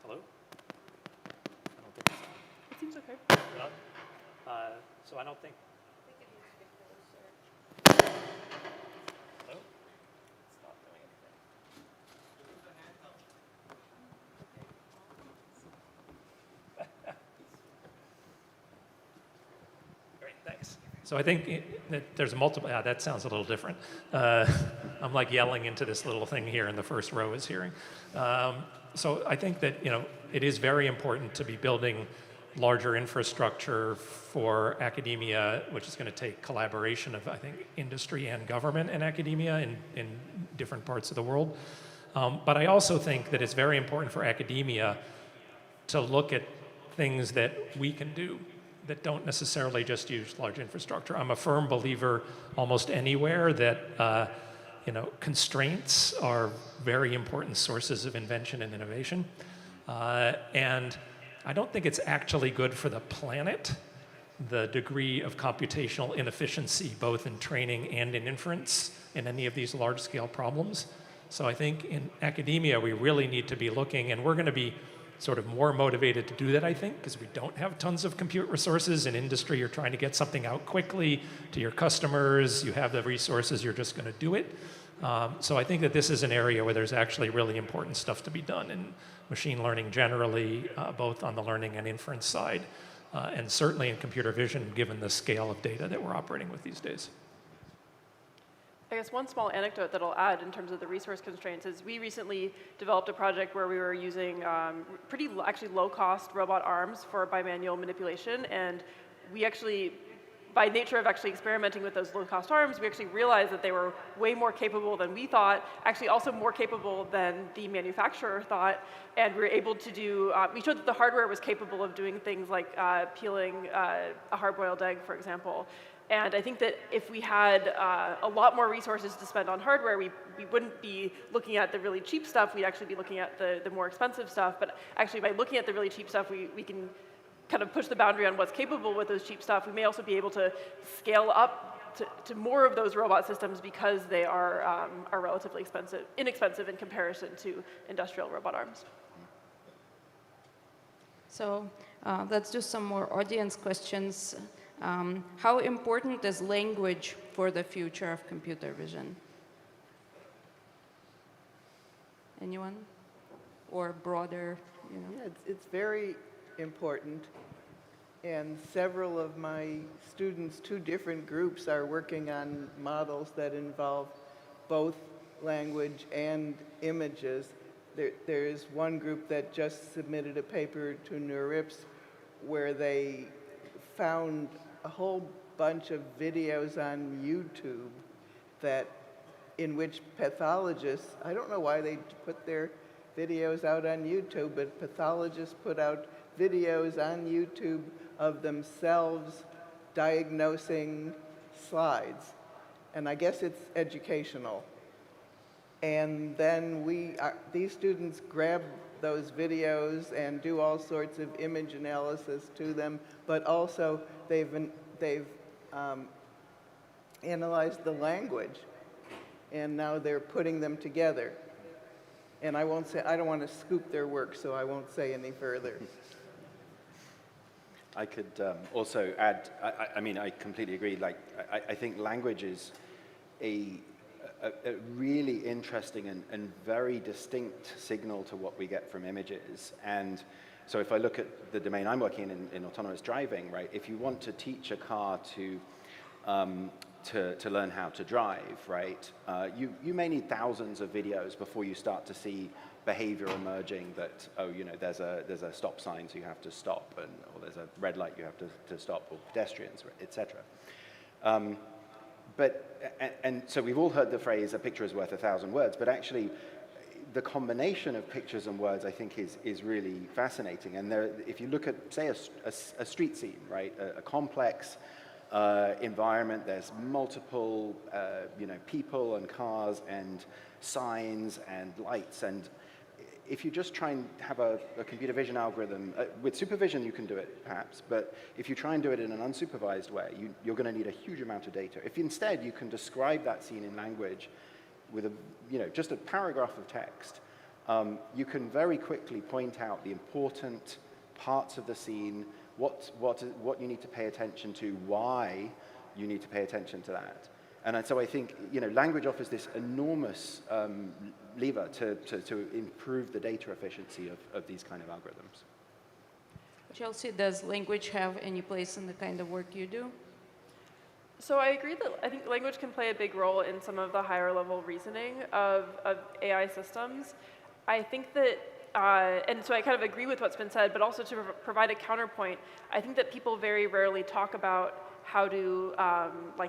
hello? I don't think it's on. It seems okay. No? So I don't think. Hello? It's not doing anything. Great, thanks. So I think that there's multiple. That sounds a little different. I'm like yelling into this little thing here, and the first row is hearing. So I think that, you know, it is very important to be building larger infrastructure for academia, which is going to take collaboration of, I think, industry and government and academia in different parts of the world. But I also think that it's very important for academia to look at things that we can do that don't necessarily just use large infrastructure. I'm a firm believer almost anywhere that you know, constraints are very important sources of invention and innovation. And I don't think it's actually good for the planet, the degree of computational inefficiency, both in training and in inference in any of these large-scale problems. So I think in academia, we really need to be looking, and we're going to be sort of more motivated to do that, I think, because we don't have tons of compute resources. In industry, you're trying to get something out quickly to your customers. You have the resources, you're just going to do it. So I think that this is an area where there's actually really important stuff to be done in machine learning generally, both on the learning and inference side, and certainly in computer vision, given the scale of data that we're operating with these days. I guess one small anecdote that I'll add in terms of the resource constraints is we recently developed a project where we were using actually low-cost robot arms for bimanual manipulation, and we actually, by nature of actually experimenting with those low-cost arms, we actually realized that they were way more capable than we thought, actually also more capable than the manufacturer thought, and we were able to do, we showed that the hardware was capable of doing things like peeling a hard-boiled egg, for example. And I think that if we had a lot more resources to spend on hardware, we wouldn't be looking at the really cheap stuff, we'd actually be looking at the more expensive stuff, but actually by looking at the really cheap stuff, we can kind of push the boundary on what's capable with those cheap stuff. We may also be able to scale up to more of those robot systems because they are relatively inexpensive in comparison to industrial robot arms. So let's do some more audience questions. How important is language for the future of computer vision? Anyone? Or broader, you know? Yeah, it's very important. And several of my students, 2 different groups, are working on models that involve both language and images. There is one group that just submitted a paper to NeurIPS where they found a whole bunch of videos on YouTube in which pathologists, I don't know why they put their videos out on YouTube, but pathologists put out videos on YouTube of themselves diagnosing slides. And I guess it's educational. And then these students grab those videos and do all sorts of image analysis to them, but also they've analyzed the language, and now they're putting them together. And I don't want to scoop their work, so I won't say any further. I could also add, I mean, I completely agree. Like, I think language is a really interesting and very distinct signal to what we get from images. And so if I look at the domain I'm working in autonomous driving, right, if you want to teach a car to learn how to drive, right, you may need thousands of videos before you start to see behavior emerging that, oh, you know, there's a stop sign, so you have to stop, or there's a red light, you have to stop, or pedestrians, etc. And so we've all heard the phrase, a picture is worth 1,000 words, but actually the combination of pictures and words, I think, is really fascinating. And if you look at, say, a street scene, right, a complex environment, there's multiple, you know, people and cars and signs and lights, and if you just try and have a computer vision algorithm, with supervision you can do it perhaps, but if you try and do it in an unsupervised way, you're going to need a huge amount of data. If instead you can describe that scene in language with just a paragraph of text, you can very quickly point out the important parts of the scene, what you need to pay attention to, why you need to pay attention to that. And so I think, language offers this enormous lever to improve the data efficiency of these kind of algorithms. Chelsea, does language have any place in the kind of work you do? So I agree that I think language can play a big role in some of the higher level reasoning of AI systems. I think that, and so I kind of agree with what's been said, but also to provide a counterpoint, I think that people very rarely talk about how to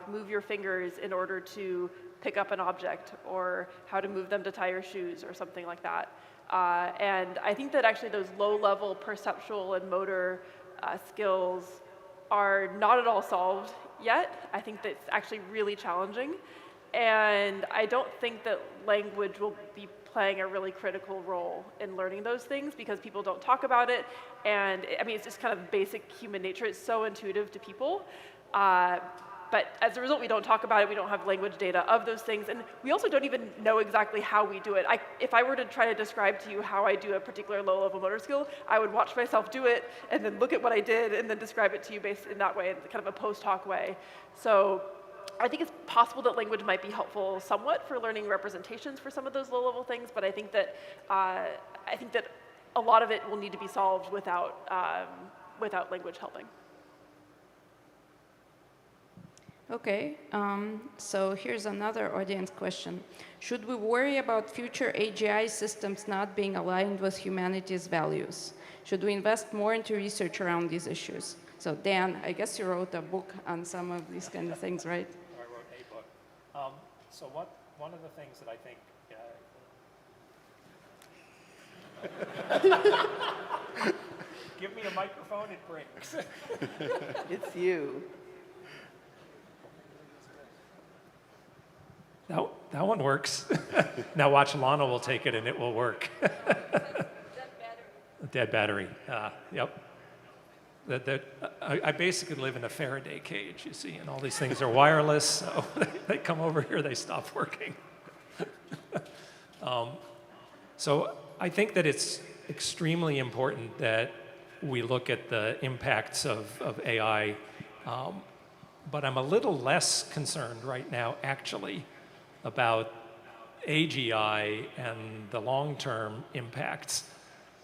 move your fingers in order to pick up an object, or how to move them to tie your shoes, or something like that. And I think that actually those low-level perceptual and motor skills are not at all solved yet. I think that it's actually really challenging. And I don't think that language will be playing a really critical role in learning those things, because people don't talk about it. And I mean, it's just kind of basic human nature. It's so intuitive to people. But as a result, we don't talk about it. We don't have language data of those things. And we also don't even know exactly how we do it. If I were to try to describe to you how I do a particular low-level motor skill, I would watch myself do it and then look at what I did and then describe it to you based in that way, in kind of a post-hoc way. So I think it's possible that language might be helpful somewhat for learning representations for some of those low-level things, but I think that a lot of it will need to be solved without language helping. Okay, so here's another audience question. Should we worry about future AGI systems not being aligned with humanity's values? Should we invest more into research around these issues? So Dan, I guess you wrote a book on some of these kind of things, right? I wrote a book. So one of the things that I think... Give me a microphone, it breaks. It's you. That one works. Now watch, Lana will take it and it will work. Dead battery. Yep. I basically live in a Faraday cage, you see, and all these things are wireless, so they come over here, they stop working. So I think that it's extremely important that we look at the impacts of AI But I'm a little less concerned right now, actually, about AGI and the long-term impacts,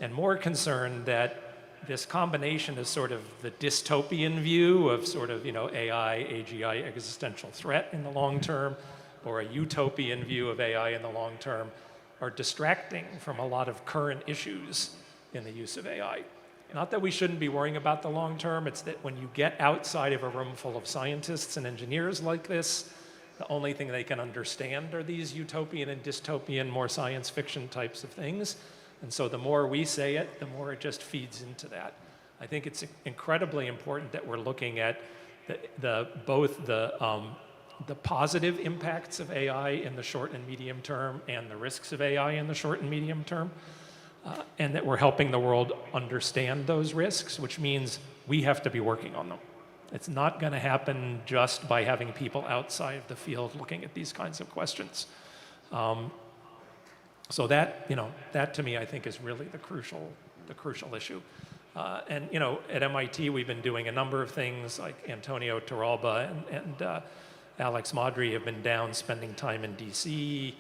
and more concerned that this combination is sort of the dystopian view of sort of, AI, AGI existential threat in the long term, or a utopian view of AI in the long term, are distracting from a lot of current issues in the use of AI. Not that we shouldn't be worrying about the long term, it's that when you get outside of a room full of scientists and engineers like this, the only thing they can understand are these utopian and dystopian, more science fiction types of things. And so the more we say it, the more it just feeds into that. I think it's incredibly important that we're looking at both the positive impacts of AI in the short and medium term and the risks of AI in the short and medium term, and that we're helping the world understand those risks, which means we have to be working on them. It's not going to happen just by having people outside of the field looking at these kinds of questions. So that to me, I think, is really the crucial issue. And at MIT, we've been doing a number of things, like Antonio Torralba and Alex Madry have been down spending time in DC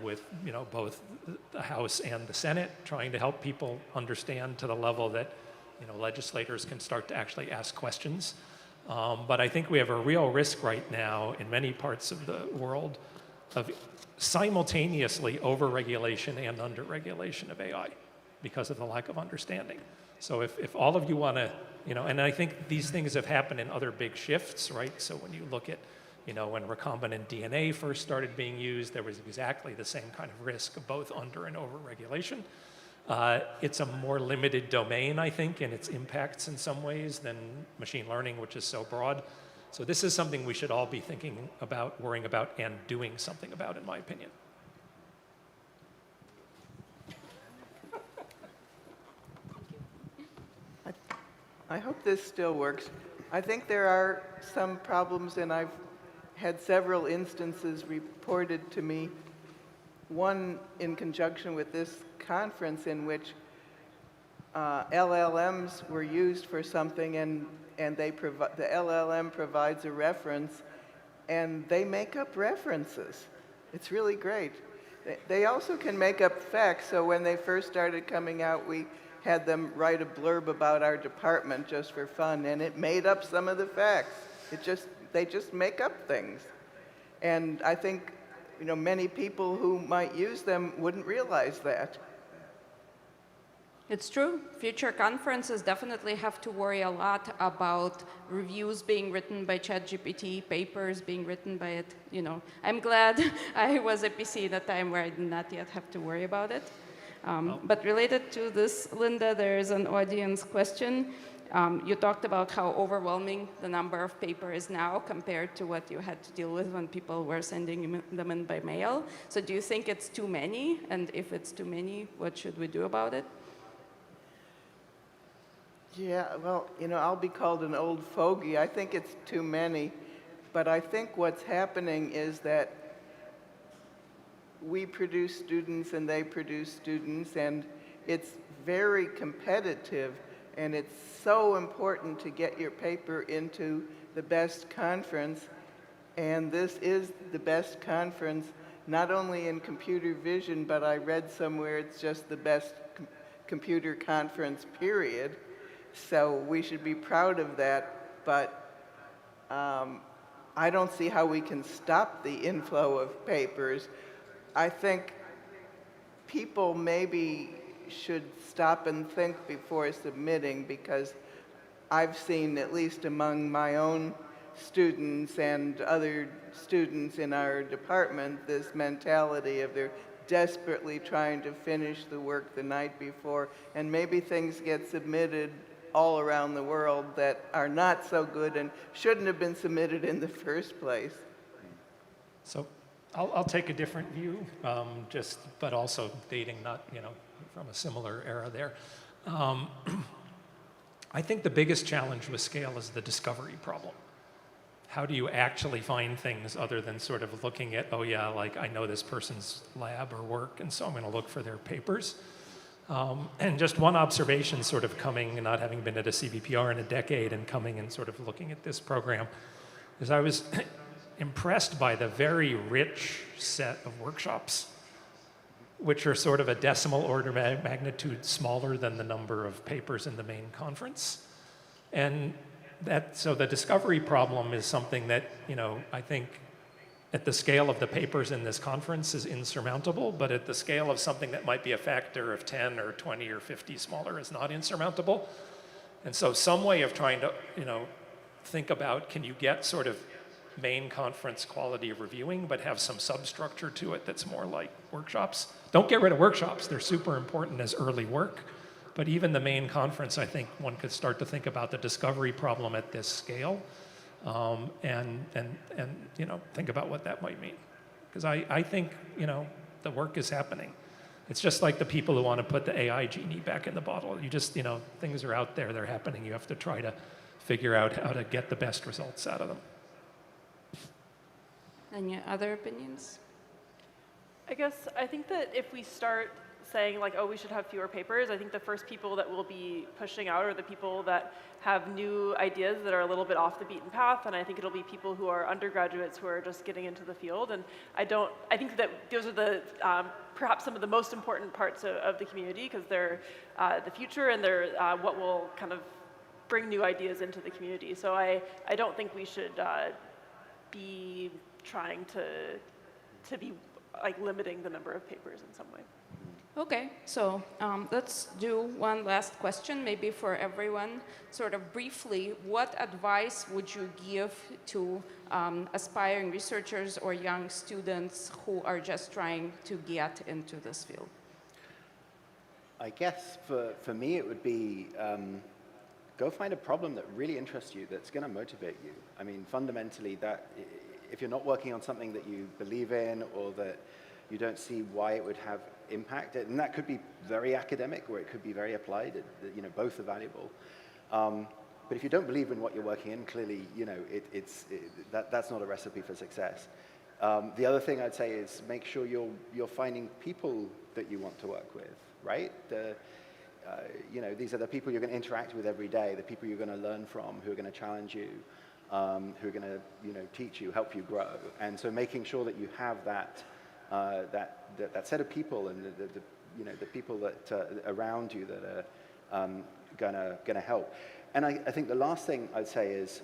with both the House and the Senate, trying to help people understand to the level that legislators can start to actually ask questions. But I think we have a real risk right now in many parts of the world of simultaneously over-regulation and under-regulation of AI because of the lack of understanding. So if all of you want to, and I think these things have happened in other big shifts, right? So when you look at, when recombinant DNA first started being used, there was exactly the same kind of risk of both under and over-regulation. It's a more limited domain, I think, in its impacts in some ways than machine learning, which is so broad. So this is something we should all be thinking about, worrying about, and doing something about, in my opinion. I hope this still works. I think there are some problems, and I've had several instances reported to me. One in conjunction with this conference in which LLMs were used for something, and the LLM provides a reference, and they make up references. It's really great. They also can make up facts. So when they first started coming out, we had them write a blurb about our department just for fun, and it made up some of the facts. They just make up things. And I think many people who might use them wouldn't realize that. It's true. Future conferences definitely have to worry a lot about reviews being written by ChatGPT, papers being written by it. I'm glad I was a PC at a time where I did not yet have to worry about it. But related to this, Linda, there is an audience question. You talked about how overwhelming the number of papers is now compared to what you had to deal with when people were sending them in by mail. So do you think it's too many? And if it's too many, what should we do about it? Yeah, well, I'll be called an old fogey. I think it's too many. But I think what's happening is that we produce students and they produce students, and it's very competitive. And it's so important to get your paper into the best conference. And this is the best conference, not only in computer vision, but I read somewhere it's just the best computer conference, period. So we should be proud of that. But I don't see how we can stop the inflow of papers. I think people maybe should stop and think before submitting, because I've seen, at least among my own students and other students in our department, this mentality of they're desperately trying to finish the work the night before, and maybe things get submitted all around the world that are not so good and shouldn't have been submitted in the first place. So I'll take a different view, but also dating, not from a similar era there. I think the biggest challenge with scale is the discovery problem. How do you actually find things other than sort of looking at, oh yeah, like I know this person's lab or work, and so I'm going to look for their papers. And just one observation sort of coming, and not having been at a CVPR in a decade and coming and sort of looking at this program, is I was impressed by the very rich set of workshops, which are sort of a decimal order magnitude smaller than the number of papers in the main conference. And so the discovery problem is something that, I think at the scale of the papers in this conference is insurmountable, but at the scale of something that might be a factor of 10 or 20 or 50 smaller is not insurmountable. And so some way of trying to, think about, can you get sort of main conference quality of reviewing, but have some substructure to it that's more like workshops? Don't get rid of workshops. They're super important as early work. But even the main conference, I think one could start to think about the discovery problem at this scale, and think about what that might mean. Because I think, the work is happening. It's just like the people who want to put the AI genie back in the bottle. You just, things are out there, they're happening. You have to try to figure out how to get the best results out of them. Any other opinions? I think that if we start saying like, oh, we should have fewer papers, I think the first people that will be pushing out are the people that have new ideas that are a little bit off the beaten path, and I think it'll be people who are undergraduates who are just getting into the field. And I think that those are the perhaps some of the most important parts of the community, because they're the future, and they're what will kind of bring new ideas into the community. So I don't think we should be trying to be like limiting the number of papers in some way. Okay, so let's do one last question, maybe for everyone. Sort of briefly, what advice would you give to aspiring researchers or young students who are just trying to get into this field? I guess for me it would be go find a problem that really interests you, that's going to motivate you. I mean, fundamentally, that if you're not working on something that you believe in, or that you don't see why it would have impact, and that could be very academic or it could be very applied, both are valuable. But if you don't believe in what you're working in, clearly, that's not a recipe for success. The other thing I'd say is make sure you're finding people that you want to work with, right? These are the people you're going to interact with every day, the people you're going to learn from, who are going to challenge you, who are going to, teach you, help you grow. And so making sure that you have that set of people, and the people that around you that are gonna help. And I think the last thing I'd say is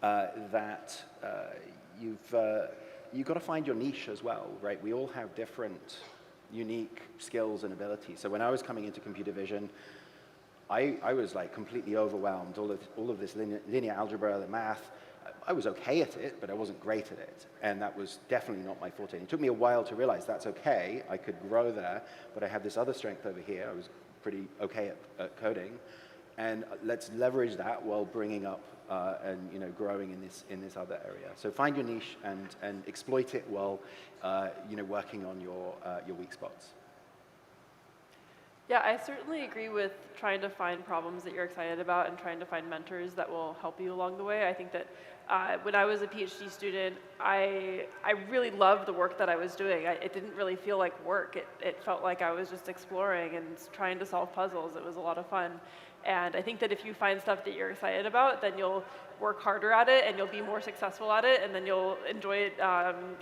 that you've got to find your niche as well, right? We all have different, unique skills and abilities. So when I was coming into computer vision, I was like completely overwhelmed. All of this linear algebra, the math. I was okay at it, but I wasn't great at it. And that was definitely not my forte. And it took me a while to realize that's okay. I could grow there, but I have this other strength over here. I was pretty okay at coding. And let's leverage that while bringing up and growing in this other area. So find your niche and exploit it while working on your weak spots. Yeah, I certainly agree with trying to find problems that you're excited about and trying to find mentors that will help you along the way. I think that when I was a PhD student, I really loved the work that I was doing. It didn't really feel like work. It felt like I was just exploring and trying to solve puzzles. It was a lot of fun. And I think that if you find stuff that you're excited about, then you'll work harder at it and you'll be more successful at it, and then you'll enjoy it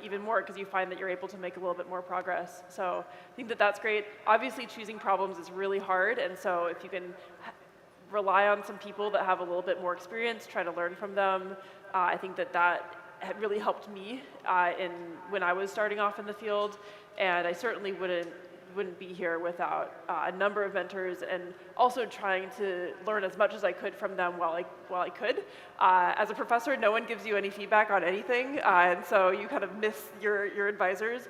even more because you find that you're able to make a little bit more progress. So I think that that's great. Obviously, choosing problems is really hard, and so if you can rely on some people that have a little bit more experience, try to learn from them, I think that had really helped me when I was starting off in the field, and I certainly wouldn't be here without a number of mentors, and also trying to learn as much as I could from them while I could. As a professor, no one gives you any feedback on anything, and so you kind of miss your advisors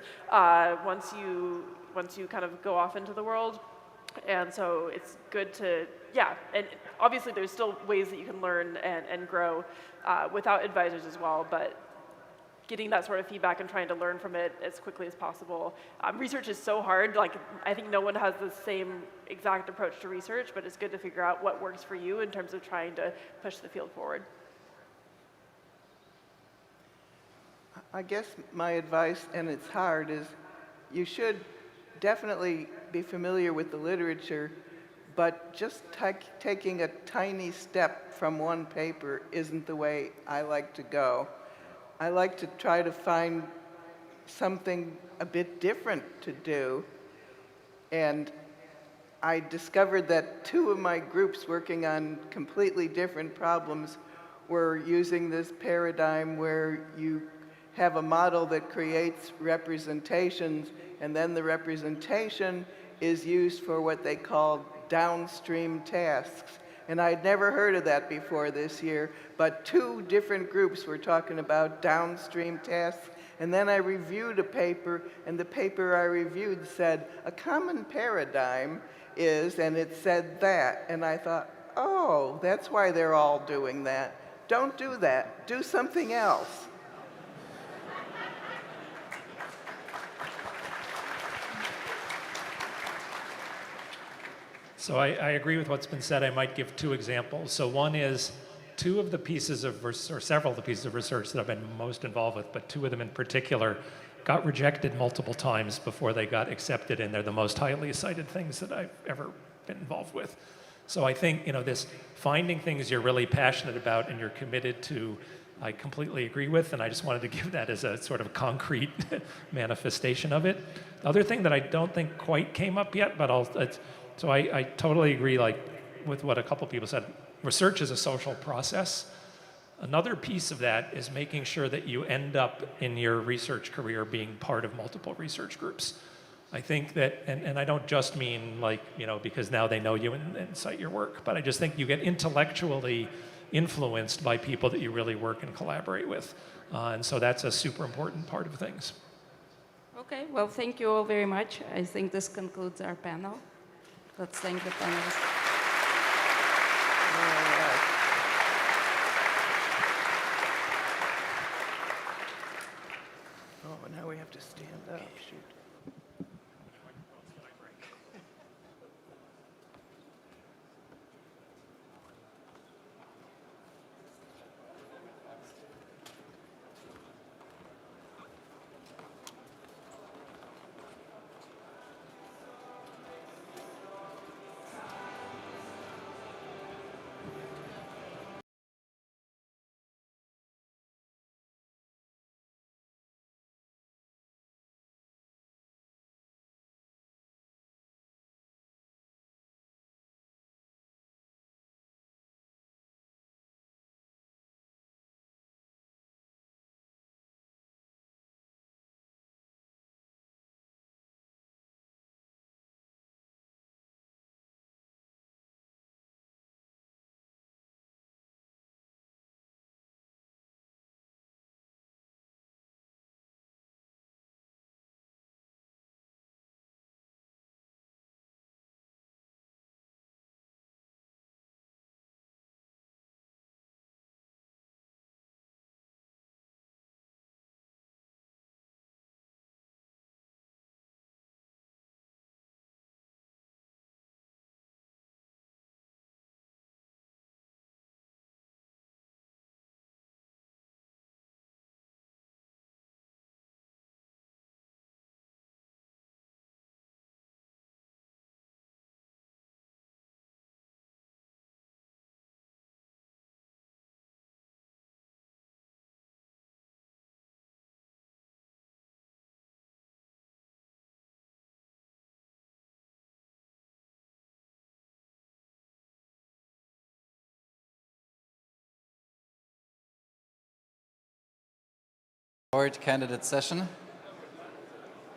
once you kind of go off into the world. And so it's good to, and obviously there's still ways that you can learn and grow without advisors as well, but getting that sort of feedback and trying to learn from it as quickly as possible. Research is so hard. Like, I think no one has the same exact approach to research, but it's good to figure out what works for you in terms of trying to push the field forward. I guess my advice, and it's hard, is you should definitely be familiar with the literature, but just taking a tiny step from one paper isn't the way I like to go. I like to try to find something a bit different to do. And I discovered that two of my groups working on completely different problems were using this paradigm where you have a model that creates representations, and then the representation is used for what they call downstream tasks. And I'd never heard of that before this year, but two different groups were talking about downstream tasks. And then I reviewed a paper, and the paper I reviewed said, a common paradigm is, and it said that. And I thought, oh, that's why they're all doing that. Don't do that. Do something else. So I agree with what's been said. I might give two examples. So one is two of the pieces of research, or several of the pieces of research that I've been most involved with, but two of them in particular, got rejected multiple times before they got accepted, and they're the most highly cited things that I've ever been involved with. So I think, this finding things you're really passionate about and you're committed to, I completely agree with, and I just wanted to give that as a sort of concrete manifestation of it. The other thing that I don't think quite came up yet, but I totally agree with what a couple people said. Research is a social process. Another piece of that is making sure that you end up in your research career being part of multiple research groups. I think that, and I don't just mean because now they know you and cite your work, but I just think you get intellectually influenced by people that you really work and collaborate with. And so that's a super important part of things. Okay, well, thank you all very much. I think this concludes our panel. Let's thank the panelists. Oh, now we have to stand up. Shoot. Board candidate session.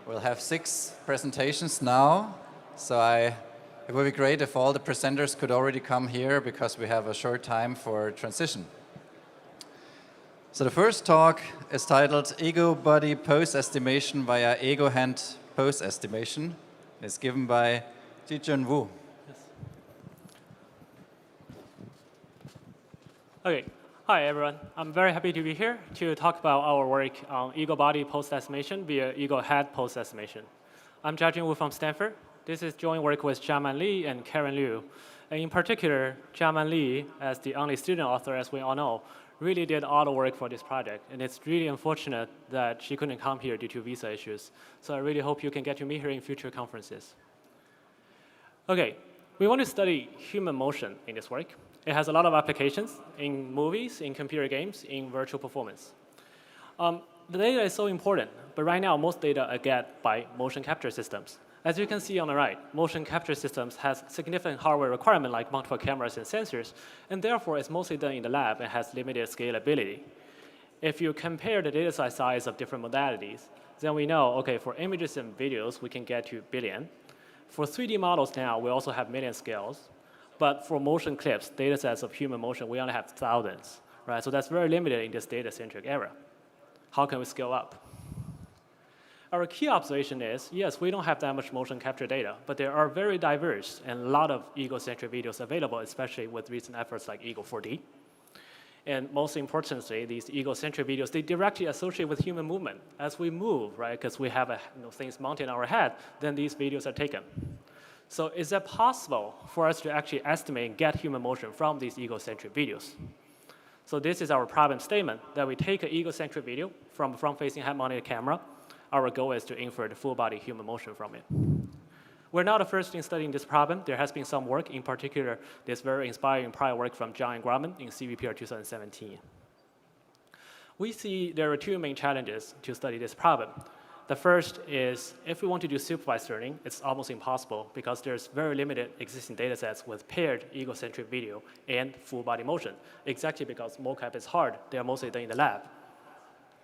We'll have 6 presentations now, so it would be great if all the presenters could already come here because we have a short time for transition. So the first talk is titled Ego Body Pose Estimation via Ego Hand Pose Estimation. It's given by Jijun Wu. Okay. Hi, everyone. I'm very happy to be here to talk about our work on ego body pose estimation via ego head pose estimation. I'm Jiajun Wu from Stanford. This is joint work with Jiaman Li and Karen Liu. And in particular, Jiaman Li, as the only student author, as we all know, really did all the work for this project. And it's really unfortunate that she couldn't come here due to visa issues. So I really hope you can get to meet her in future conferences. OK, we want to study human motion in this work. It has a lot of applications in movies, in computer games, in virtual performance. The data is so important, but right now most data are get by motion capture systems. As you can see on the right, motion capture systems has significant hardware requirement like multiple cameras and sensors, and therefore it's mostly done in the lab and has limited scalability. If you compare the data size of different modalities, then we know, okay, for images and videos, we can get to billion. For 3D models now, we also have million scales. But for motion clips, data sets of human motion, we only have thousands, right? So that's very limited in this data-centric era. How can we scale up? Our key observation is, yes, we don't have that much motion capture data, but there are very diverse and a lot of ego-centric videos available, especially with recent efforts like Ego 4D. And most importantly, these ego-centric videos, they directly associate with human movement. As we move, right, because we have things mounted on our head, then these videos are taken. So is it possible for us to actually estimate and get human motion from these ego-centric videos? So this is our problem statement, that we take an ego-centric video from a front-facing head-mounted camera. Our goal is to infer the full-body human motion from it. We're not the first in studying this problem. There has been some work, in particular, this very inspiring prior work from John and Grumman in Cvpr 2017. We see there are two main challenges to study this problem. The first is, if we want to do supervised learning, it's almost impossible because there's very limited existing data sets with paired ego-centric video and full-body motion, exactly because mocap is hard. They are mostly done in the lab.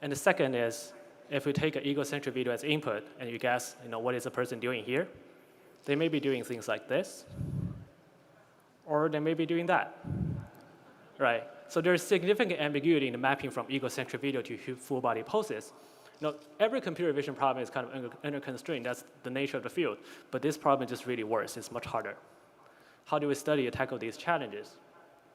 And the second is, if we take an ego-centric video as input and you guess, what is the person doing here, they may be doing things like this, or they may be doing that, right? So there's significant ambiguity in the mapping from ego-centric video to full-body poses. Every computer vision problem is kind of under constraint. That's the nature of the field. But this problem is just really worse. It's much harder. How do we study and tackle these challenges?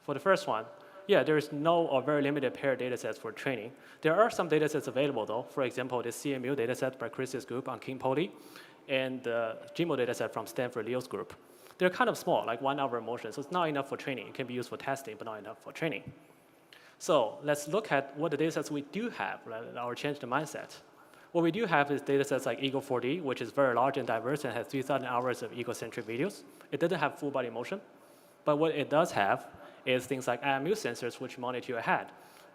For the first one, yeah, there is no or very limited paired data sets for training. There are some data sets available, though. For example, the CMU data set by Chris's group on King Poly, and the GMO data set from Stanford Leo's group. They're kind of small, like 1 hour motion, so it's not enough for training. It can be used for testing, but not enough for training. So let's look at what the data sets we do have, right, or change the mindset. What we do have is data sets like Ego 4D, which is very large and diverse and has 3,000 hours of ego-centric videos. It doesn't have full body motion, but what it does have is things like IMU sensors, which monitor your head.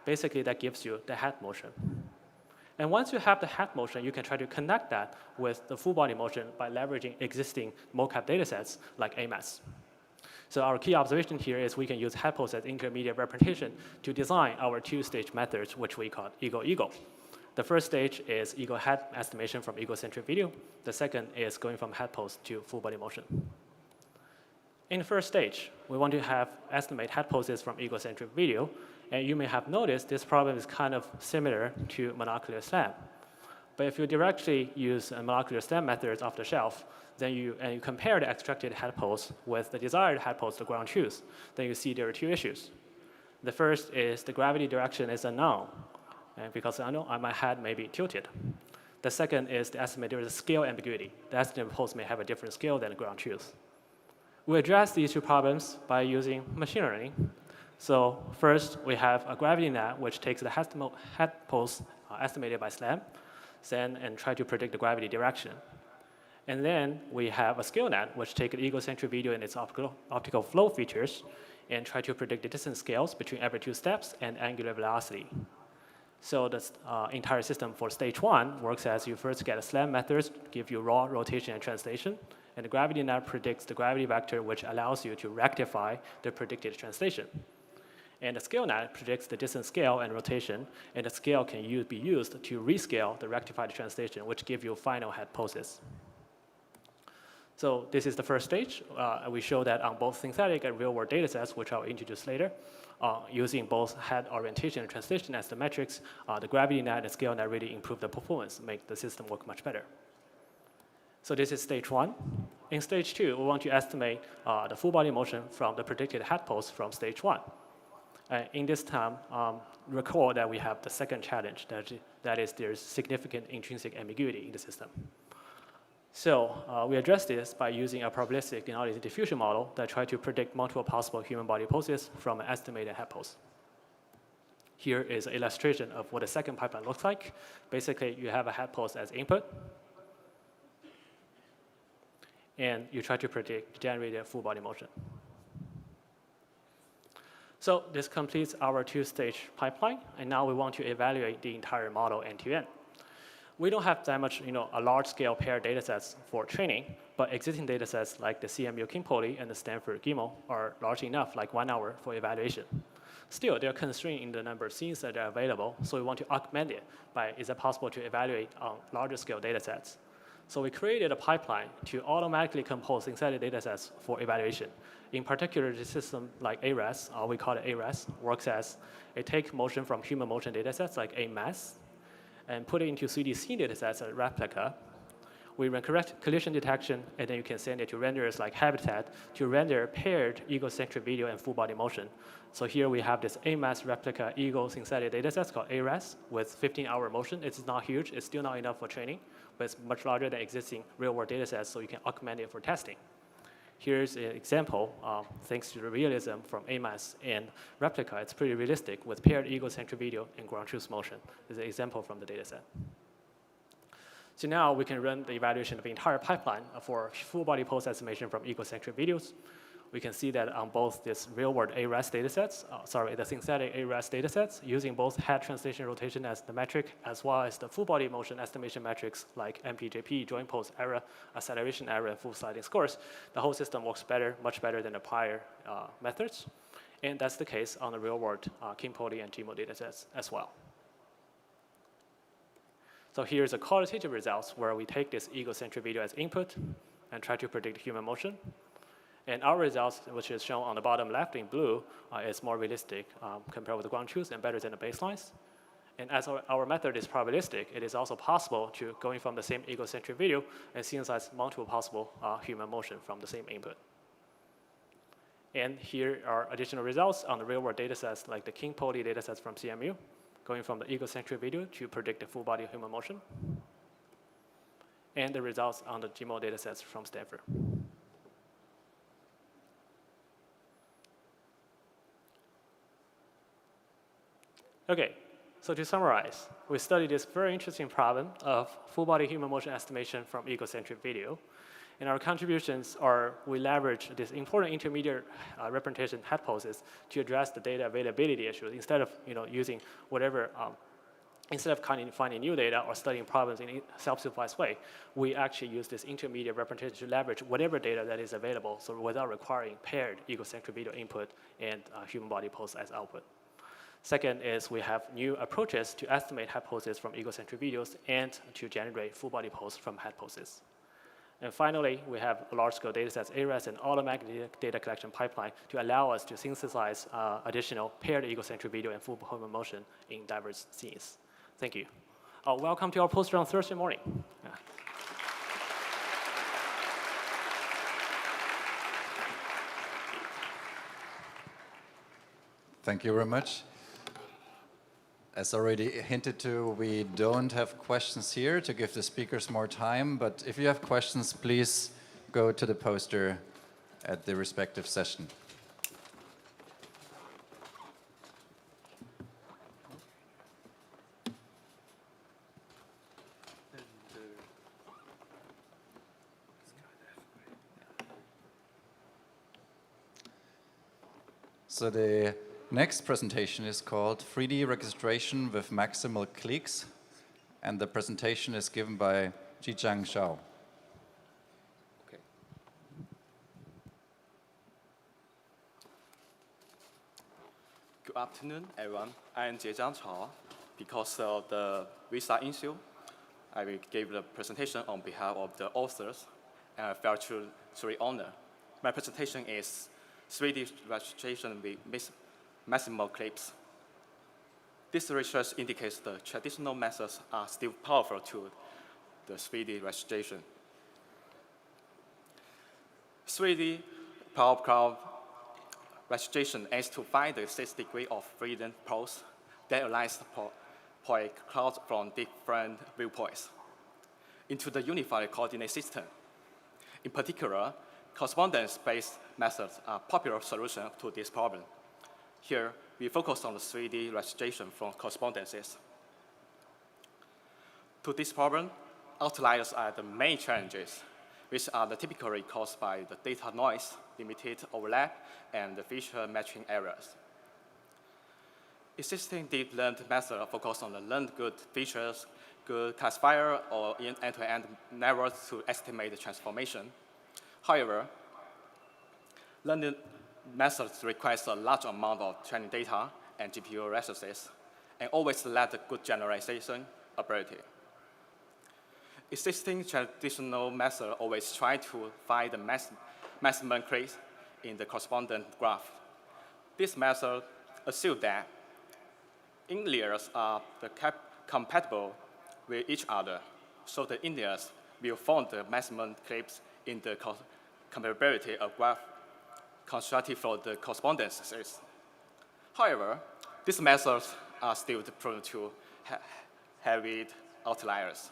Basically, that gives you the head motion. And once you have the head motion, you can try to connect that with the full body motion by leveraging existing mocap data sets like AMAS. So our key observation here is we can use head pose as intermediate representation to design our two-stage methods, which we call ego-ego. The first stage is ego head estimation from ego-centric video. The second is going from head pose to full body motion. In the first stage, we want to estimate head poses from ego-centric video. And you may have noticed this problem is kind of similar to monocular SLAM. But if you directly use a molecular STEM methods off the shelf, then you compare the extracted head pose with the desired head pose, the ground truth, then you see there are two issues. The first is the gravity direction is unknown, and because I know my head may be tilted. The second is the estimate, there is a scale ambiguity. The estimated pose may have a different scale than the ground truth. We address these two problems by using machine learning. So first, we have a gravity net, which takes the head pose estimated by SLAM, and try to predict the gravity direction. And then we have a scale net, which takes the egocentric video and its optical flow features and try to predict the distance scales between every two steps and angular velocity. So the entire system for stage one works as you first get a SLAM methods, give you raw rotation and translation, and the gravity net predicts the gravity vector, which allows you to rectify the predicted translation. And the scale net predicts the distance scale and rotation, and the scale can be used to rescale the rectified translation, which give you final head poses. So this is the first stage. We show that on both synthetic and real-world data sets, which I'll introduce later, using both head orientation and translation as the metrics, the gravity net and scale net really improve the performance, make the system work much better. So this is stage one. In stage two, we want to estimate the full body motion from the predicted head pose from stage one. In this time, recall that we have the second challenge, that is there's significant intrinsic ambiguity in the system. So we address this by using a probabilistic analytic diffusion model that tries to predict multiple possible human body poses from an estimated head pose. Here is an illustration of what a second pipeline looks like. Basically, you have a head pose as input, and you try to predict generated full body motion. So this completes our two-stage pipeline, and now we want to evaluate the entire model end-to-end. We don't have that much, a large-scale paired datasets for training, but existing datasets like the CMU King Poly and the Stanford GIMO are large enough, like 1 hour for evaluation. Still, they're constrained in the number of scenes that are available, so we want to augment it by, is it possible to evaluate on larger scale datasets? So we created a pipeline to automatically compose synthetic datasets for evaluation. In particular, the system like ARES, we call it ARES, works as it takes motion from human motion datasets like AMAS and put it into 3D scene datasets as replica. We run correct collision detection, and then you can send it to renderers like Habitat to render paired egocentric video and full body motion. So here we have this AMAS replica ego synthetic datasets called ARES with 15-hour motion. It's not huge. It's still not enough for training, but it's much larger than existing real-world datasets, so you can augment it for testing. Here's an example, thanks to the realism from AMAS and replica. It's pretty realistic with paired egocentric video and ground truth motion. This is an example from the dataset. So now we can run the evaluation of the entire pipeline for full body pose estimation from egocentric videos. We can see that on both this real-world ARES datasets, the synthetic ARES datasets, using both head translation rotation as the metric, as well as the full body motion estimation metrics like MPJP, joint pose error, acceleration error, and full sliding scores, the whole system works better, much better than the prior methods. And that's the case on the real-world King Poly and GIMO datasets as well. So here's the qualitative results where we take this egocentric video as input and try to predict human motion. And our results, which is shown on the bottom left in blue, is more realistic compared with the ground truth and better than the baselines. And as our method is probabilistic, it is also possible to going from the same egocentric video and synthesize multiple possible human motion from the same input. And here are additional results on the real-world datasets like the King Poly datasets from CMU, going from the egocentric video to predict the full body human motion, and the results on the GIMO datasets from Stanford. Okay, so to summarize, we studied this very interesting problem of full body human motion estimation from egocentric video. And our contributions are we leverage this important intermediate representation head poses to address the data availability issues instead of using whatever, instead of finding new data or studying problems in a self-supervised way, we actually use this intermediate representation to leverage whatever data that is available, so without requiring paired egocentric video input and human body pose as output. Second is we have new approaches to estimate head poses from egocentric videos and to generate full body pose from head poses. And finally, we have large-scale datasets, ARES, and automatic data collection pipeline to allow us to synthesize additional paired egocentric video and full body motion in diverse scenes. Thank you. Welcome to our poster on Thursday morning. Yeah. Thank you very much. As already hinted to, we don't have questions here to give the speakers more time, but if you have questions, please go to the poster at the respective session. So the next presentation is called 3D registration with maximal clicks, and the presentation is given by Jijiang Zhao. Okay. Good afternoon, everyone. I am Jijiang Zhao. Because of the visa issue, I will give the presentation on behalf of the authors, and I feel truly honored. My presentation is 3D registration with maximal clips. This research indicates the traditional methods are still powerful to the 3D registration. 3D power cloud registration aims to find the 6 degrees of freedom pose that aligns point clouds from different viewpoints into the unified coordinate system. In particular, correspondence-based methods are a popular solution to this problem. Here, we focus on the 3D registration from correspondences. To this problem, outliers are the main challenges, which are typically caused by the data noise, limited overlap, and the feature matching errors. Existing deep learned methods focus on the learned good features, good classifier, or end-to-end networks to estimate the transformation. However, learned methods require a large amount of training data and GPU resources, and always lack good generalization ability. Existing traditional methods always try to find the maximum case in the correspondent graph. This method assumes that inliers are compatible with each other, so the inliers will form the maximum clips in the compatibility of graph constructed for the correspondences. However, these methods are still prone to heavy outliers.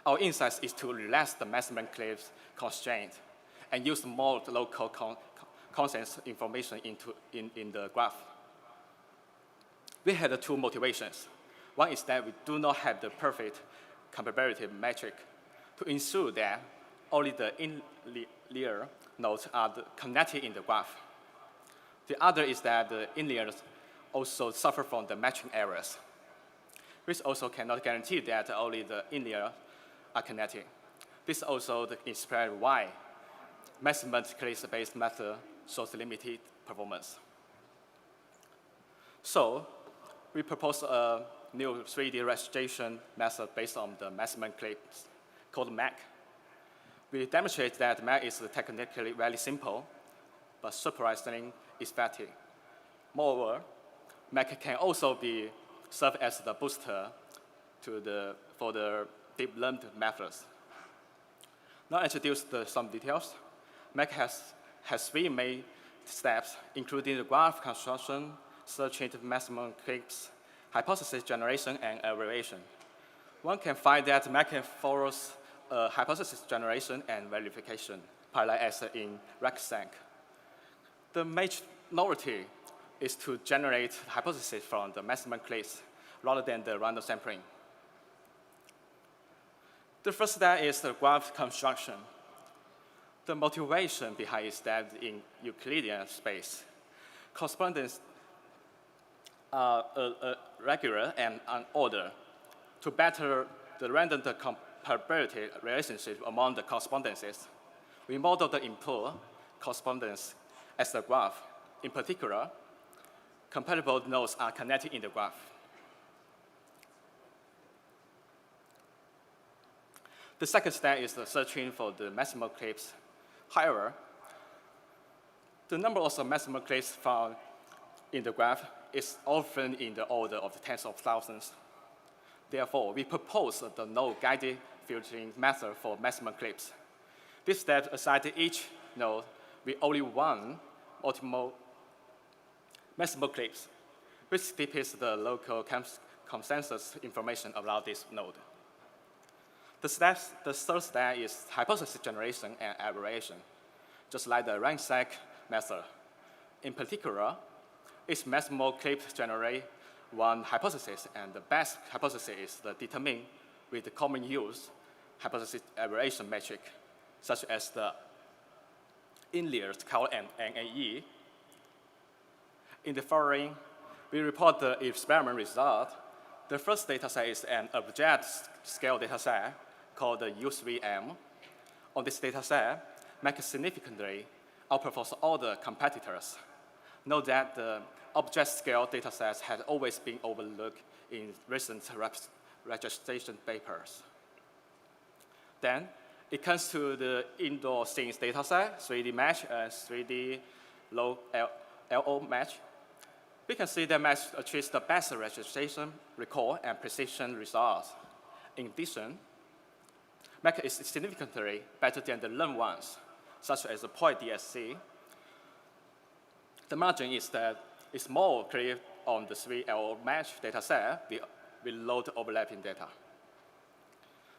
Our insight is to relax the maximum clips constraint and use more local constants information in the graph. We had two motivations. One is that we do not have the perfect compatibility metric to ensure that only the inlier nodes are connected in the graph. The other is that the inliers also suffer from the matching errors, which also cannot guarantee that only the inlier are connected. This also explains why maximum case-based method shows limited performance. So, we propose a new 3D registration method based on the maximum clips called MAC. We demonstrate that MAC is technically very simple, but surprisingly effective. Moreover, MAC can also serve as the booster for the deep learned methods. Now introduce some details. MAC has 3 main steps, including the graph construction, searching the maximum clips, hypothesis generation, and evaluation. One can find that MAC follows hypothesis generation and verification, parallel as in RecSync. The major novelty is to generate hypotheses from the maximum clips rather than the random sampling. The first step is the graph construction. The motivation behind is that in Euclidean space, correspondence are regular and unordered. To better the random compatibility relationship among the correspondences, we model the input correspondence as a graph. In particular, compatible nodes are connected in the graph. The second step is the searching for the maximal clips. However, the number of maximal clips found in the graph is often in the order of the tens of thousands. Therefore, we propose the node-guided filtering method for maximum clips. This step assigns each node with only one optimal maximal clips, which depicts the local consensus information about this node. The third step is hypothesis generation and evaluation, just like the RecSync method. In particular, each maximal clip generates one hypothesis, and the best hypothesis is determined with the common use hypothesis evaluation metric, such as the inliers called NAE. In the following, we report the experiment result. The first dataset is an object scale dataset called the U3M. On this dataset, MAC significantly outperforms all the competitors. Note that the object scale datasets have always been overlooked in recent registration papers. Then, it comes to the indoor scenes dataset, 3D match, and 3D low LO match. We can see that match achieves the best registration, recall, and precision results. In addition, MAC is significantly better than the learned ones, such as the point DSC. The margin is that it's more clear on the 3LO match dataset with low overlapping data.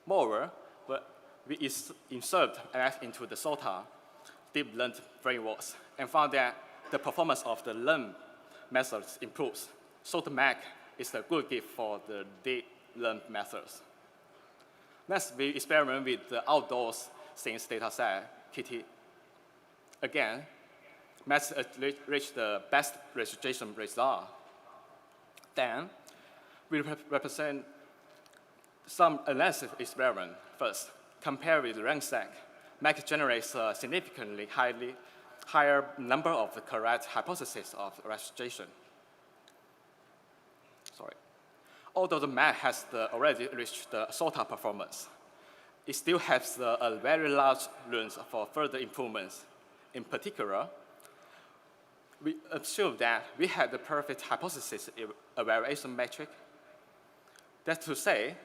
Moreover, we insert MAC into the SOTA deep learned frameworks and found that the performance of the learned methods improves. So the Mac is a good gift for the deep learned methods. Next, we experiment with the outdoors scenes dataset, Kitty. Again, Mac reached the best registration result. Then, we represent some analysis experiment first. Compared with RankStack, Mac generates a significantly higher number of the correct hypotheses of registration. Sorry. Although the Mac has already reached the SOTA performance, it still has a very large room for further improvements. In particular, we assume that we have the perfect hypothesis evaluation metric. That's to say,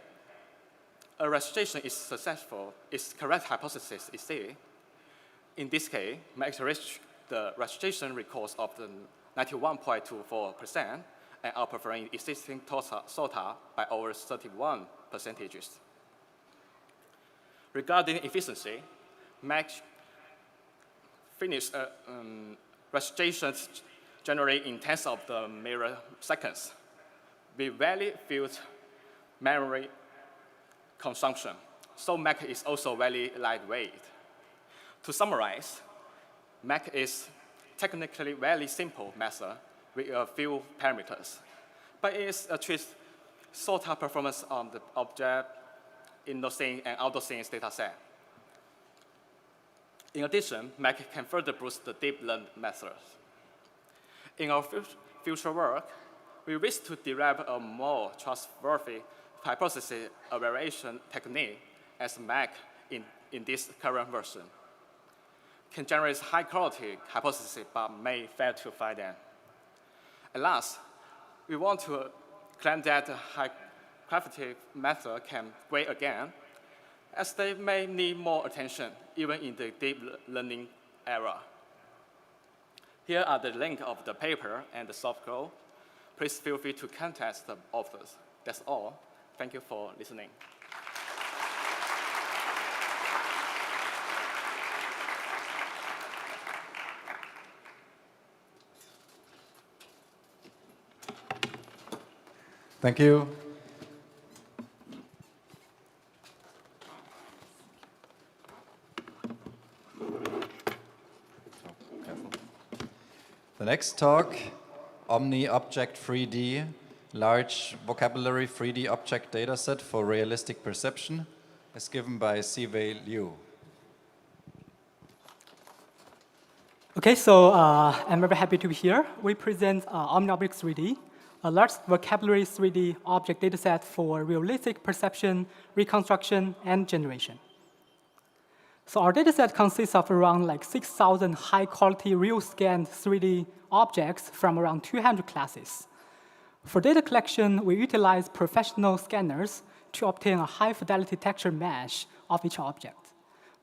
a registration is successful if correct hypothesis is C. In this case, Mac reached the registration records of the 91.24% and outperforming existing SOTA by over 31 percentages. Regarding efficiency, Mac finished registrations generate in tens of the milliseconds with very few memory consumption. So Mac is also very lightweight. To summarize, Mac is technically very simple method with a few parameters, but it achieves SOTA performance on the object, indoor scene, and outdoor scenes dataset. In addition, Mac can further boost the deep learned methods. In our future work, we wish to develop a more trustworthy hypothesis evaluation technique as Mac in this current version can generate high-quality hypotheses but may fail to find them. At last, we want to claim that the high-quality method can wait again, as they may need more attention even in the deep learning era. Here are the link of the paper and the soft code. Please feel free to contact the authors. That's all. Thank you for listening. Thank you. The next talk, Omni Object 3D, Large Vocabulary 3D Object Dataset for Realistic Perception, is given by Cvpr Liu. Okay, so I'm very happy to be here. We present Omni Object 3D, a large vocabulary 3D object dataset for realistic perception, reconstruction, and generation. So our dataset consists of around 6,000 high-quality real-scanned 3D objects from around 200 classes. For data collection, we utilize professional scanners to obtain a high-fidelity texture mesh of each object.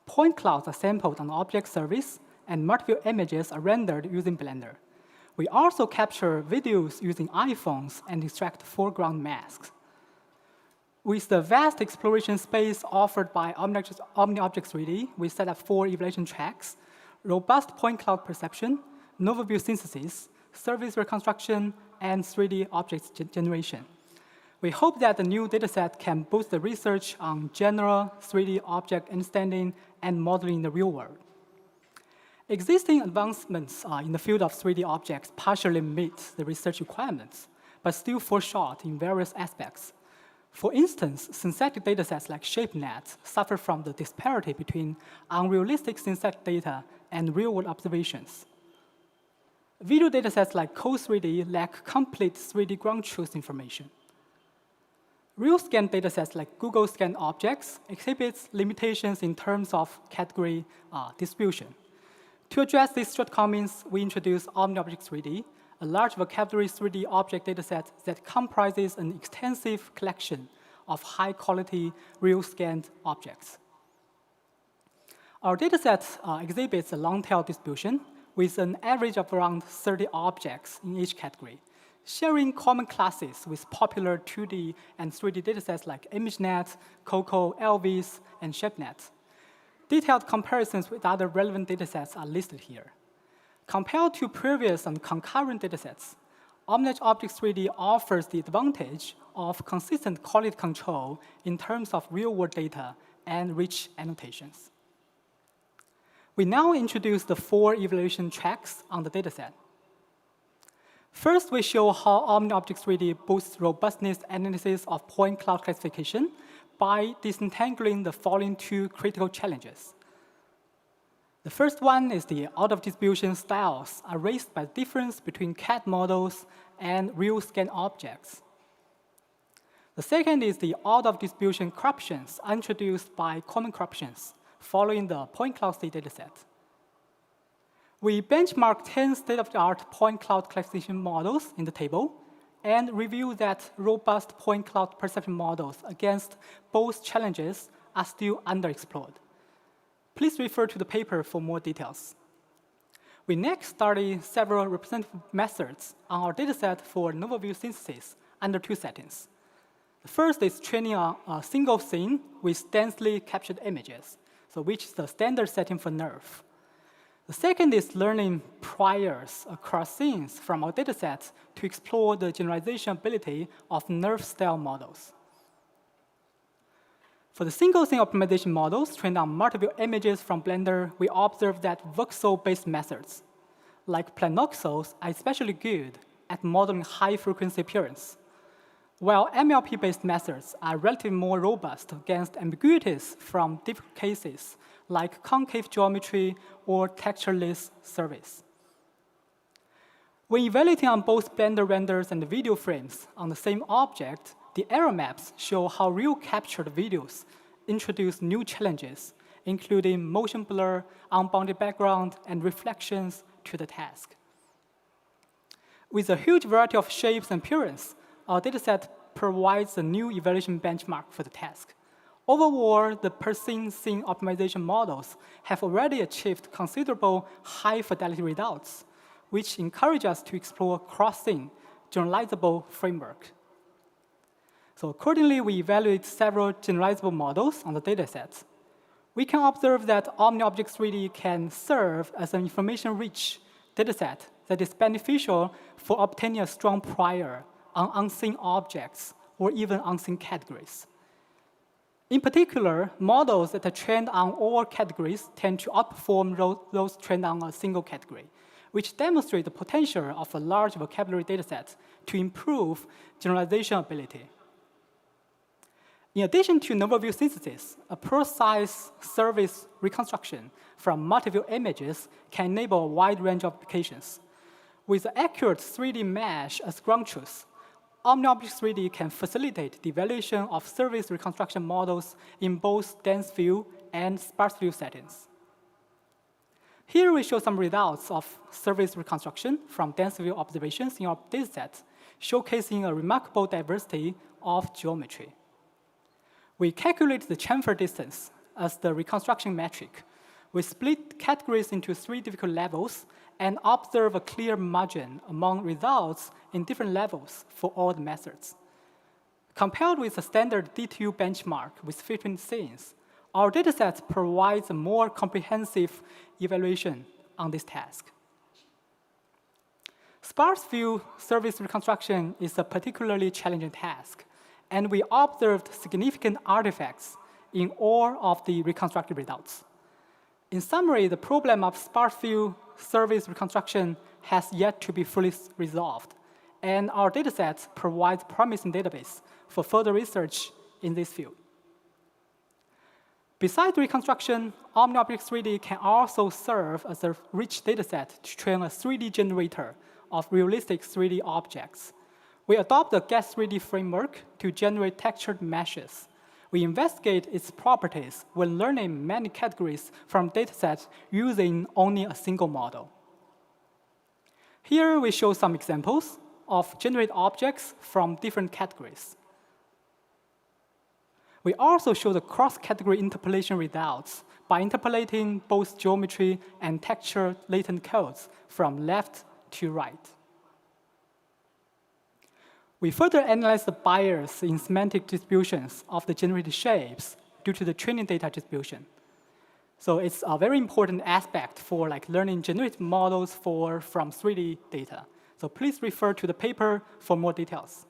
Point clouds are sampled on the object surface, and multiple images are rendered using Blender. We also capture videos using iPhones and extract foreground masks. With the vast exploration space offered by Omni Object 3D, we set up 4 evaluation tracks: robust point cloud perception, novel view synthesis, surface reconstruction, and 3D object generation. We hope that the new dataset can boost the research on general 3D object understanding and modeling in the real world. Existing advancements in the field of 3D objects partially meet the research requirements, but still fall short in various aspects. For instance, synthetic datasets like ShapeNet suffer from the disparity between unrealistic synthetic data and real-world observations. Video datasets like Co3D lack complete 3D ground truth information. Real-scan datasets like Google Scan Objects exhibits limitations in terms of category distribution. To address these shortcomings, we introduced Omni Object 3D, a large vocabulary 3D object dataset that comprises an extensive collection of high-quality real-scanned objects. Our dataset exhibits a long-tail distribution with an average of around 30 objects in each category, sharing common classes with popular 2D and 3D datasets like ImageNet, Coco, Elvis, and ShapeNet. Detailed comparisons with other relevant datasets are listed here. Compared to previous and concurrent datasets, Omniage Object 3D offers the advantage of consistent quality control in terms of real-world data and rich annotations. We now introduce the 4 evaluation tracks on the dataset. First, we show how OmniObject 3D boosts robustness analysis of point cloud classification by disentangling the following 2 critical challenges. The first one is the out-of-distribution styles are raised by the difference between CAD models and real scan objects. The second is the out-of-distribution corruptions introduced by common corruptions following the point cloud state dataset. We benchmark 10 state-of-the-art point cloud classification models in the table and review that robust point cloud perception models against both challenges are still underexplored. Please refer to the paper for more details. We next study several representative methods on our dataset for novel view synthesis under 2 settings. The first is training a single scene with densely captured images, so which is the standard setting for NERF. The second is learning priors across scenes from our dataset to explore the generalization ability of NERF-style models. For the single-scene optimization models trained on multiple images from Blender, we observe that voxel-based methods, like planoxels, are especially good at modeling high-frequency appearance, while MLP-based methods are relatively more robust against ambiguities from difficult cases, like concave geometry or textureless surface. When evaluating on both Blender renders and video frames on the same object, the error maps show how real captured videos introduce new challenges, including motion blur, unbounded background, and reflections to the task. With a huge variety of shapes and appearance, our dataset provides a new evaluation benchmark for the task. Overall, the per-scene scene optimization models have already achieved considerable high-fidelity results, which encourage us to explore cross-scene generalizable framework. So accordingly, we evaluate several generalizable models on the datasets. We can observe that OmniObject 3D can serve as an information-rich dataset that is beneficial for obtaining a strong prior on unseen objects or even unseen categories. In particular, models that are trained on all categories tend to outperform those trained on a single category, which demonstrate the potential of a large vocabulary dataset to improve generalization ability. In addition to novel view synthesis, a precise surface reconstruction from multiple images can enable a wide range of applications. With accurate 3D mesh as ground truth, OmniObject 3D can facilitate the evaluation of surface reconstruction models in both dense view and sparse view settings. Here we show some results of surface reconstruction from dense view observations in our dataset, showcasing a remarkable diversity of geometry. We calculate the chamfer distance as the reconstruction metric. We split categories into 3 difficult levels and observe a clear margin among results in different levels for all the methods. Compared with the standard D2 benchmark with 15 scenes, our dataset provides a more comprehensive evaluation on this task. Sparse view surface reconstruction is a particularly challenging task, and we observed significant artifacts in all of the reconstructed results. In summary, the problem of sparse view surface reconstruction has yet to be fully resolved, and our dataset provides promising database for further research in this field. Besides reconstruction, OmniObject 3D can also serve as a rich dataset to train a 3D generator of realistic 3D objects. We adopt the Get3D framework to generate textured meshes. We investigate its properties when learning many categories from datasets using only a single model. Here we show some examples of generated objects from different categories. We also show the cross-category interpolation results by interpolating both geometry and texture latent codes from left to right. We further analyze the bias in semantic distributions of the generated shapes due to the training data distribution. So it's a very important aspect for learning generative models from 3D data. So please refer to the paper for more details.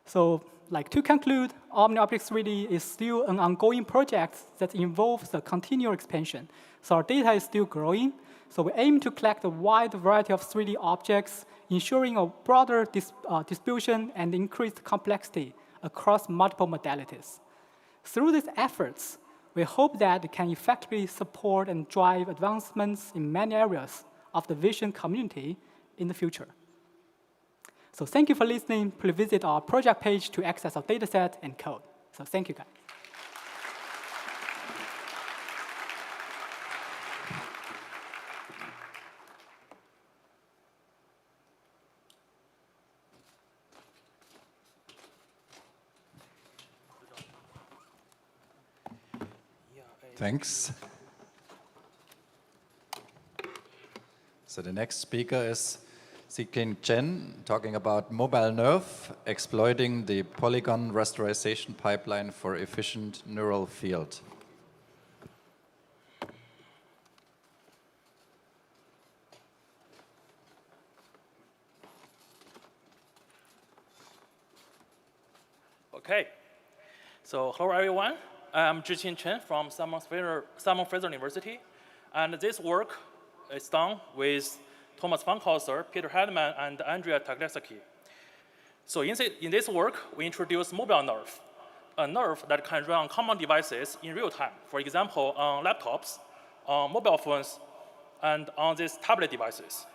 So, like to conclude, OmniObjects 3D is still an ongoing project that involves a continual expansion. So our data is still growing. So we aim to collect a wide variety of 3D objects, ensuring a broader distribution and increased complexity across multiple modalities. Through these efforts, we hope that it can effectively support and drive advancements in many areas of the vision community in the future. So thank you for listening. Please visit our project page to access our dataset and code. So thank you, guys. Thanks. So the next speaker is Ziqing Chen, talking about mobile nerve, exploiting the polygon rasterization pipeline for efficient neural field. Okay. So hello, everyone. I'm Ziqing Chen from Simon Fraser University. And this work is done with Thomas Funkhauser, Peter Hedman, and Andrea Taglesky. So in this work, we introduce mobile nerve, a nerve that can run on common devices in real time. For example, on laptops, on mobile phones, and on these tablet devices.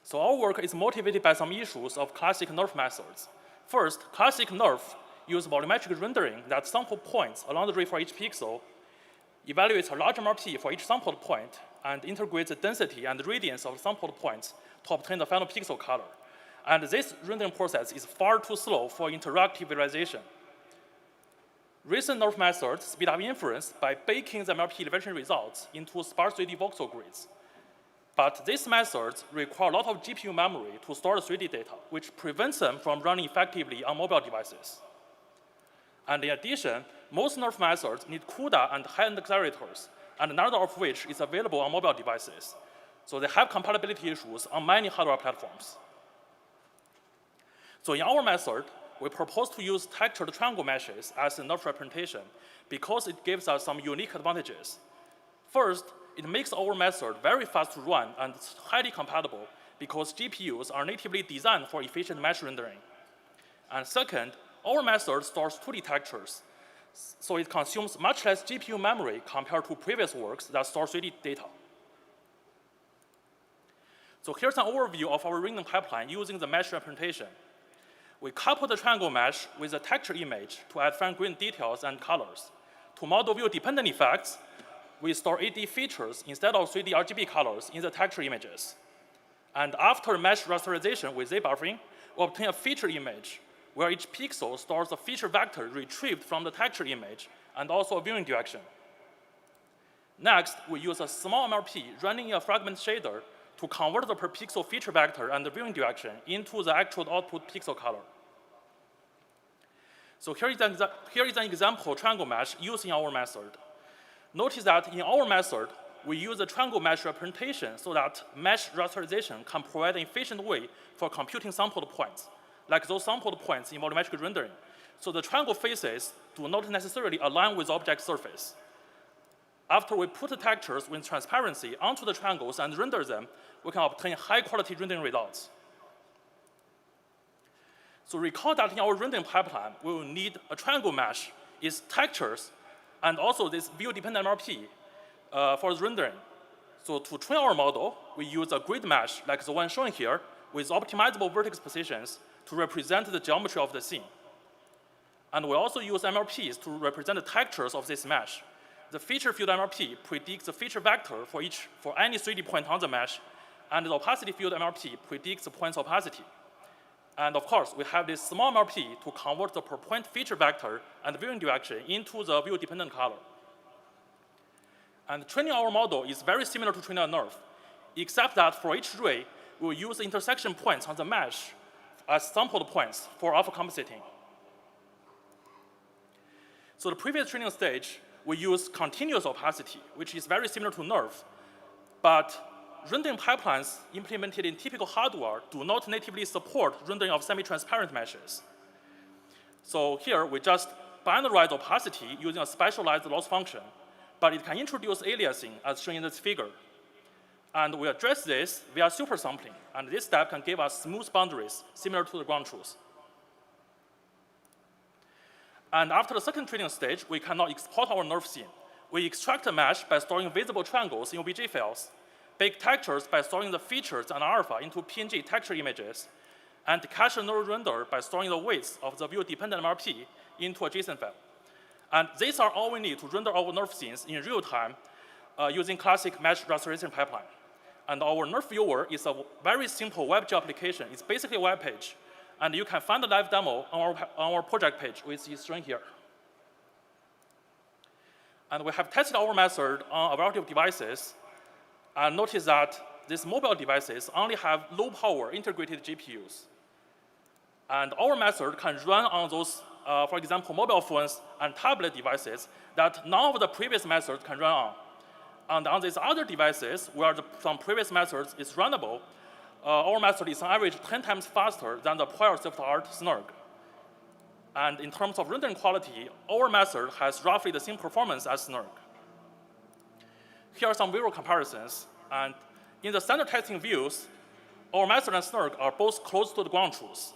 So our work is motivated by some issues of classic nerve methods. First, classic nerve use volumetric rendering that sample points along the ray for each pixel, evaluates a large MRP for each sampled point, and integrates the density and radiance of sampled points to obtain the final pixel color. And this rendering process is far too slow for interactive visualization. Recent nerve methods speed up inference by baking the MRP elevation results into sparse 3D voxel grids. But these methods require a lot of GPU memory to store the 3D data, which prevents them from running effectively on mobile devices. And in addition, most nerve methods need CUDA and high-end accelerators, and neither of which is available on mobile devices. So they have compatibility issues on many hardware platforms. So in our method, we propose to use textured triangle meshes as a nerve representation because it gives us some unique advantages. First, it makes our method very fast to run and highly compatible because GPUs are natively designed for efficient mesh rendering. And second, our method stores 2D textures, so it consumes much less GPU memory compared to previous works that store 3D data. So here's an overview of our rendering pipeline using the mesh representation. We couple the triangle mesh with a texture image to add fine-grained details and colors. To model view-dependent effects, we store 8D features instead of 3D RGB colors in the texture images. And after mesh rasterization with Z-buffering, we obtain a feature image where each pixel stores a feature vector retrieved from the texture image and also a viewing direction. Next, we use a small MRP running in a fragment shader to convert the per pixel feature vector and the viewing direction into the actual output pixel color. So here is an example triangle mesh used in our method. Notice that in our method, we use a triangle mesh representation so that mesh rasterization can provide an efficient way for computing sampled points, like those sampled points in volumetric rendering. So the triangle faces do not necessarily align with the object surface. After we put the textures with transparency onto the triangles and render them, we can obtain high-quality rendering results. So recall that in our rendering pipeline, we will need a triangle mesh, its textures, and also this view-dependent MRP for the rendering. So to train our model, we use a grid mesh like the one shown here with optimizable vertex positions to represent the geometry of the scene. And we also use MLPs to represent the textures of this mesh. The feature field MLP predicts the feature vector for any 3D point on the mesh, and the opacity field MLP predicts the point's opacity. And of course, we have this small MLP to convert the per point feature vector and viewing direction into the view-dependent color. And training our model is very similar to training a nerve, except that for each ray, we will use intersection points on the mesh as sampled points for alpha compensating. So the previous training stage, we use continuous opacity, which is very similar to nerve, but rendering pipelines implemented in typical hardware do not natively support rendering of semi-transparent meshes. So here, we just binarize opacity using a specialized loss function, but it can introduce aliasing as shown in this figure. And we address this via supersampling, and this step can give us smooth boundaries similar to the ground truth. And after the second training stage, we can now export our nerf scene. We extract a mesh by storing visible triangles in OBJ files, bake textures by storing the features and alpha into PNG texture images, and cache a neural render by storing the weights of the view-dependent MRP into a JSON file. And these are all we need to render our nerf scenes in real time using classic mesh rasterization pipeline. And our nerf viewer is a very simple WebGL application. It's basically a web page. And you can find the live demo on our project page, which is shown here. And we have tested our method on a variety of devices, and notice that these mobile devices only have low-power integrated GPUs. And our method can run on those, for example, mobile phones and tablet devices that none of the previous methods can run on. And on these other devices, where some previous methods is runnable, our method is on average 10 times faster than the prior state-of-the-art snark. And in terms of rendering quality, our method has roughly the same performance as snark. Here are some visual comparisons. And in the standard testing views, our method and snark are both close to the ground truth.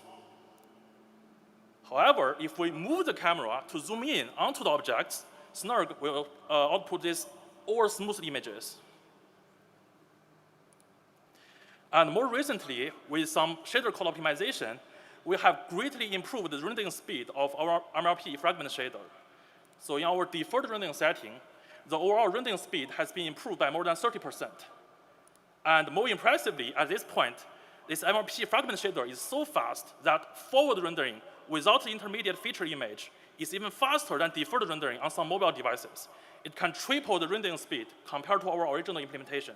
However, if we move the camera to zoom in onto the objects, snark will output these over-smooth images. And more recently, with some shader code optimization, we have greatly improved the rendering speed of our MRP fragment shader. So in our deferred rendering setting, the overall rendering speed has been improved by more than 30%. And more impressively, at this point, this MRP fragment shader is so fast that forward rendering without the intermediate feature image is even faster than deferred rendering on some mobile devices. It can triple the rendering speed compared to our original implementation.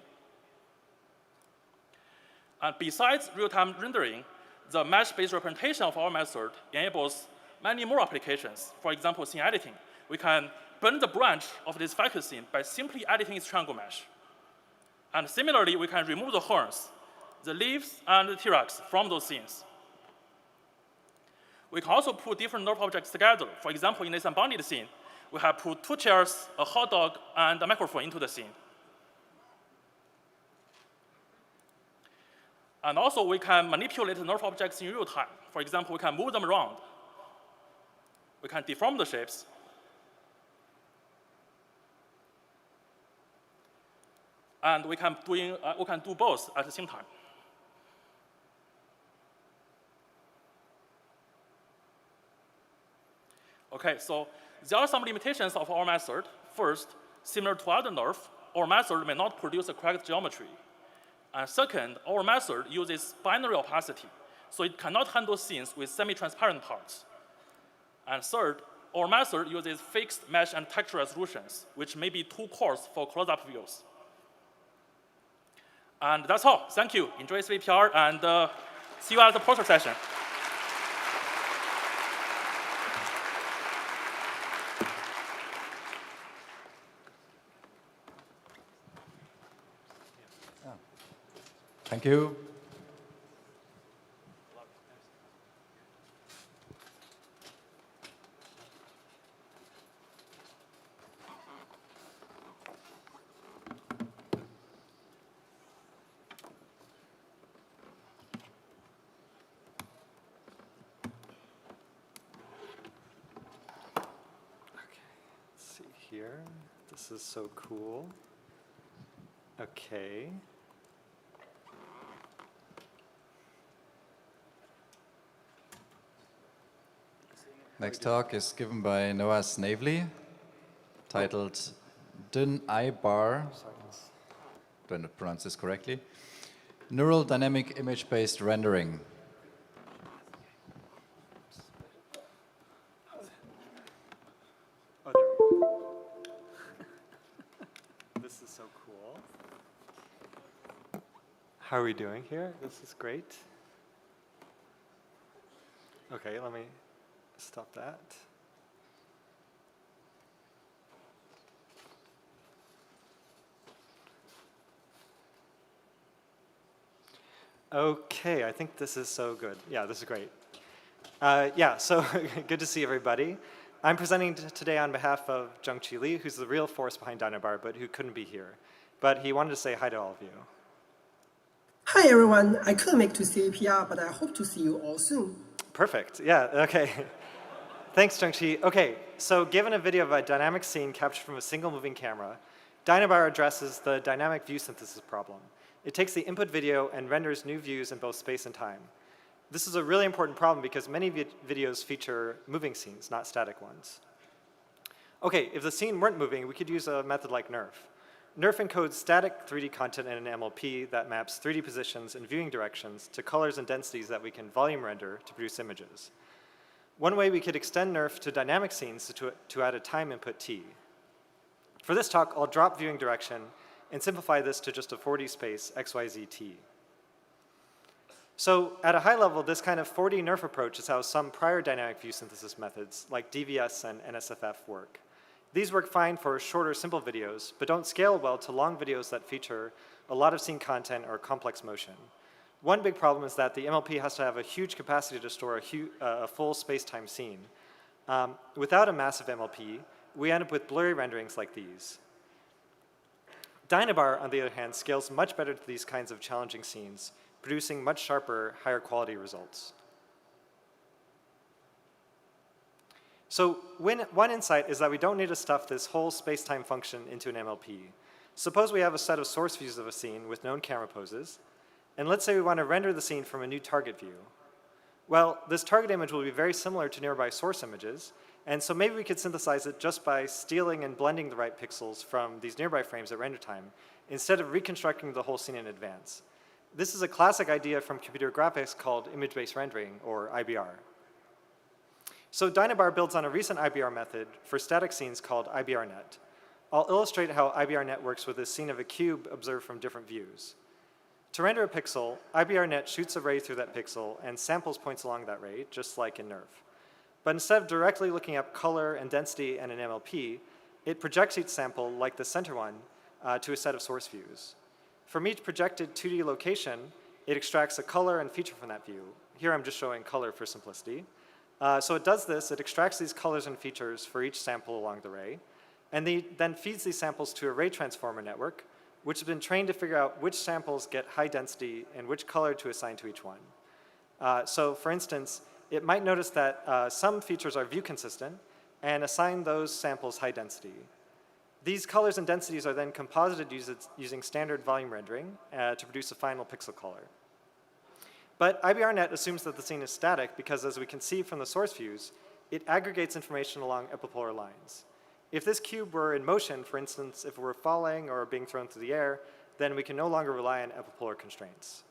And besides real-time rendering, the mesh-based representation of our method enables many more applications. For example, scene editing. We can burn the branch of this factory scene by simply editing its triangle mesh. And similarly, we can remove the horns, the leaves, and the T-Rex from those scenes. We can also put different nerf objects together. For example, in this unbounded scene, we have put 2 chairs, a hot dog, and a microphone into the scene. And also, we can manipulate the nerf objects in real time. For example, we can move them around. We can deform the shapes. And we can do both at the same time. OK, so there are some limitations of our method. First, similar to other nerf, our method may not produce the correct geometry. And second, our method uses binary opacity, so it cannot handle scenes with semi-transparent parts. And third, our method uses fixed mesh and texture resolutions, which may be too coarse for close-up views. And that's all. Thank you. Enjoy Cvpr, and see you at the poster session. Thank you. Let's see here. This is so cool. Okay. Next talk is given by Noah Snavely, titled Dun I Bar, do I not pronounce this correctly? Neural Dynamic Image-Based Rendering. Oh, there we go. This is so cool. How are we doing here? This is great. Okay, let me stop that. Okay, I think this is so good. Yeah, this is great. Yeah, so good to see everybody. I'm presenting today on behalf of Zhengqi Li, who's the real force behind Dynabar, but who couldn't be here. But he wanted to say hi to all of you. Hi everyone, I couldn't make to Cvpr, but I hope to see you all soon. Perfect, yeah, okay. Thanks, Zhengqi. Okay, so given a video of a dynamic scene captured from a single moving camera, Dynabar addresses the dynamic view synthesis problem. It takes the input video and renders new views in both space and time. This is a really important problem because many videos feature moving scenes, not static ones. Okay, if the scene weren't moving, we could use a method like NERF. NERF encodes static 3D content in an MLP that maps 3D positions and viewing directions to colors and densities that we can volume render to produce images. One way we could extend NERF to dynamic scenes is to add a time input t. For this talk, I'll drop viewing direction and simplify this to just a 4D space XYZ t. So at a high level, this kind of 4D NERF approach is how some prior dynamic view synthesis methods like DVS and NSFF work. These work fine for shorter, simple videos, but don't scale well to long videos that feature a lot of scene content or complex motion. One big problem is that the MLP has to have a huge capacity to store a full space-time scene. Without a massive MLP, we end up with blurry renderings like these. Dynabar, on the other hand, scales much better to these kinds of challenging scenes, producing much sharper, higher quality results. So one insight is that we don't need to stuff this whole space-time function into an MLP. Suppose we have a set of source views of a scene with known camera poses, and let's say we want to render the scene from a new target view. Well, this target image will be very similar to nearby source images, and so maybe we could synthesize it just by stealing and blending the right pixels from these nearby frames at render time, instead of reconstructing the whole scene in advance. This is a classic idea from computer graphics called image-based rendering, or IBR. So Dynabar builds on a recent IBR method for static scenes called IBRNet. I'll illustrate how IBRNet works with a scene of a cube observed from different views. To render a pixel, IBRNet shoots a ray through that pixel and samples points along that ray, just like in NERF. But instead of directly looking up color and density and an MLP, it projects each sample, like the center one, to a set of source views. From each projected 2D location, it extracts a color and feature from that view. Here I'm just showing color for simplicity. So it does this, it extracts these colors and features for each sample along the ray, and then feeds these samples to a ray transformer network, which has been trained to figure out which samples get high density and which color to assign to each one. So for instance, it might notice that some features are view consistent and assign those samples high density. These colors and densities are then composited using standard volume rendering to produce a final pixel color. But IBRNet assumes that the scene is static because, as we can see from the source views, it aggregates information along epipolar lines. If this cube were in motion, for instance, if it were falling or being thrown through the air, then we can no longer rely on epipolar constraints.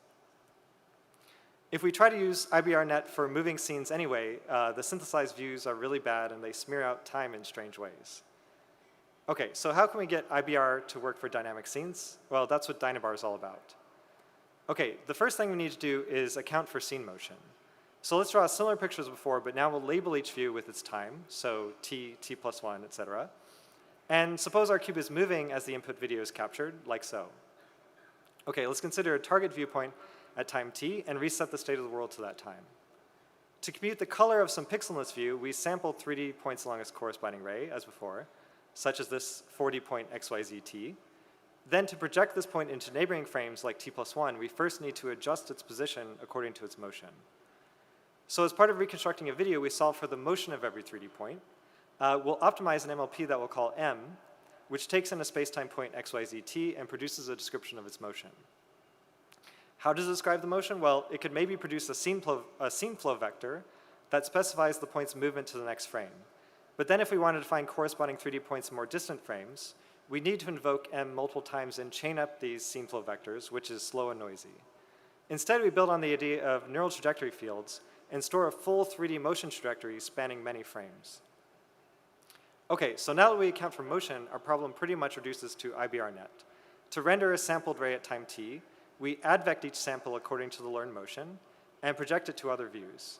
If we try to use IBRNet for moving scenes anyway, the synthesized views are really bad and they smear out time in strange ways. Okay, so how can we get IBR to work for dynamic scenes? Well, that's what Dynabar is all about. Okay, the first thing we need to do is account for scene motion. So let's draw a similar picture as before, but now we'll label each view with its time, so t, t+1, etc. And suppose our cube is moving as the input video is captured, like so. Okay, let's consider a target viewpoint at time t and reset the state of the world to that time. To compute the color of some pixel in this view, we sample 3D points along its corresponding ray, as before, such as this 4D point XYZT. Then to project this point into neighboring frames like t+1, we first need to adjust its position according to its motion. So as part of reconstructing a video, we solve for the motion of every 3D point. We'll optimize an MLP that we'll call M, which takes in a space-time point XYZT and produces a description of its motion. How does it describe the motion? Well, it could maybe produce a scene flow vector that specifies the point's movement to the next frame. But then if we wanted to find corresponding 3D points in more distant frames, we need to invoke M multiple times and chain up these scene flow vectors, which is slow and noisy. Instead, we build on the idea of neural trajectory fields and store a full 3D motion trajectory spanning many frames. Okay, so now that we account for motion, our problem pretty much reduces to IBRNet. To render a sampled ray at time t, we advect each sample according to the learned motion and project it to other views.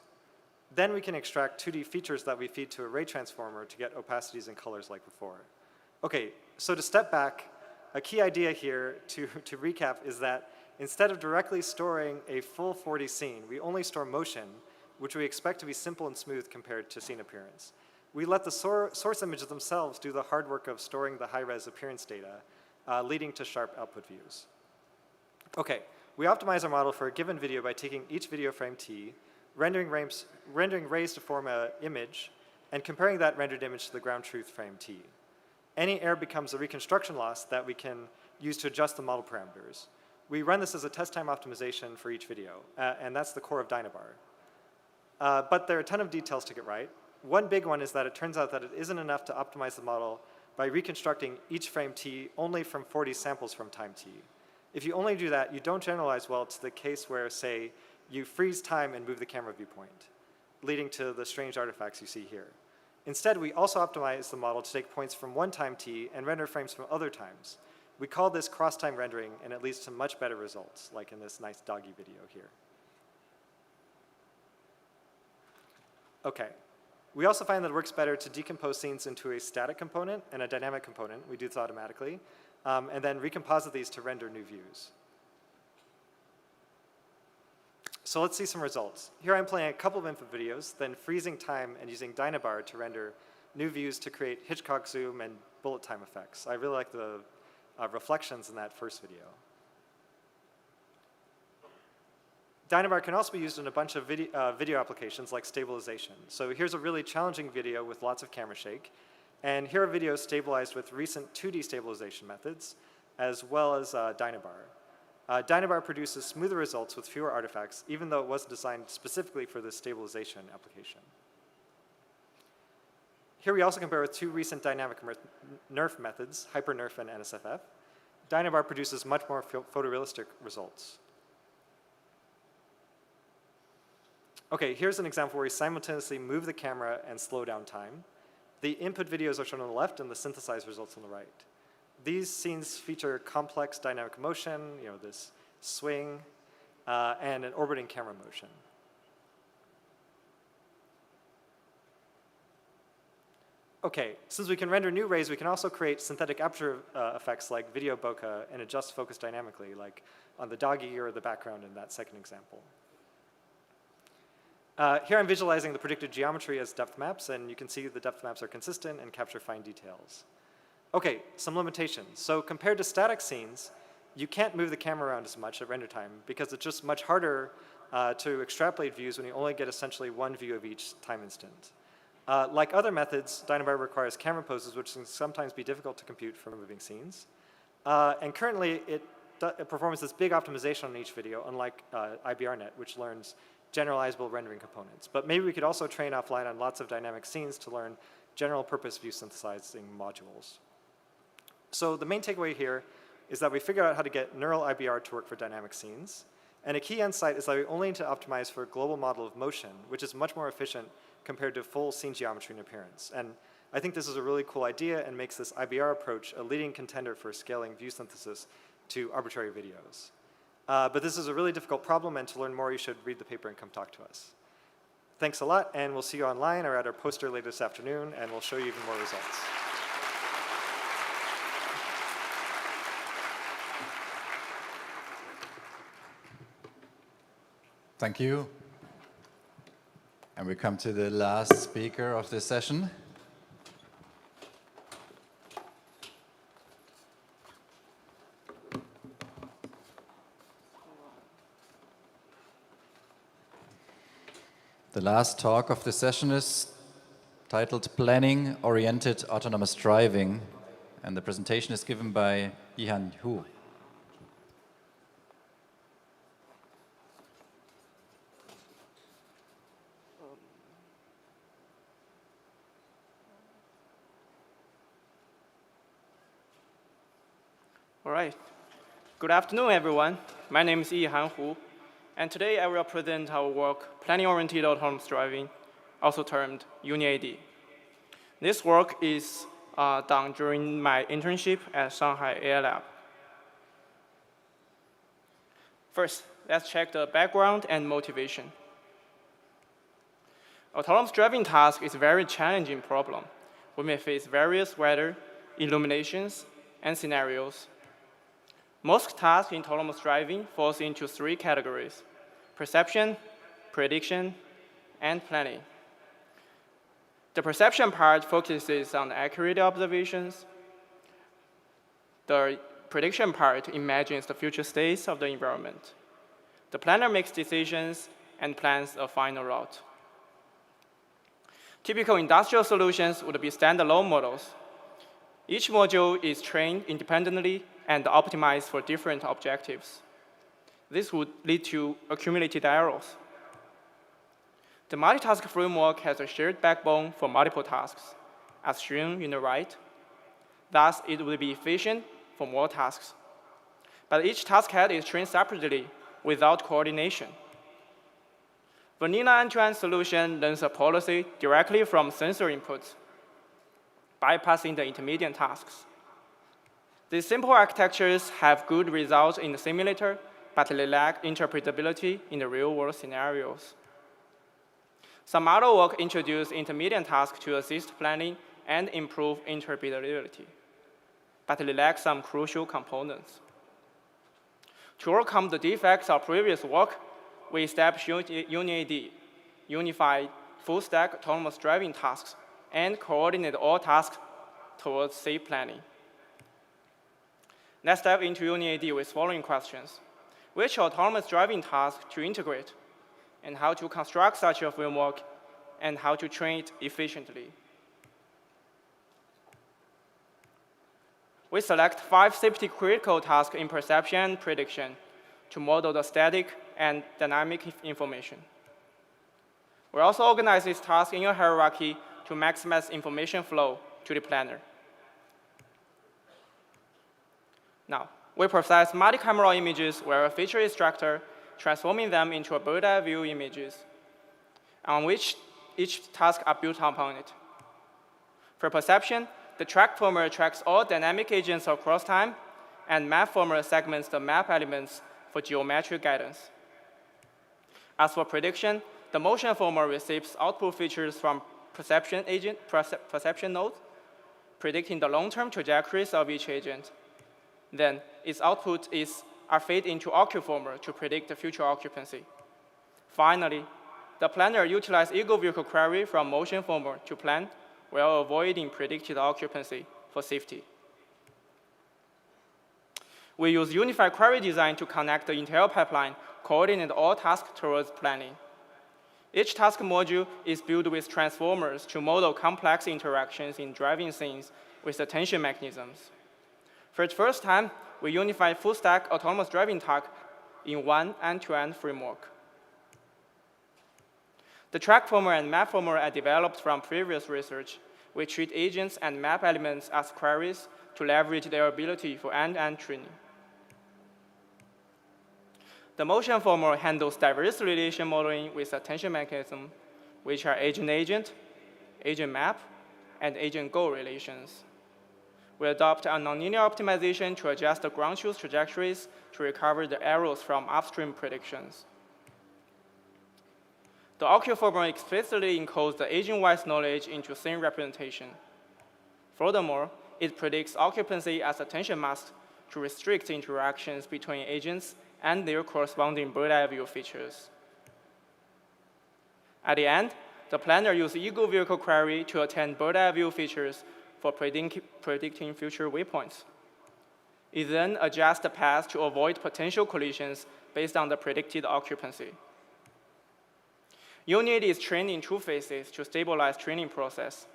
Then we can extract 2D features that we feed to a ray transformer to get opacities and colors like before. Okay, so to step back, a key idea here to recap is that instead of directly storing a full 4D scene, we only store motion, which we expect to be simple and smooth compared to scene appearance. We let the source images themselves do the hard work of storing the high-res appearance data, leading to sharp output views. Okay, we optimize our model for a given video by taking each video frame T, rendering rays to form an image, and comparing that rendered image to the ground truth frame T. Any error becomes a reconstruction loss that we can use to adjust the model parameters. We run this as a test time optimization for each video, and that's the core of Dynabar. But there are a ton of details to get right. One big one is that it turns out that it isn't enough to optimize the model by reconstructing each frame T only from 40 samples from time T. If you only do that, you don't generalize well to the case where, say, you freeze time and move the camera viewpoint, leading to the strange artifacts you see here. Instead, we also optimize the model to take points from one time T and render frames from other times. We call this cross-time rendering, and it leads to much better results, like in this nice doggy video here. Okay. We also find that it works better to decompose scenes into a static component and a dynamic component. We do this automatically. And then recomposite these to render new views. So let's see some results. Here I'm playing a couple of input videos, then freezing time and using Dynabar to render new views to create Hitchcock zoom and bullet time effects. I really like the reflections in that first video. Dynabar can also be used in a bunch of video applications like stabilization. So here's a really challenging video with lots of camera shake. And here are videos stabilized with recent 2D stabilization methods, as well as Dynabar. Dynabar produces smoother results with fewer artifacts, even though it was designed specifically for this stabilization application. Here we also compare with two recent dynamic NERF methods, HyperNERF and NSFF. Dynabar produces much more photorealistic results. Okay, here's an example where we simultaneously move the camera and slow down time. The input videos are shown on the left and the synthesized results on the right. These scenes feature complex dynamic motion, this swing, and an orbiting camera motion. Okay, since we can render new rays, we can also create synthetic aperture effects like video bokeh and adjust focus dynamically, like on the doggy or the background in that second example. Here I'm visualizing the predicted geometry as depth maps, and you can see the depth maps are consistent and capture fine details. Okay, some limitations. So compared to static scenes, you can't move the camera around as much at render time because it's just much harder to extrapolate views when you only get essentially one view of each time instant. Like other methods, Dynabar requires camera poses, which can sometimes be difficult to compute for moving scenes. And currently, it performs this big optimization on each video, unlike IBRNet, which learns generalizable rendering components. But maybe we could also train offline on lots of dynamic scenes to learn general purpose view synthesizing modules. So the main takeaway here is that we figured out how to get neural IBR to work for dynamic scenes. And a key insight is that we only need to optimize for a global model of motion, which is much more efficient compared to full scene geometry and appearance. And I think this is a really cool idea and makes this IBR approach a leading contender for scaling view synthesis to arbitrary videos. But this is a really difficult problem, and to learn more, you should read the paper and come talk to us. Thanks a lot, and we'll see you online or at our poster later this afternoon, and we'll show you even more results. Thank you. And we come to the last speaker of this session. The last talk of the session is titled Planning-Oriented Autonomous Driving, and the presentation is given by Yihan Hu. All right. Good afternoon, everyone. My name is Yihan Hu, and today I will present our work, Planning-Oriented Autonomous Driving, also termed UniAD. This work is done during my internship at Shanghai AI Lab. First, let's check the background and motivation. Autonomous driving task is a very challenging problem. We may face various weather, illuminations, and scenarios. Most tasks in autonomous driving falls into 3 categories: perception, prediction, and planning. The perception part focuses on accurate observations. The prediction part imagines the future states of the environment. The planner makes decisions and plans a final route. Typical industrial solutions would be standalone models. Each module is trained independently and optimized for different objectives. This would lead to accumulated errors. The multitask framework has a shared backbone for multiple tasks, as shown in the right. Thus, it would be efficient for more tasks. But each task head is trained separately without coordination. Vanilla end-to-end solution learns a policy directly from sensor inputs, bypassing the intermediate tasks. These simple architectures have good results in the simulator, but they lack interpretability in the real-world scenarios. Some other work introduced intermediate tasks to assist planning and improve interpretability, but they lack some crucial components. To overcome the defects of previous work, we established UniAD, unified full-stack autonomous driving tasks, and coordinate all tasks towards safe planning. Let's dive into UniAD with following questions. Which autonomous driving tasks to integrate, and how to construct such a framework, and how to train it efficiently. We select 5 safety-critical tasks in perception and prediction to model the static and dynamic information. We also organize these tasks in a hierarchy to maximize information flow to the planner. Now, we process multi-camera images via a feature extractor, transforming them into a bird's-eye view images, on which each task are built upon it. For perception, the track former tracks all dynamic agents across time, and map former segments the map elements for geometric guidance. As for prediction, the motion former receives output features from perception nodes, predicting the long-term trajectories of each agent. Then, its output are fed into OccuFormer to predict the future occupancy. Finally, the planner utilizes Ego Vehicle Query from MotionFormer to plan while avoiding predicted occupancy for safety. We use unified query design to connect the Intel pipeline, coordinate all tasks towards planning. Each task module is built with transformers to model complex interactions in driving scenes with attention mechanisms. For the first time, we unify full-stack autonomous driving tasks in one end-to-end framework. The track former and map former are developed from previous research. We treat agents and map elements as queries to leverage their ability for end-to-end training. The motion former handles diverse relation modeling with attention mechanism, which are agent-agent, agent-map, and agent-goal relations. We adopt a nonlinear optimization to adjust the ground truth trajectories to recover the errors from upstream predictions. The OccuFormer explicitly encodes the agent-wise knowledge into scene representation. Furthermore, it predicts occupancy as attention mask to restrict interactions between agents and their corresponding bird's-eye view features. At the end, the planner uses Ego Vehicle Query to attain bird's-eye view features for predicting future waypoints. It then adjusts the path to avoid potential collisions based on the predicted occupancy. UniAD is trained in 2 phases to stabilize training process.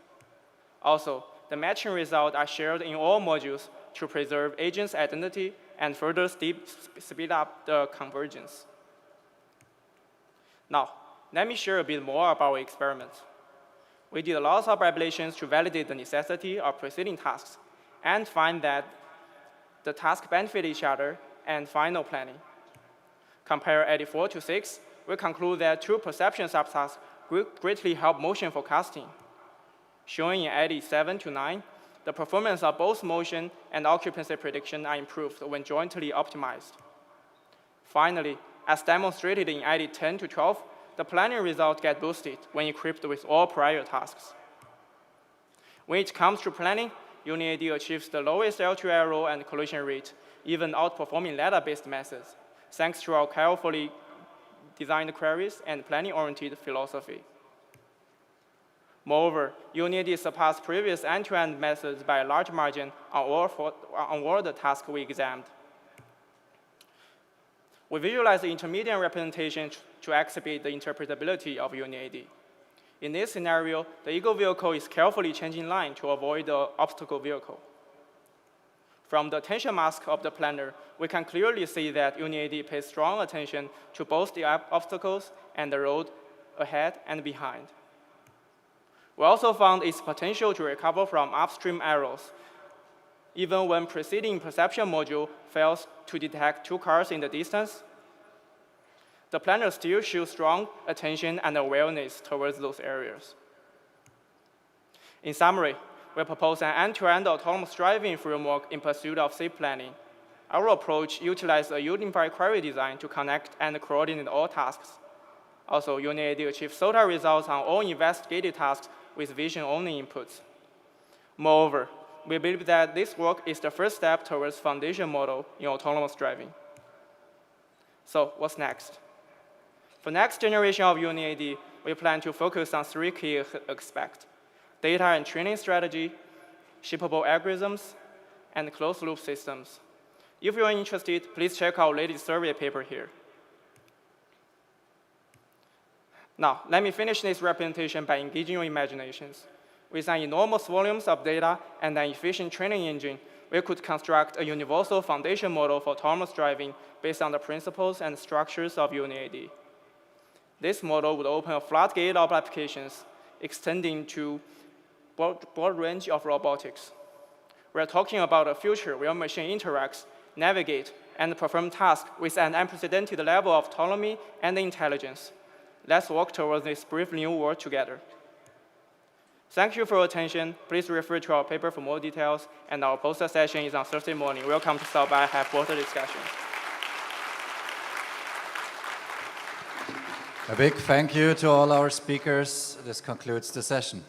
Also, the matching results are shared in all modules to preserve agent's identity and further speed up the convergence. Now, let me share a bit more about our experiments. We did lots of ablations to validate the necessity of preceding tasks and find that the tasks benefit each other and final planning. Compare 84 to 6, we conclude that 2 perception subtasks greatly help motion forecasting. Showing in 87 to 9, the performance of both motion and occupancy prediction are improved when jointly optimized. Finally, as demonstrated in 10 to 12, the planning results get boosted when equipped with all prior tasks. When it comes to planning, UniAD achieves the lowest L2 error and collision rate, even outperforming ladder-based methods, thanks to our carefully designed queries and planning-oriented philosophy. Moreover, UniAD surpassed previous end-to-end methods by a large margin on all the tasks we examined. We visualize the intermediate representation to exhibit the interpretability of UniAD. In this scenario, the ego vehicle is carefully changing line to avoid the obstacle vehicle. From the attention mask of the planner, we can clearly see that UniAD pays strong attention to both the obstacles and the road ahead and behind. We also found its potential to recover from upstream errors, even when preceding perception module fails to detect two cars in the distance. The planner still shows strong attention and awareness towards those areas. In summary, we propose an end-to-end autonomous driving framework in pursuit of safe planning. Our approach utilizes a unified query design to connect and coordinate all tasks. Also, UniAD achieves SOTA results on all investigated tasks with vision-only inputs. Moreover, we believe that this work is the first step towards foundation model in autonomous driving. So what's next? For next generation of UniAD, we plan to focus on three key aspects: data and training strategy, shippable algorithms, and closed-loop systems. If you are interested, please check our latest survey paper here. Now, let me finish this representation by engaging your imaginations. With an enormous volumes of data and an efficient training engine, we could construct a universal foundation model for autonomous driving based on the principles and structures of UniAD. This model would open a floodgate of applications, extending to broad range of robotics. We're talking about a future where machine interacts, navigate, and perform tasks with an unprecedented level of autonomy and intelligence. Let's walk towards this brief new world together. Thank you for your attention. Please refer to our paper for more details, and our poster session is on Thursday morning. Welcome to stop by and have further discussion. A big thank you to all our speakers. This concludes the session.